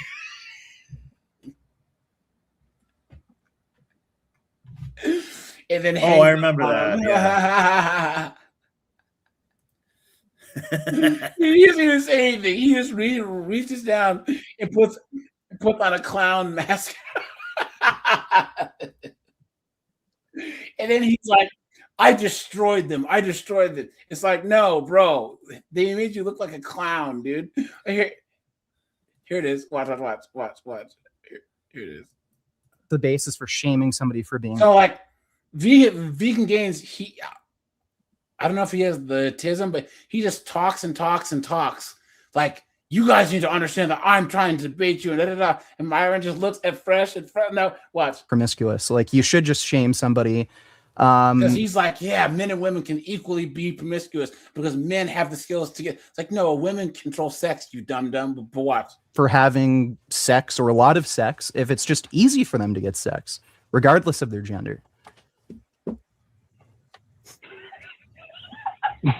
And then I remember that. Yeah. He doesn't even say anything. He just reaches down and puts on a clown mask. And then he's like, I destroyed them. It's like, no, bro. They made you look like a clown, dude. Here it is. Watch. Here it is. The basis for shaming somebody for being so like Vegan Gains, I don't know if he has the autism, but he just talks and talks and talks. Like, you guys need to understand that I'm trying to debate you and da-da-da. And Myron just looks at Fresh and no, what? promiscuous. Like, you should just shame somebody. Because he's like, yeah, men and women can equally be promiscuous because men have the skills to get. It's like, no, women control sex, you dumb. But what? For having sex or a lot of sex, if it's just easy for them to get sex, regardless of their gender. You're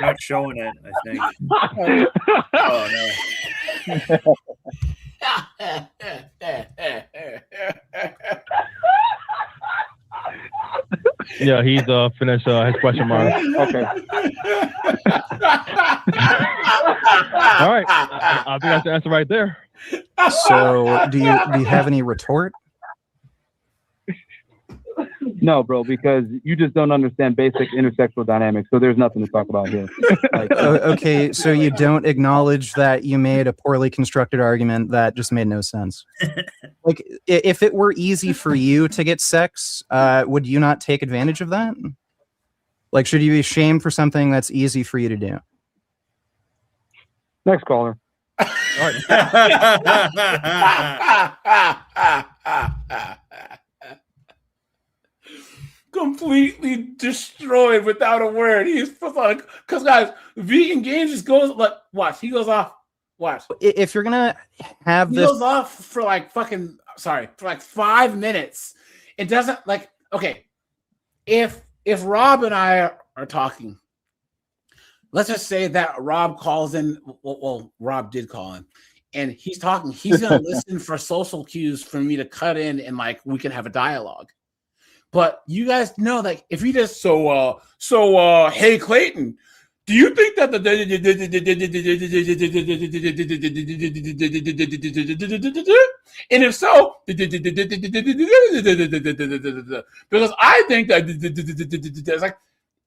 not showing it, I think. Oh no. Yeah, he's finished his question mark. Okay. All right. I think that's the answer right there. So, do you have any retort? No, bro, because you just don't understand basic intersexual dynamics. So there's nothing to talk about here. Okay, so you don't acknowledge that you made a poorly constructed argument that just made no sense. Like, if it were easy for you to get sex, would you not take advantage of that? Like, should you be shamed for something that's easy for you to do? Next caller. Completely destroyed without a word. He's like, because guys, Vegan Games just goes like, watch. He goes off. Watch. If you're gonna have He this, goes off for like fucking for like 5 minutes. It doesn't like okay. If Rob and I are talking, let's just say that Rob calls in. Well, Rob did call in, and he's talking. He's gonna listen for social cues for me to cut in, and like we can have a dialogue. But you guys know that if you just hey Clayton, do you think that and if so, because I think that it's like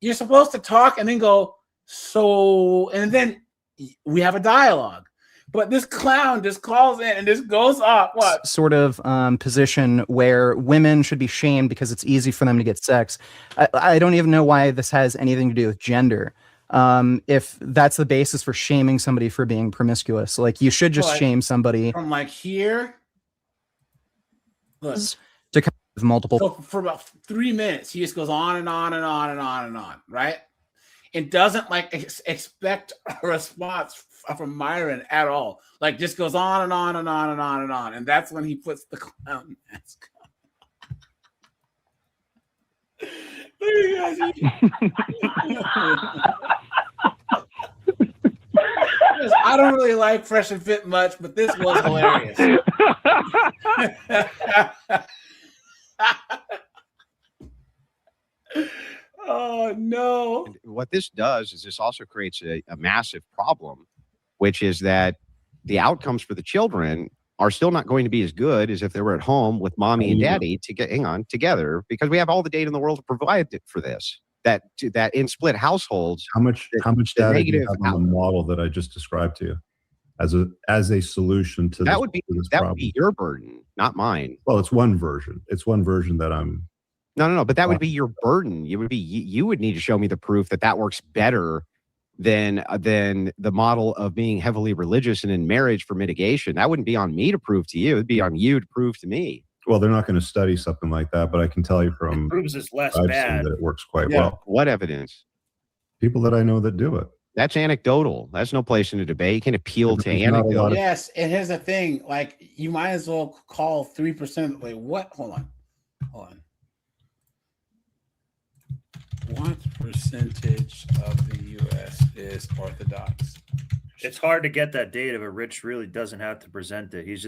you're supposed to talk and then go so, and then we have a dialogue. But this clown just calls in and just goes off. What sort of position where women should be shamed because it's easy for them to get sex? I don't even know why this has anything to do with gender. If that's the basis for shaming somebody for being promiscuous, like you should just shame somebody from like here. Look, to come with multiple. So for about 3 minutes, he just goes on and on and on and on and on, right? It doesn't like expect a response from Myron at all. Like just goes on and on and on and on and on, and that's when he puts the clown mask on. I don't really like Fresh and Fit much, but this was hilarious. Oh no. What this does is this also creates a massive problem, which is that the outcomes for the children are still not going to be as good as if they were at home with mommy and daddy together, because we have all the data in the world to provide for this. That in split households, how much data do you have on the model that I just described to you as a solution to that this, would be to this that problem? would be your burden, not mine. Well, it's one version. It's one version that I'm. No, but that would be your burden. You would need to show me the proof that works better than the model of being heavily religious and in marriage for mitigation. That wouldn't be on me to prove to you. It'd be on you to prove to me. Well, they're not going to study something like that, but I can tell you from It proves it's less I've bad. seen that it works quite well. What evidence? People that I know that do it. That's anecdotal. That's no place in a debate. You can appeal to anecdote. Yes, and here's the thing: like you might as well call 3%. Like what? Hold on. What percentage of the U.S. is Orthodox? It's hard to get that data, but Rich really doesn't have to present it. He's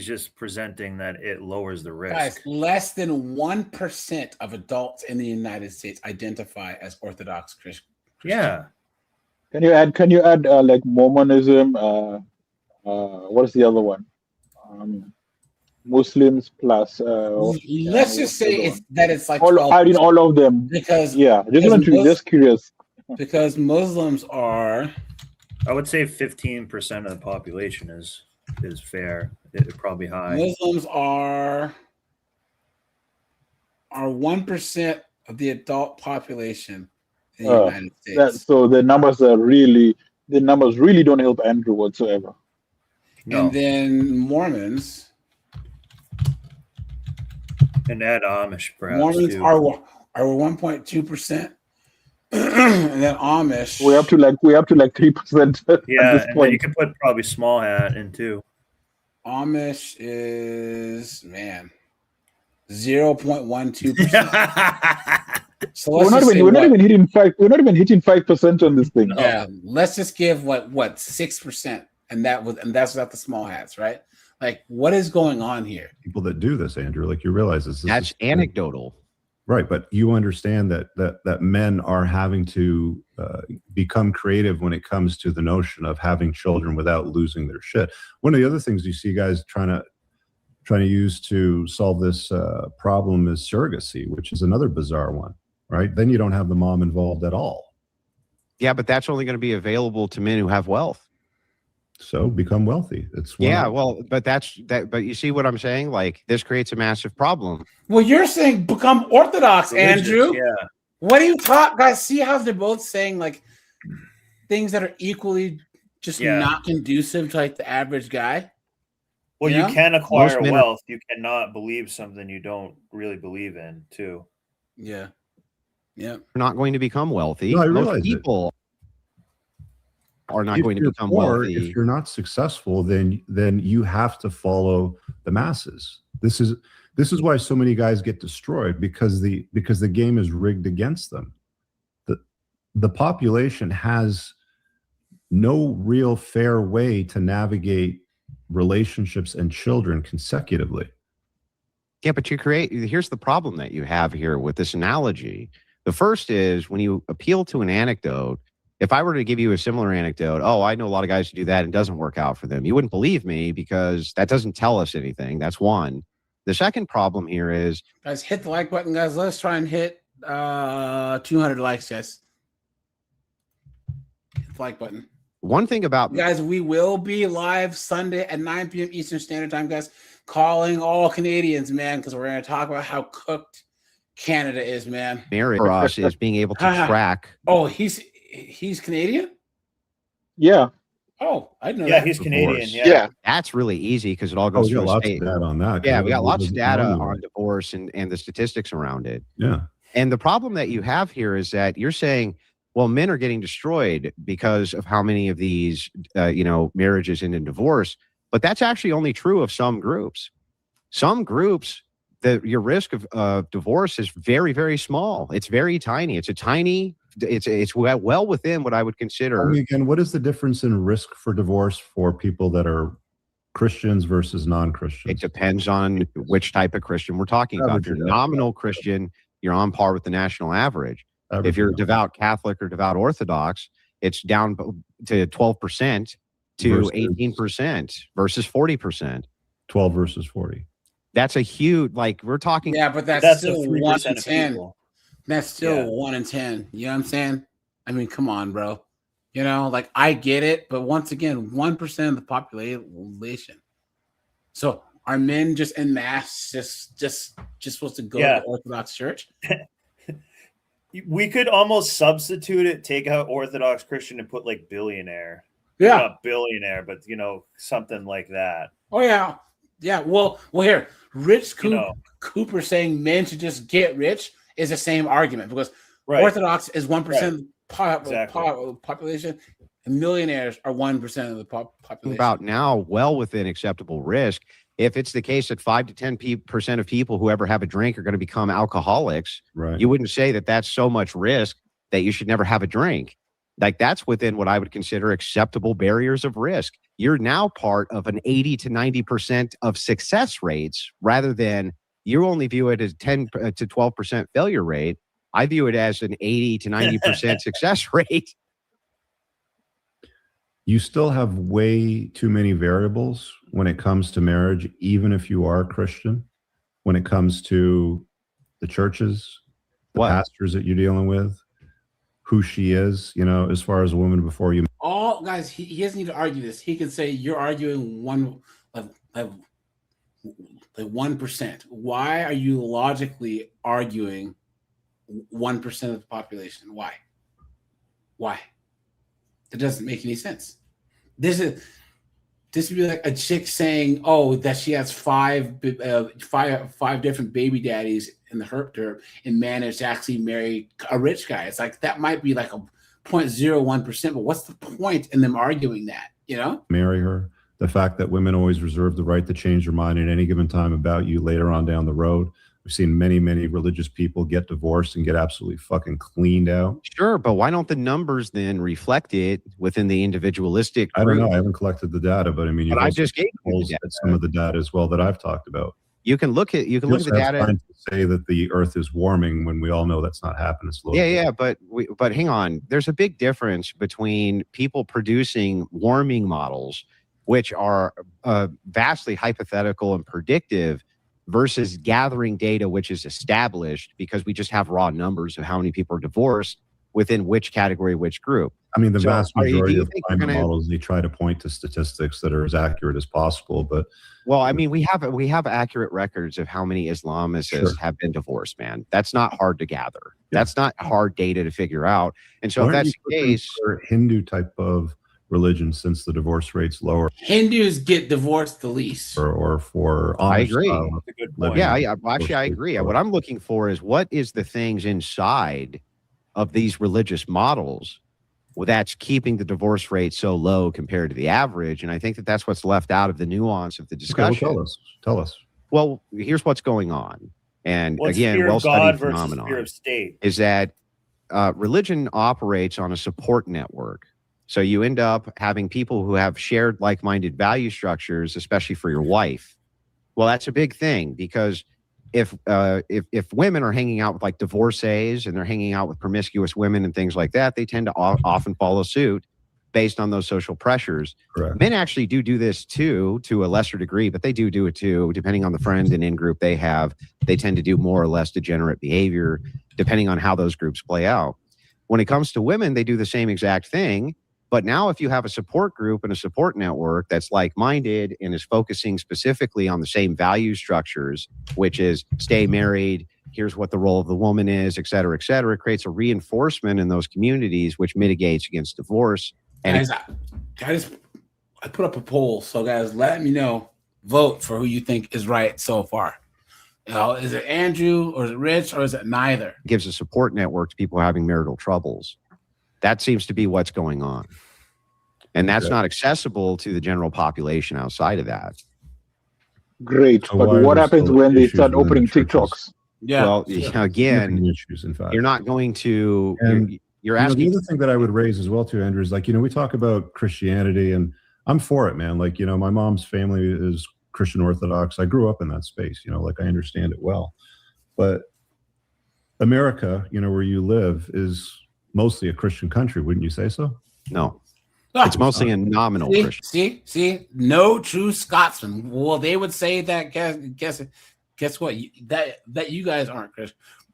just presenting that it lowers the risk. Guys, less than 1% of adults in the United States identify as Orthodox Christian. Yeah. Can you add like Mormonism? What is the other one? Muslims plus. Let's just say it's like add in all of them because just curious. Because Muslims are. I would say 15% of the population is fair. It's probably high. Muslims are 1% of the adult population in the United States. So the numbers really don't help Andrew whatsoever. And then Mormons. And add Amish, perhaps. Mormons too. are 1.2%. And then Amish. We have to like 3%. Yeah, at this and point. then you can put probably small hat in too. Amish is 0.12%. So we're not even hitting 5. We're not even hitting 5% on this thing. Yeah, let's just give what 6%, and that's without the small hats, right? Like, what is going on here? People that do this, Andrew, like you realize that's anecdotal. Right, but you understand that men are having to become creative when it comes to the notion of having children without losing their shit. One of the other things you see guys trying to use to solve this problem is surrogacy, which is another bizarre one, right? Then you don't have the mom involved at all. Yeah, but that's only going to be available to men who have wealth. So become wealthy. But you see what I'm saying? Like, this creates a massive problem. Well, you're saying become Orthodox, Religious, Andrew. Yeah. What do you talk, guys? See how they're both saying like things that are equally just not conducive to like the average guy. Well, Yeah? you can acquire Most men are- wealth. You cannot believe something you don't really believe in, too. Yeah. Yeah. You're not going to become wealthy. No, I Most realize it. people are not If going to you're become poor, wealthy. If you're not successful, then you have to follow the masses. This is why so many guys get destroyed, because the game is rigged against them. The population has no real fair way to navigate relationships and children consecutively. Yeah, but here's the problem that you have here with this analogy. The first is when you appeal to an anecdote. If I were to give you a similar anecdote, I know a lot of guys who do that and it doesn't work out for them. You wouldn't believe me because that doesn't tell us anything. That's one. The second problem here is, guys, hit the like button, guys. Let's try and hit 200 likes, guys. Hit the like button. one thing about Guys, we will be live Sunday at 9 p.m. Eastern Standard Time, guys. Calling all Canadians, man, because we're going to talk about how cooked Canada is, man. marriage for us is being able to track. Oh, he's Canadian? Yeah. Oh, I didn't know Yeah, that. he's Canadian. Divorce. Yeah. That's really easy because it all goes we through got a lots state. of data on that. Yeah, we got lots of It data doesn't on divorce and the statistics around it. Yeah. And the problem that you have here is that you're saying, well, men are getting destroyed because of how many of these, marriages end in divorce. But that's actually only true of some groups. Some groups, your risk of divorce is very, very small. It's very tiny. It's well within what I would consider. Tell me again, what is the difference in risk for divorce for people that are Christians versus non-Christians? It depends on which type of Christian we're talking about. If you're nominal Christian, you're on par with the national average. If you're devout Catholic or devout Orthodox, it's down to 12% to 18% versus 40%. 12 versus 40. That's a huge, we're talking. Yeah, but that's still 3% 1 in of 10. people. That's still 1 in 10. You know what I'm saying? I mean, come on, bro. I get it, but once again, 1% of the population. So are men just en masse just supposed to go to the Orthodox Church? We could almost substitute it, take out Orthodox Christian and put billionaire. Yeah. Not billionaire, but something like that. Oh yeah. Yeah. Well here, Cooper saying men should just get rich is the same argument because Orthodox is 1% population and millionaires are 1% of the population. About now, well within acceptable risk. If it's the case that 5 to 10% of people who ever have a drink are going to become alcoholics, you wouldn't say that that's so much risk that you should never have a drink. That's within what I would consider acceptable barriers of risk. You're now part of an 80 to 90% of success rates rather than you only view it as 10 to 12% failure rate. I view it as an 80 to 90% success rate. You still have way too many variables when it comes to marriage, even if you are a Christian, when it comes to the churches, the pastors that you're dealing with, who she is, as far as a woman before you. All guys, he doesn't need to argue this. He can say you're arguing 1%. Why are you logically arguing 1% of the population? Why? That doesn't make any sense. This would be like a chick saying, that she has five different baby daddies in the herp derp and managed to actually marry a rich guy. It's like that might be like a 0.01%, but what's the point in them arguing that? Marry her. The fact that women always reserve the right to change their mind at any given time about you later on down the road. We've seen many, many religious people get divorced and get absolutely fucking cleaned out. Sure, but why don't the numbers then reflect it within the individualistic group? I don't know. I haven't collected the data, but I mean, I just gave you the data. Some of the data as well that I've talked about. You can look at the data. Trying to say that the Earth is warming when we all know that's not happening slowly. Yeah, but hang on. There's a big difference between people producing warming models, which are vastly hypothetical and predictive, versus gathering data which is established because we just have raw numbers of how many people are divorced within which category, which group. I mean, the vast majority of climate models, they try to point to statistics that are as accurate as possible. But well, I mean, we have accurate records of how many Islamists have been divorced, man. That's not hard to gather. That's not hard data to figure out. And so if that's the case, for Hindu type of religion, since the divorce rate's lower, Hindus get divorced the least. or for I Amish agree. style living, Yeah, actually, I agree. What I'm looking for is what is the things inside of these religious models that's keeping the divorce rate so low compared to the average. And I think that that's what's left out of the nuance of the discussion. Okay, well, tell us. Well, here's what's going on. And What's again, fear of God well-studied versus phenomenon fear of state? is that religion operates on a support network. So you end up having people who have shared like-minded value structures, especially for your wife. Well, that's a big thing, because if women are hanging out with like divorcees and they're hanging out with promiscuous women and things like that, they tend to often follow suit based on those social pressures. Correct. Men actually do this too, to a lesser degree, but they do it too, depending on the friend and in-group they have. They tend to do more or less degenerate behavior, depending on how those groups play out. When it comes to women, they do the same exact thing. But now if you have a support group and a support network that's like-minded and is focusing specifically on the same value structures, which is stay married, here's what the role of the woman is, et cetera, it creates a reinforcement in those communities, which mitigates against divorce. And Guys, I put up a poll, so guys, let me know. Vote for who you think is right so far. Is it Andrew, or is it Rich, or is it neither? gives a support network to people having marital troubles. That seems to be what's going on. And that's not accessible to the general population outside of that. Great. So But why what are there happens still when they issues start within opening the churches? TikToks? Yeah. Well, again, Significant issues, in fact. you're not going to, And you're the asking. other thing that I would raise as well too, Andrew, is like, we talk about Christianity, and I'm for it, man. Like, my mom's family is Christian Orthodox. I grew up in that space, like I understand it well. But America, where you live, is mostly a Christian country, wouldn't you say so? No. It's mostly a nominal Christian. See, no true Scotsman. Well, they would say that. Guess what? That you guys aren't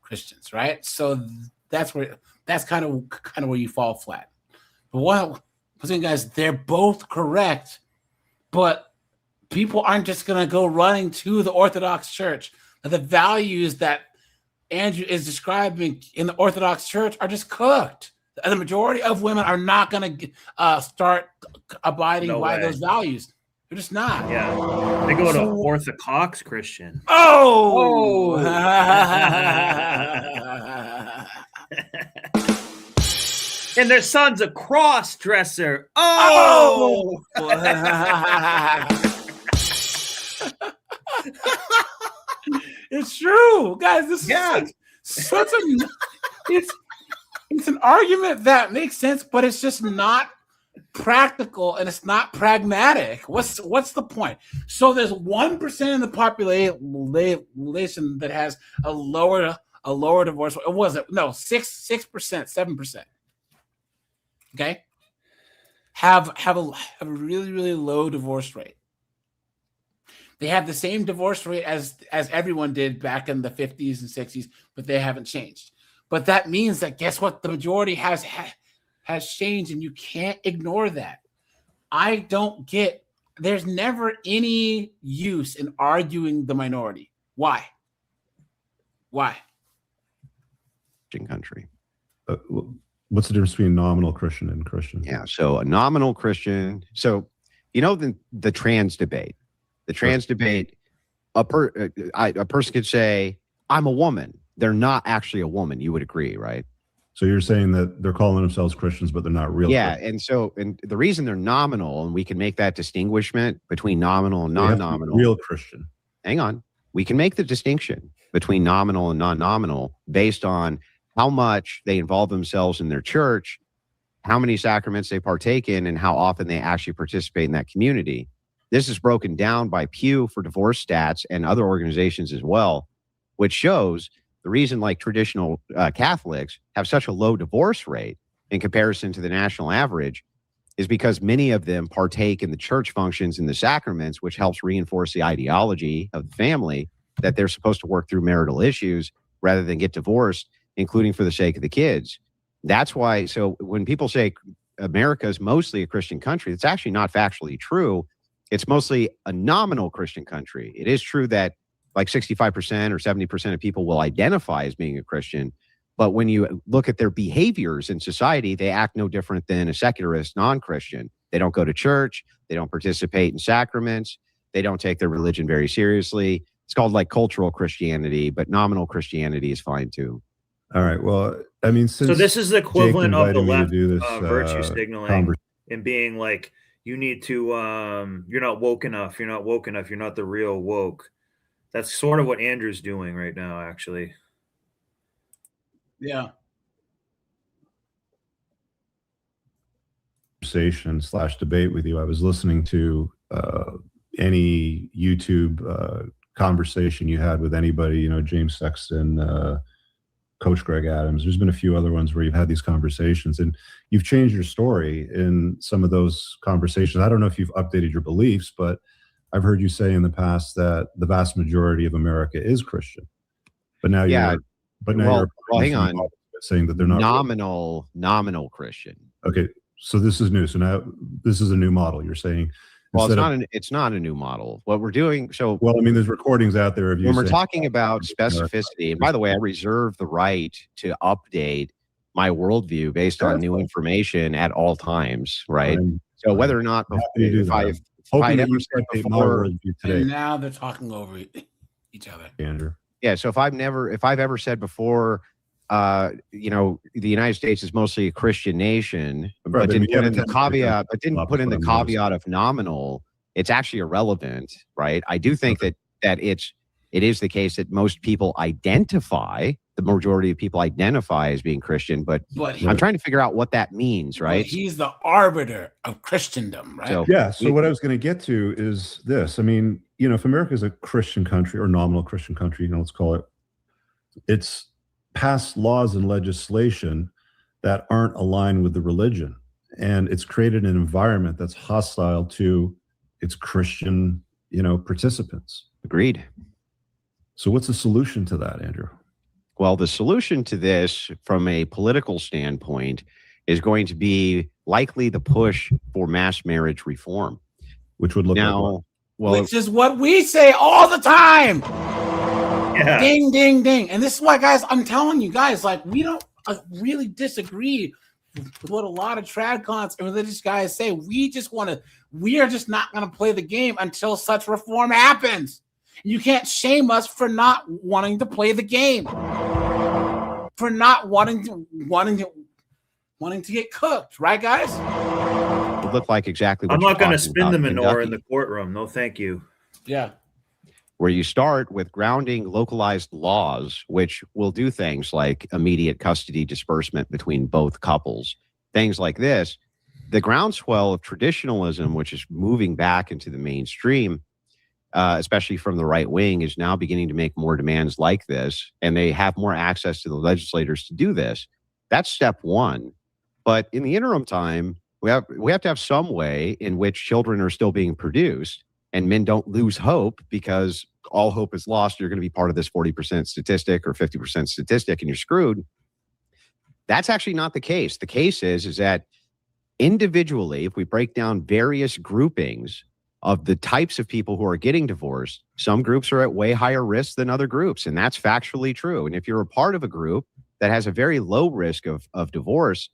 Christians, right? So that's kind of where you fall flat. But guys, they're both correct, but people aren't just gonna go running to the Orthodox Church. The values that Andrew is describing in the Orthodox Church are just cooked. The majority of women are not going to start abiding by those values. They're just not. Yeah, they go to Orthodox Christian. Oh. And their son's a cross dresser. Oh. It's true, guys. This is such a it's an argument that makes sense, but it's just not practical and it's not pragmatic. What's the point? So there's 1% of the population that has a lower divorce. Or was it? No, 6%, 7%. Okay, have a really, really low divorce rate. They have the same divorce rate as everyone did back in the 50s and 60s, but they haven't changed. But that means that guess what? The majority has changed, and you can't ignore that. I don't get. There's never any use in arguing the minority. Why? Country. What's the difference between nominal Christian and Christian? Yeah. So a nominal Christian. So the trans debate. The trans debate. A person could say, "I'm a woman." They're not actually a woman. You would agree, right? So you're saying that they're calling themselves Christians, but they're not real. Yeah. Christians. And the reason they're nominal, and we can make that distinguishment between nominal and non-nominal. Real Christian. Hang on. We can make the distinction between nominal and non-nominal based on how much they involve themselves in their church, how many sacraments they partake in, and how often they actually participate in that community. This is broken down by Pew for divorce stats and other organizations as well, which shows the reason like traditional Catholics have such a low divorce rate in comparison to the national average is because many of them partake in the church functions and the sacraments, which helps reinforce the ideology of the family that they're supposed to work through marital issues rather than get divorced, including for the sake of the kids. That's why. So when people say America is mostly a Christian country, it's actually not factually true. It's mostly a nominal Christian country. It is true that like 65% or 70% of people will identify as being a Christian, But when you look at their behaviors in society, they act no different than a secularist non-Christian. They don't go to church. They don't participate in sacraments. They don't take their religion very seriously. It's called like cultural Christianity, but nominal Christianity is fine too. All right. Well, I mean, since So this is the equivalent of the left this, virtue signaling and being like, you need to, you're not woke enough. You're not woke enough. You're not the real woke. That's sort of what Andrew's doing right now, actually. Yeah. Conversation / debate with you. I was listening to any YouTube conversation you had with anybody, you know, James Sexton, Coach Greg Adams. There's been a few other ones where you've had these conversations and you've changed your story in some of those conversations. I don't know if you've updated your beliefs, but I've heard you say in the past that the vast majority of America is Christian. But now you're hang on, saying that they're not nominal Christian. Okay, so this is new. So now this is a new model. You're saying, well, it's not a new model. What we're doing, so well, I mean, there's recordings out there of you when we're talking about specificity. And by the way, I reserve the right to update my worldview based on new information at all times, right? So whether or not if I never said before, and now they're talking over each other. Andrew. Yeah. So if I've ever said before, you know, the United States is mostly a Christian nation, but didn't put in the caveat, of nominal, it's actually irrelevant, right? I do think that it is the case that most people identify, the majority of people identify as being Christian, but I'm trying to figure out what that means, right? He's the arbiter of Christendom, right? So what I was going to get to is this. I mean, you know, if America is a Christian country or nominal Christian country, you know, let's call it, it's passed laws and legislation that aren't aligned with the religion. And it's created an environment that's hostile to its Christian, you know, participants. Agreed. So what's the solution to that, Andrew? Well, the solution to this from a political standpoint is going to be likely the push for mass marriage reform. Which would look which is what we say all the time. Yeah. Ding, ding, ding. And this is why, guys, I'm telling you guys, like, we don't really disagree with what a lot of tradcons and religious guys say. We are just not going to play the game until such reform happens. You can't shame us for not wanting to play the game, for not wanting to get cooked, right, guys? It looked like exactly what I'm not going to spin the menorah in the courtroom. No, thank you. Yeah. Where you start with grounding localized laws, which will do things like immediate custody disbursement between both couples, things like this. The groundswell of traditionalism, which is moving back into the mainstream, especially from the right wing, is now beginning to make more demands like this, and they have more access to the legislators to do this. That's step one. But in the interim time, we have to have some way in which children are still being produced and men don't lose hope because all hope is lost. You're going to be part of this 40% statistic or 50% statistic and you're screwed. That's actually not the case. The case is that individually, if we break down various groupings of the types of people who are getting divorced, some groups are at way higher risk than other groups. And that's factually true. And if you're a part of a group that has a very low risk of divorce,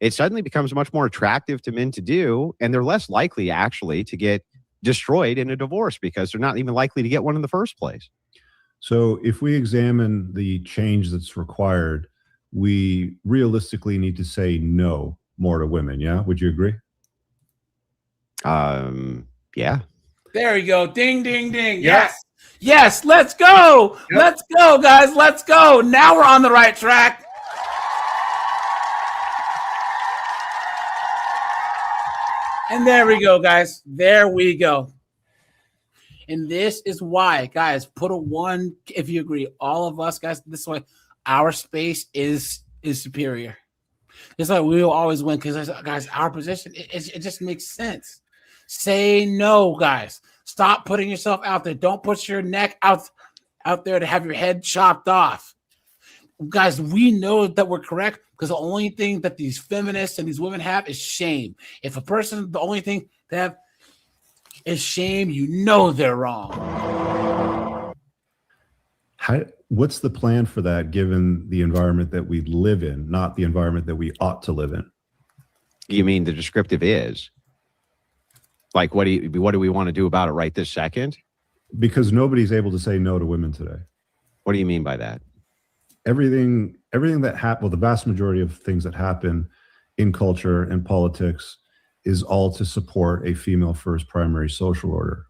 it suddenly becomes much more attractive to men to do. And they're less likely actually to get destroyed in a divorce because they're not even likely to get one in the first place. So if we examine the change that's required, we realistically need to say no more to women. Yeah. Would you agree? Yeah. There you go. Ding, ding, ding. Yes. Yes. Let's go. Yep. Let's go, guys. Let's go. Now we're on the right track. And there we go, guys. There we go. And this is why, guys, put a 1 if you agree. All of us, guys, this is why our space is superior. It's like we will always win because, guys, our position, it just makes sense. Say no, guys. Stop putting yourself out there. Don't put your neck out there to have your head chopped off. Guys, we know that we're correct because the only thing that these feminists and these women have is shame. If a person, the only thing they have is shame, you know they're wrong. What's the plan for that, given the environment that we live in, not the environment that we ought to live in? You mean the descriptive is? Like, what do we want to do about it right this second? Because nobody's able to say no to women today. What do you mean by that? Everything that happened, the vast majority of things that happen in culture and politics is all to support a female first primary social order.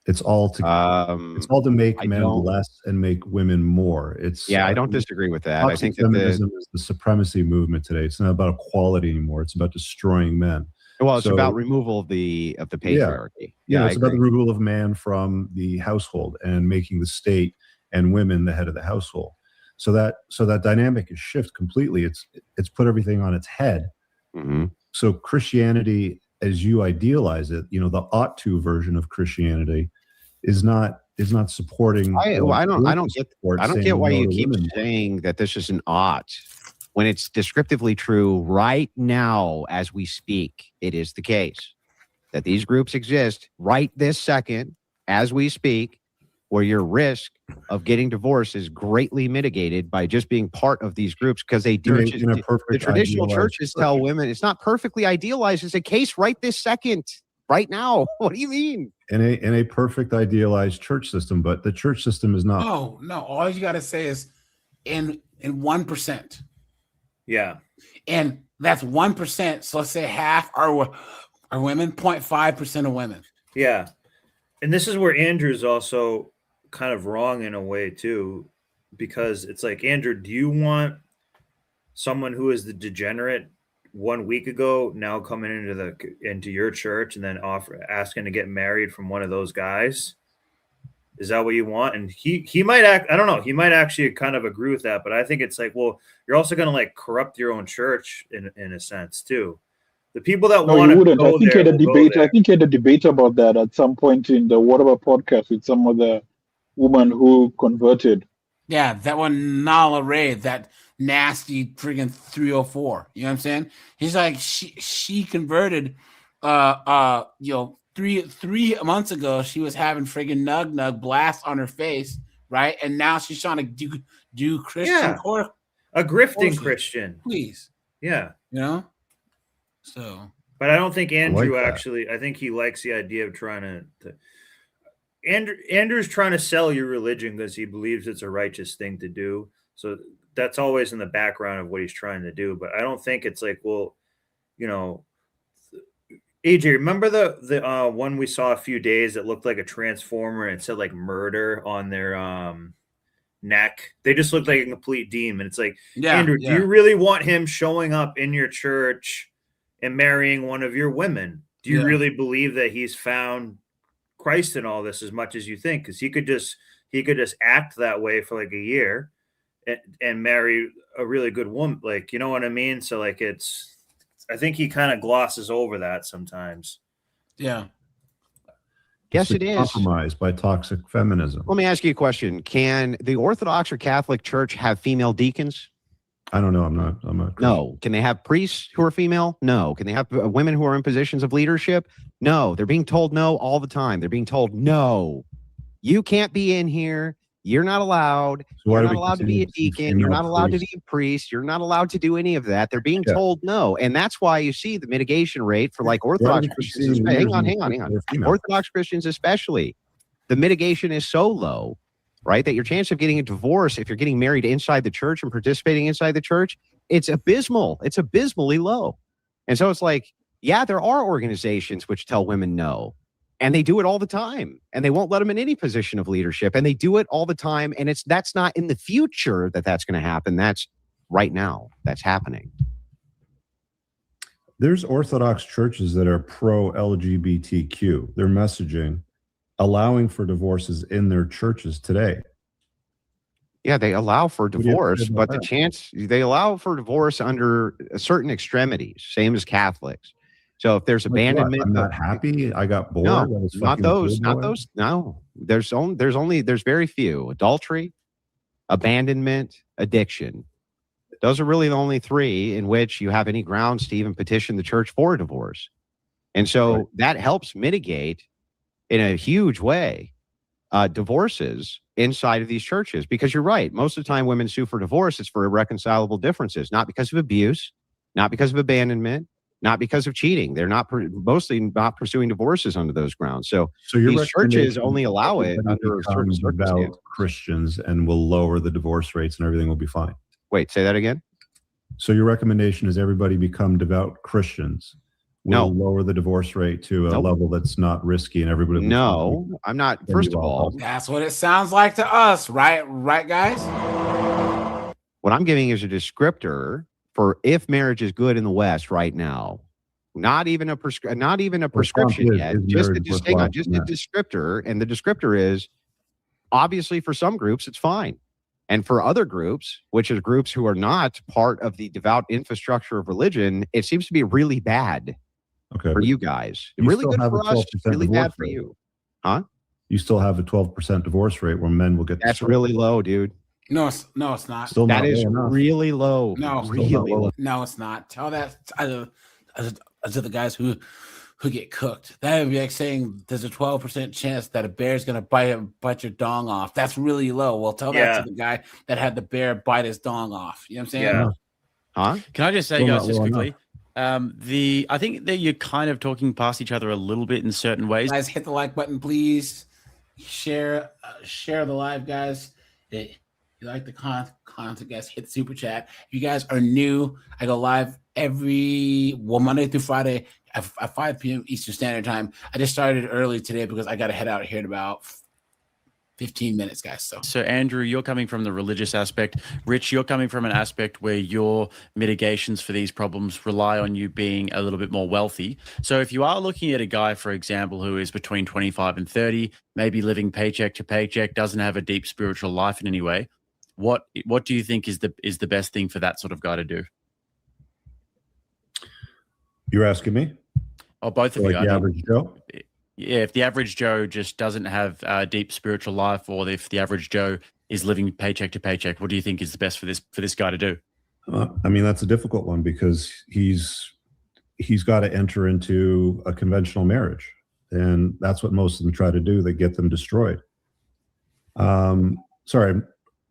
It's all to make men less and make women more. I don't disagree with that. I think that feminism is the supremacy movement today. It's not about equality anymore. It's about destroying men. Well, it's about removal of the patriarchy. It's about the removal of man from the household and making the state and women the head of the household. So that dynamic is shift completely. It's put everything on its head. Mm-hmm. So Christianity, as you idealize it, the ought to version of Christianity is not supporting. I don't get why you keep saying that this is an ought when it's descriptively true right now as we speak. It is the case that these groups exist right this second as we speak, where your risk of getting divorced is greatly mitigated by just being part of these groups, because they do. The traditional churches tell women it's not perfectly idealized. It's a case right this second, right now. What do you mean? In a perfect idealized church system, but the church system is not. No. All you got to say is in 1%. Yeah, and that's 1%. So let's say half are women, 0.5% of women. Yeah, and this is where Andrew's also kind of wrong in a way too, because it's like, Andrew, do you want someone who is the degenerate 1 week ago now coming into your church and then asking to get married from one of those guys? Is that what you want? And he might I don't know. He might actually kind of agree with that, but I think it's like, well, you're also going to like corrupt your own church in a sense too. The people that want to go I think he had a debate about that at some point in the Whatever podcast with some of the woman who converted. Yeah, that one Nala Ray, that nasty friggin' 304. You know what I'm saying? He's like, she converted 3 months ago. She was having friggin' nug blast on her face, right? And now she's trying to do Christian a grifting Christian. Please. Yeah. So, but I don't think Andrew I think he likes the idea of trying to Andrew's trying to sell your religion because he believes it's a righteous thing to do. So that's always in the background of what he's trying to do. But I don't think it's like, well, AJ, remember the one we saw a few days that looked like a transformer and it said like murder on their neck? They just looked like a complete demon. It's like, Andrew, do you really want him showing up in your church and marrying one of your women? Do you really believe that he's found Christ in all this as much as you think? Because he could just act that way for like a year and marry a really good woman. Like, you know what I mean? So like I think he kind of glosses over that sometimes. Yeah. Yes, it is. Compromised by toxic feminism. Let me ask you a question. Can the Orthodox or Catholic Church have female deacons? I don't know. I'm not. No. Can they have priests who are female? No. Can they have women who are in positions of leadership? No. They're being told no all the time. They're being told, no, you can't be in here. You're not allowed. You're not allowed to be a deacon. You're not allowed to be a priest. You're not allowed to do any of that. They're being told no. And that's why you see the mitigation rate for like Orthodox Christians. Hang on. Orthodox Christians especially. The mitigation is so low, right, that your chance of getting a divorce if you're getting married inside the church and participating inside the church, it's abysmal. It's abysmally low. And so it's like, yeah, there are organizations which tell women no. And they do it all the time, and they won't let them in any position of leadership, and they do it all the time. And that's not in the future that's going to happen. That's right now. That's happening. There's Orthodox churches that are pro LGBTQ. Their messaging allowing for divorces in their churches today. Yeah, they allow for divorce, but they allow for divorce under certain extremities, same as Catholics. So if there's abandonment, I'm not happy. I got bored. No, not those. No, there's very few: adultery, abandonment, addiction. Those are really the only three in which you have any grounds to even petition the church for a divorce. And so that helps mitigate in a huge way divorces inside of these churches. Because you're right, most of the time women sue for divorce, it's for irreconcilable differences, not because of abuse, not because of abandonment, not because of cheating. They're not mostly not pursuing divorces under those grounds. So your these churches recommendation only allow it under certain becomes about circumstances. Christians and will lower the divorce rates and everything will be fine. Wait, say that again? So your recommendation is everybody become devout Christians. Will lower the divorce rate to a level that's not risky and everybody. No, I'm not. First of all, That's what it sounds like to us, right? Right, guys? what I'm giving is a descriptor for if marriage is good in the West right now. Not even a prescription yet. Just a descriptor, and the descriptor is obviously for some groups it's fine, and for other groups, which is groups who are not part of the devout infrastructure of religion, it seems to be really bad. Okay. For you guys, You really still good have a for us, 12% really bad divorce for rate. you, huh? You still have a 12% divorce rate where men will get. That's really low, dude. No, it's not. Still not That is low enough. really low. No, really low. No, it's not. Tell that to the guys who get cooked. That would be like saying there's a 12% chance that a bear's gonna bite your dong off. That's really low. Well, tell that to the guy that had the bear bite his dong off. You know what I'm saying? Yeah. Huh? Can I just say, Still guys, not just low quickly? I think that you're kind of talking past each other a little bit in certain ways. Guys, hit the like button, please. Share the live, guys. If you like the content, guys, hit the super chat. If you guys are new, I go live Monday through Friday at 5 p.m. Eastern Standard Time. I just started early today because I got to head out here in about 15 minutes, guys. So Andrew, you're coming from the religious aspect. Rich, you're coming from an aspect where your mitigations for these problems rely on you being a little bit more wealthy. So if you are looking at a guy, for example, who is between 25 and 30, maybe living paycheck to paycheck, doesn't have a deep spiritual life in any way, what do you think is the best thing for that sort of guy to do? You're asking me? Oh, both of Like you. the average Joe? Yeah, if the average Joe just doesn't have a deep spiritual life, or if the average Joe is living paycheck to paycheck, what do you think is the best for this guy to do? I mean, that's a difficult one because he's got to enter into a conventional marriage, and that's what most of them try to do. They get them destroyed. Sorry,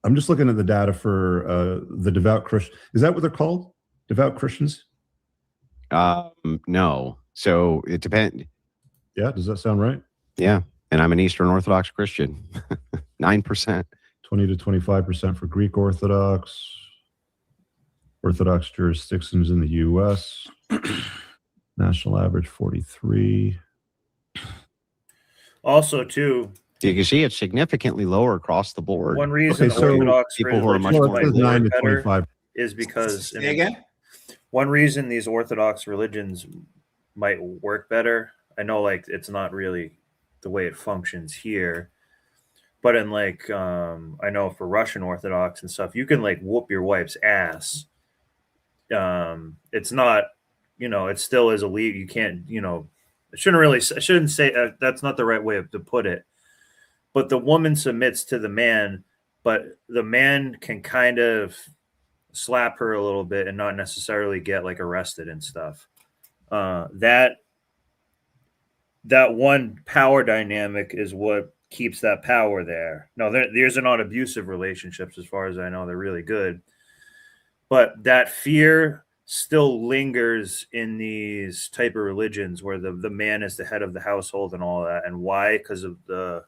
I'm just looking at the data for the devout Christian. Is that what they're called? Devout Christians? No. So it depends. Yeah, does that sound right? Yeah, and I'm an Eastern Orthodox Christian. 9%. 20 to 25% for Greek Orthodox jurisdictions in the U.S. National average 43. Also, too, you can see it's significantly lower across the board. one reason Orthodox people who are much religions more might 9 work to better 25. is because Say again? one reason these Orthodox religions might work better. I know, like, it's not really the way it functions here, but in like I know for Russian Orthodox and stuff, you can like whoop your wife's ass. It's not, it still is illegal. You can't, I shouldn't say that's not the right way to put it. But the woman submits to the man, but the man can kind of slap her a little bit and not necessarily get like arrested and stuff. That one power dynamic is what keeps that power there. No, these are not abusive relationships as far as I know. They're really good. But that fear still lingers in these type of religions where the man is the head of the household and all that. And why? Because of the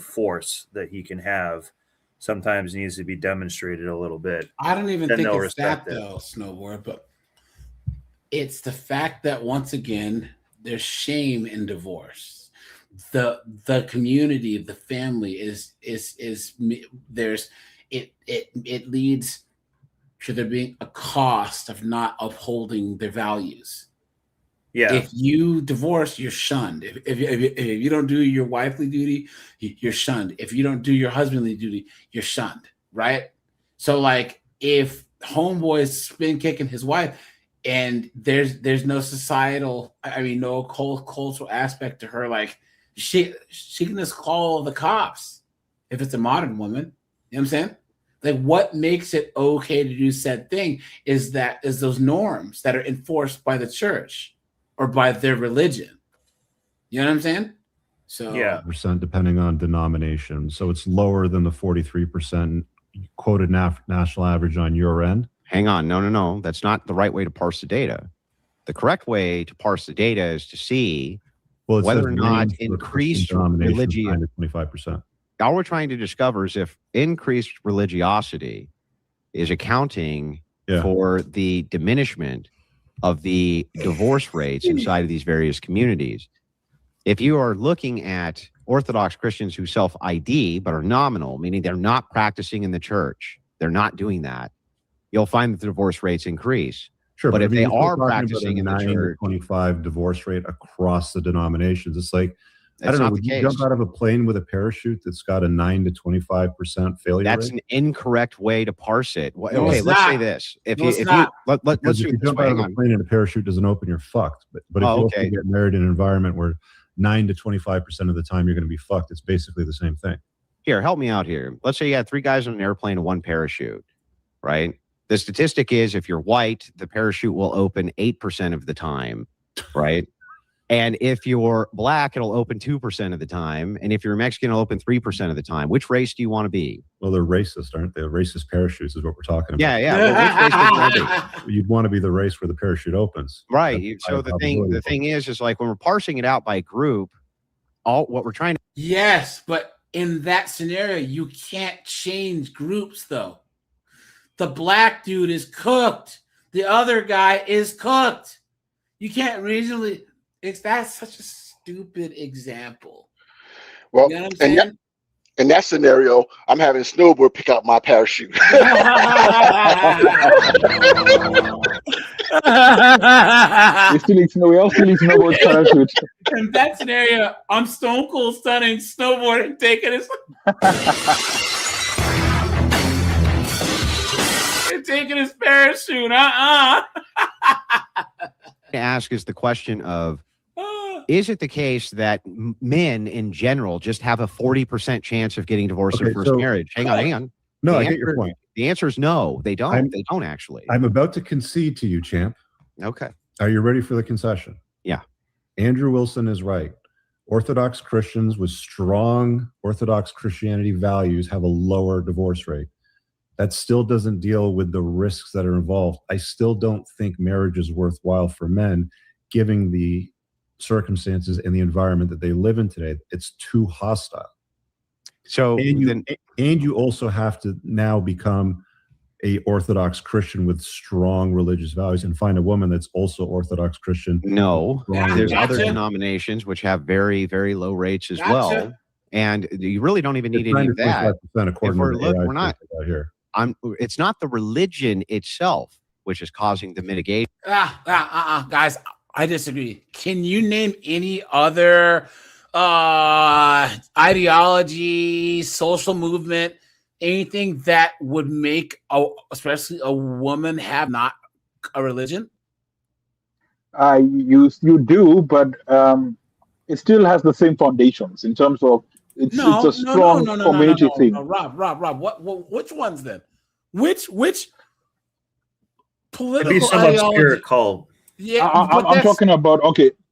force that he can have sometimes needs to be demonstrated a little bit. I don't even Then think they'll it's that, respect it. though, Snowboard, but it's the fact that, once again, there's shame in divorce. The community, the family is there's it leads to there being a cost of not upholding their values. Yeah. If you divorce, you're shunned. If you don't do your wifely duty, you're shunned. If you don't do your husbandly duty, you're shunned, right? So, like, if homeboy's spin kicking his wife, and there's no societal, no cultural aspect to her, like she can just call the cops if it's a modern woman. You know what I'm saying? Like, what makes it okay to do said thing is those norms that are enforced by the church or by their religion. You know what I'm saying? So Yeah. percent depending on denomination. So it's lower than the 43% quoted national average on your end. Hang on. No. That's not the right way to parse the data. The correct way to parse the data is to see whether or not increased religion. 9 to 25%. All we're trying to discover is if increased religiosity is accounting for the diminishment of the divorce rates inside of these various communities. If you are looking at Orthodox Christians who self-ID but are nominal, meaning they're not practicing in the church, they're not doing that, you'll find that the divorce rates increase. Sure, but if they you're still are talking about practicing a in the 9 to church, 25 divorce rate across the denominations, it's like, I That's don't know, not would the you jump case. out of a plane with a parachute that's got a 9 to 25% failure that's rate? an incorrect way to parse it. Well, No, okay, it's let's say not. this. If No, you it's if not. you let's Because do if it you this jump way. out Hang of a on. plane and a parachute doesn't open, you're fucked. But if Oh, you okay. also get married in an environment where 9 to 25% of the time you're going to be fucked, it's basically the same thing. Here, help me out here. Let's say you had 3 guys on an airplane and 1 parachute, right? The statistic is if you're white, the parachute will open 8% of the time, right? And if you're black, it'll open 2% of the time. And if you're Mexican, it'll open 3% of the time. Which race do you want to be? Well, they're racist, aren't they? Racist parachutes is what we're talking about. Yeah. Well, which race do you want to be? You'd want to be the race where the parachute opens. Right. That's So high the probability. thing is like when we're parsing it out by group, what we're trying to yes, but in that scenario, you can't change groups though. The black dude is cooked. The other guy is cooked. You can't reasonably. That's such a stupid example. Well, You know what I'm saying? in that scenario, I'm having a snowboard pick out my parachute. We all still need snowboard parachute. In that scenario, I'm Stone Cold Stunning snowboarding, taking his taking his parachute. ask is the question of, is it the case that men in general just have a 40% chance of getting divorced in Okay, first so- marriage? Hang on. No, The I get your answer- point. The answer is no, they don't. They don't actually. I'm about to concede to you, champ. Okay. Are you ready for the concession? Yeah. Andrew Wilson is right. Orthodox Christians with strong Orthodox Christianity values have a lower divorce rate. That still doesn't deal with the risks that are involved. I still don't think marriage is worthwhile for men, given the circumstances and the environment that they live in today. It's too hostile. So and you also have to now become a Orthodox Christian with strong religious values and find a woman that's also Orthodox Christian. No, there's other Gotcha. denominations which have very, very low rates as Gotcha. well. And you really don't even need It's any of that. 9 to 25% according If we're, to the look, AI we're not, out here. it's not the religion itself which is causing the mitigation. Guys, I disagree. Can you name any other ideology, social movement, anything that would make especially a woman have not a religion? You do, but it still has the same foundations in terms of it's a strong community thing. Rob, which ones then? Which political Maybe some ideology? obscure cult. Yeah, I'm talking about,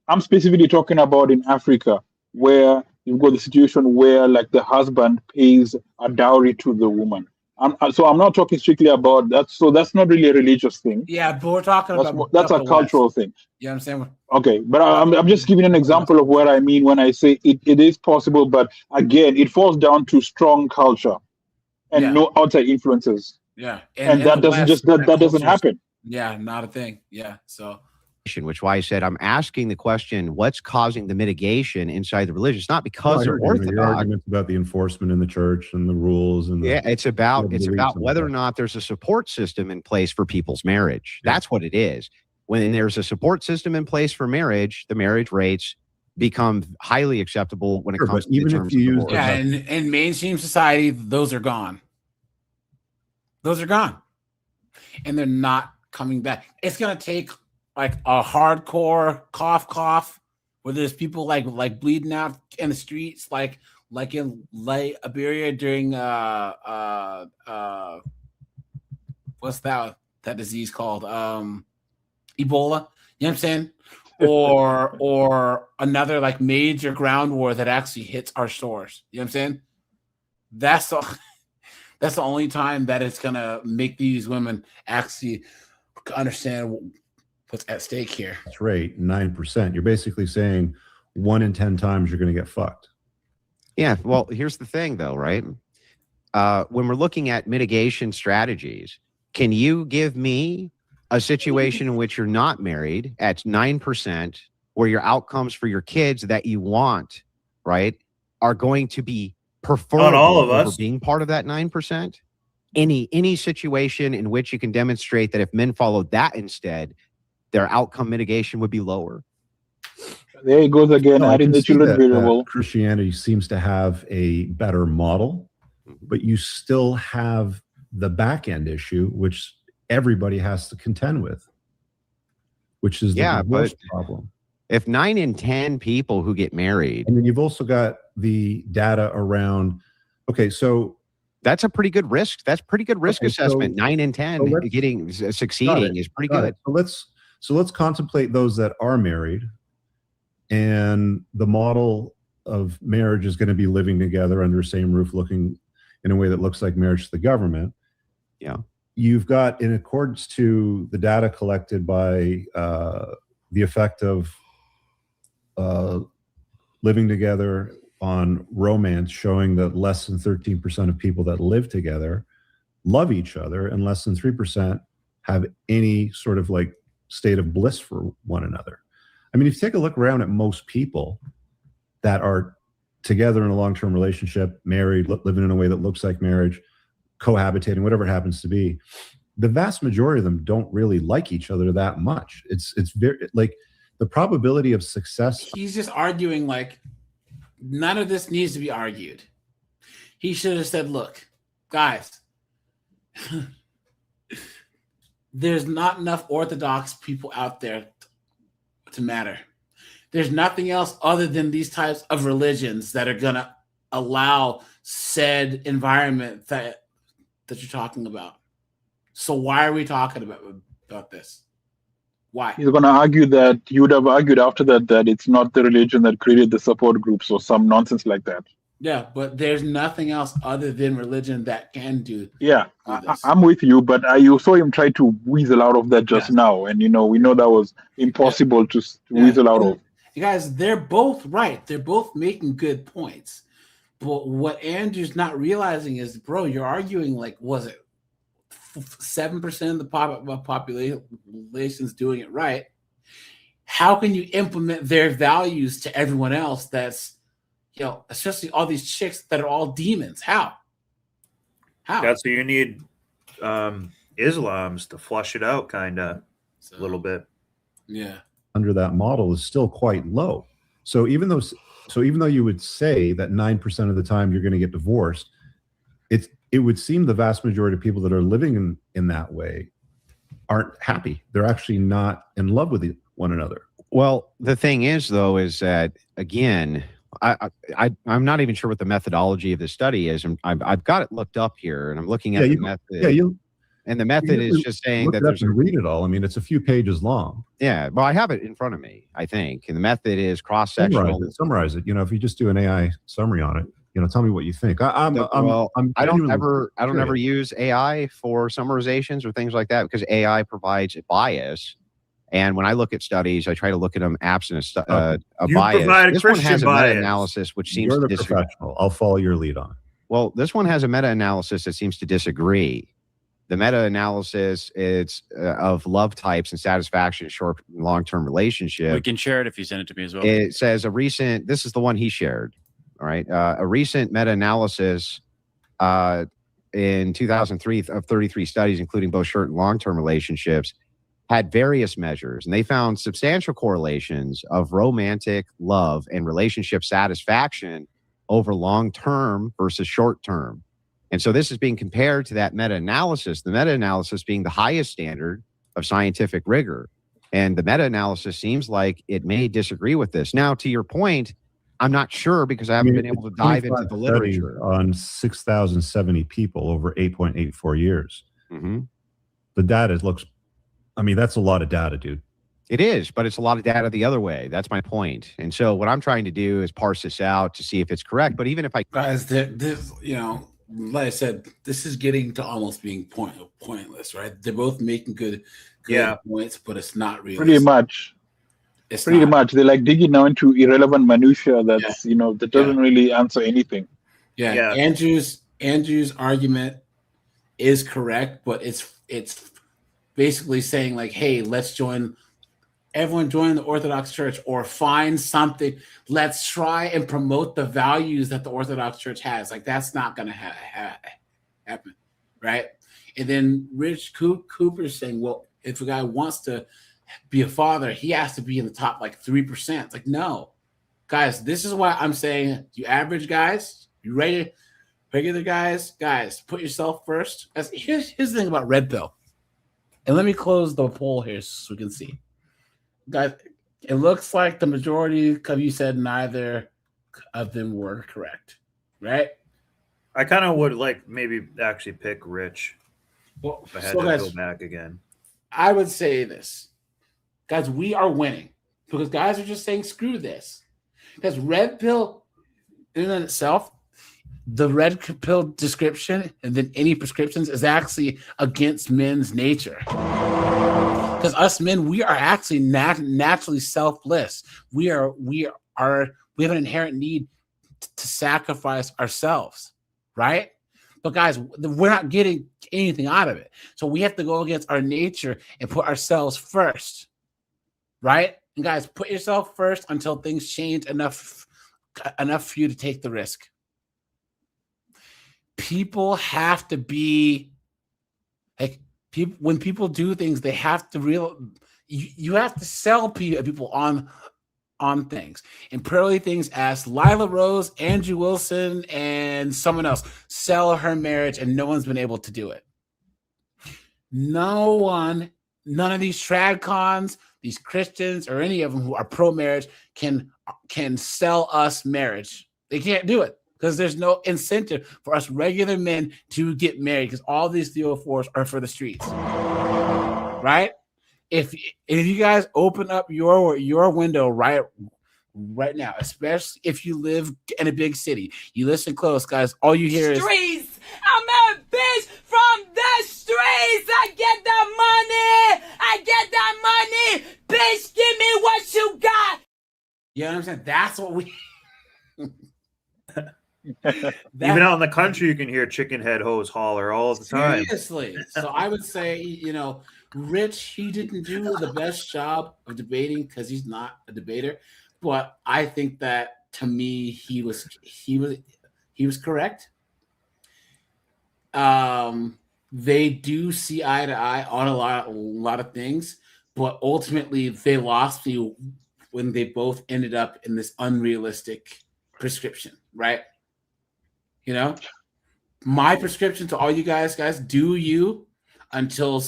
I'm specifically talking about in Africa, where you've got the situation where like the husband pays a dowry to the woman. So I'm not talking strictly about that. So that's not really a religious thing. Yeah, but we're talking about That's a cultural thing. You know what I'm saying? Okay, but I'm just giving an example of what I mean when I say it is possible, but again, it falls down to strong culture and no outside influences. Yeah, And that doesn't that doesn't happen. Yeah, not a thing. Yeah, so which why I said I'm asking the question, what's causing the mitigation inside the religion? It's not because they're Your Orthodox. arguments about the enforcement in the church and the rules and Yeah, it's about beliefs and whether or stuff. not there's a support system in place for people's marriage. That's what it is. When there's a support system in place for marriage, the marriage rates become highly acceptable when it Sure, comes but to even the if terms you of use divorce. yeah, in mainstream society, those are gone. Those are gone, and they're not coming back. It's gonna take like a hardcore cough, where there's people like bleeding out in the streets, like in Liberia during what's that disease called? Ebola. You know what I'm saying? or another like major ground war that actually hits our shores. You know what I'm saying? That's the only time that it's gonna make these women actually understand what's at stake here. That's right, 9%. You're basically saying 1 in 10 times you're going to get fucked. Yeah. Well, here's the thing, though, right? When we're looking at mitigation strategies, can you give me a situation in which you're not married at 9%, where your outcomes for your kids that you want, right, are going to be preferable on all of over us being part of that 9%? Any situation in which you can demonstrate that if men followed that instead, their outcome mitigation would be lower. There it goes again, No, I adding can the see children that, variable. Christianity seems to have a better model, but you still have the back end issue, which everybody has to contend with, which is the divorce problem. If 9 in 10 people who get married, and then you've also got the data around. Okay, so that's a pretty good risk. That's pretty good risk assessment. 9 in 10 getting succeeding is pretty good. So let's contemplate those that are married, and the model of marriage is going to be living together under the same roof, looking in a way that looks like marriage to the government. Yeah. You've got, in accordance to the data collected by the effect of living together on romance, showing that less than 13% of people that live together love each other, and less than 3% have any sort of like state of bliss for one another. I mean, if you take a look around at most people that are together in a long-term relationship, married, living in a way that looks like marriage, cohabitating, whatever it happens to be, the vast majority of them don't really like each other that much. It's very like the probability of success. He's just arguing like none of this needs to be argued. He should have said, look, guys, there's not enough Orthodox people out there to matter. There's nothing else other than these types of religions that are going to allow said environment that you're talking about. So why are we talking about this? Why? He's going to argue that you would have argued after that it's not the religion that created the support groups or some nonsense like that. Yeah, but there's nothing else other than religion that can do. Yeah, I'm with you, but you saw him try to weasel out of that just now, and we know that was impossible to weasel out of. You guys, they're both right. They're both making good points. But what Andrew's not realizing is, bro, you're arguing like, was it 7% of the population's doing it right? How can you implement their values to everyone else that's, especially all these chicks that are all demons? How? That's what you need Islam's to flush it out kind of a little bit. Yeah. Under that model is still quite low. So even though you would say that 9% of the time you're going to get divorced, it would seem the vast majority of people that are living in that way aren't happy. They're actually not in love with one another. Well, the thing is, though, is that, again, I'm not even sure what the methodology of the study is. I've got it looked up here, and I'm looking at the method. And the method is just saying that there's read it all. I mean, it's a few pages long. Yeah, well, I have it in front of me, I think. And the method is cross-sectional. Summarize it. If you just do an AI summary on it, tell me what you think. I don't ever use AI for summarizations or things like that, because AI provides a bias. And when I look at studies, I try to look at them absent a bias. This one has a meta-analysis which seems to disagree. Professional. I'll follow your lead on it. Well, this one has a meta-analysis that seems to disagree. The meta-analysis is of love types and satisfaction in short and long-term relationships. We can share it if you send it to me as well. It says this is the one he shared. All right. A recent meta-analysis in 2003 of 33 studies, including both short and long-term relationships, had various measures, and they found substantial correlations of romantic love and relationship satisfaction over long-term versus short-term. And so this is being compared to that meta-analysis, the meta-analysis being the highest standard of scientific rigor. And the meta-analysis seems like it may disagree with this. Now, to your point, I'm not sure, because I haven't been able to dive into the literature. On 6,070 people over 8.84 years. Mm-hmm. The data looks, that's a lot of data, dude. It is, but it's a lot of data the other way. That's my point. And so what I'm trying to do is parse this out to see if it's correct. But even if I guys, this, like I said, this is getting to almost being pointless, right? They're both making good points, but it's not realistic. Pretty much. Pretty much. They're like digging now into irrelevant minutia that's that doesn't really answer anything. Yeah. Andrew's argument is correct, but it's basically saying like, hey, everyone join the Orthodox Church or find something. Let's try and promote the values that the Orthodox Church has. Like, that's not going to happen, right? And then Rich Cooper's saying, well, if a guy wants to be a father, he has to be in the top like 3%. It's like, no. Guys, this is why I'm saying you average guys, you regular guys, put yourself first. Here's the thing about Red Pill. And let me close the poll here so we can see. Guys, it looks like the majority of you said neither of them were correct, right? I kind of would like maybe actually pick Rich. Well, if I had to go back again. I would say this. Guys, we are winning because guys are just saying screw this. Because Red Pill in and of itself, the Red Pill description and then any prescriptions is actually against men's nature. Because us men, we are actually naturally selfless. We have an inherent need to sacrifice ourselves, right? But guys, we're not getting anything out of it. So we have to go against our nature and put ourselves first, right? And guys, put yourself first until things change enough for you to take the risk. People have to be like, when people do things, they have to you have to sell people on things. And Pearly Things asked Lila Rose, Andrew Wilson, and someone else sell her marriage, and no one's been able to do it. None of these tradcons, these Christians, or any of them who are pro-marriage can sell us marriage. They can't do it. Because there's no incentive for us regular men to get married, because all these 304s are for the streets, right? If you guys open up your window right now, especially if you live in a big city, you listen close, guys. All you hear is streets. I'm a bitch from the streets. I get that money. Bitch, give me what you got. You know what I'm saying? That's what we. Even out in the country, you can hear chicken head hose holler all the time. Seriously. So I would say, Rich, he didn't do the best job of debating because he's not a debater. But I think that, to me, he was correct. They do see eye to eye on a lot of things, but ultimately they lost me when they both ended up in this unrealistic prescription, right? My prescription to all you guys, do you until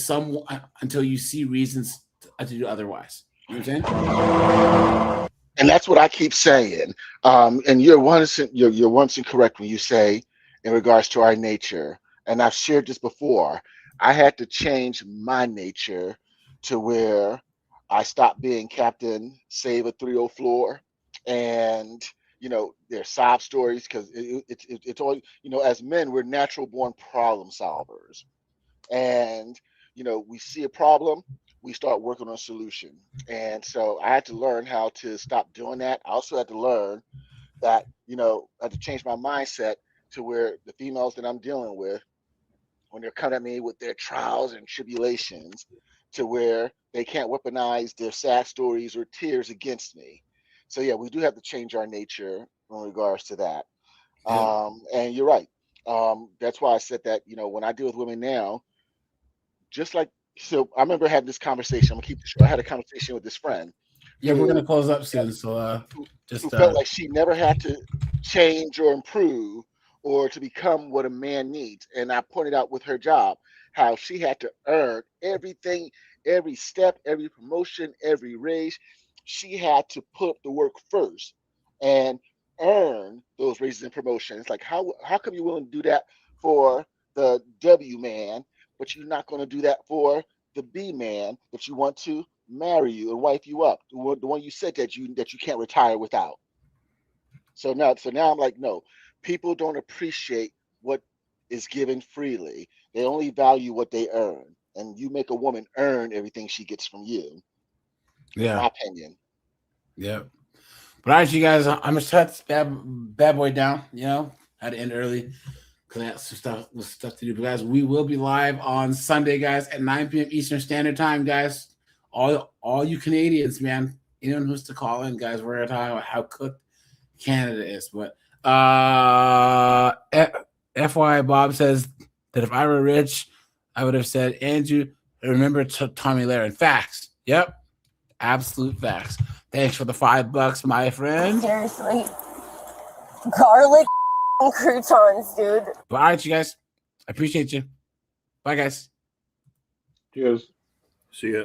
you see reasons to do otherwise. You know what I'm saying? And that's what I keep saying. And you're once incorrect when you say in regards to our nature. And I've shared this before. I had to change my nature to where I stopped being Captain Save a 304 and their sob stories, because it's all, as men, we're natural born problem solvers. And, we see a problem, we start working on a solution. And so I had to learn how to stop doing that. I also had to learn that, I had to change my mindset to where the females that I'm dealing with, when they're coming at me with their trials and tribulations, to where they can't weaponize their sad stories or tears against me. So yeah, we do have to change our nature in regards to that. And you're right. That's why I said that, when I deal with women now, so I remember having this conversation. I'm gonna keep this short. I had a conversation with this friend. Yeah, we're gonna close up soon. So who felt like she never had to change or improve or to become what a man needs. And I pointed out with her job how she had to earn everything, every step, every promotion, every raise. She had to put the work first and earn those raises and promotions. Like, how come you're willing to do that for the W man, but you're not going to do that for the B man, but you want to marry you and wife you up. The one you said that you can't retire without. So now I'm like, no, people don't appreciate what is given freely. They only value what they earn. And you make a woman earn everything she gets from you. Yeah. In my opinion. Yep. But all right, you guys, I'm gonna shut bad boy down. You know, had to end early because I had some stuff to do. But guys, we will be live on Sunday, guys, at 9 p.m. Eastern Standard Time, guys. All you Canadians, man, anyone who's to call in, guys, we're gonna talk about how cooked Canada is. But FYI, Bob says that if I were rich, I would have said, Andrew, remember Tommy Lahren. Facts. Yep. Absolute facts. Thanks for the $5, my friend. Seriously. Garlic croutons, dude. But all right, you guys. I appreciate you. Bye, guys. Cheers. See ya.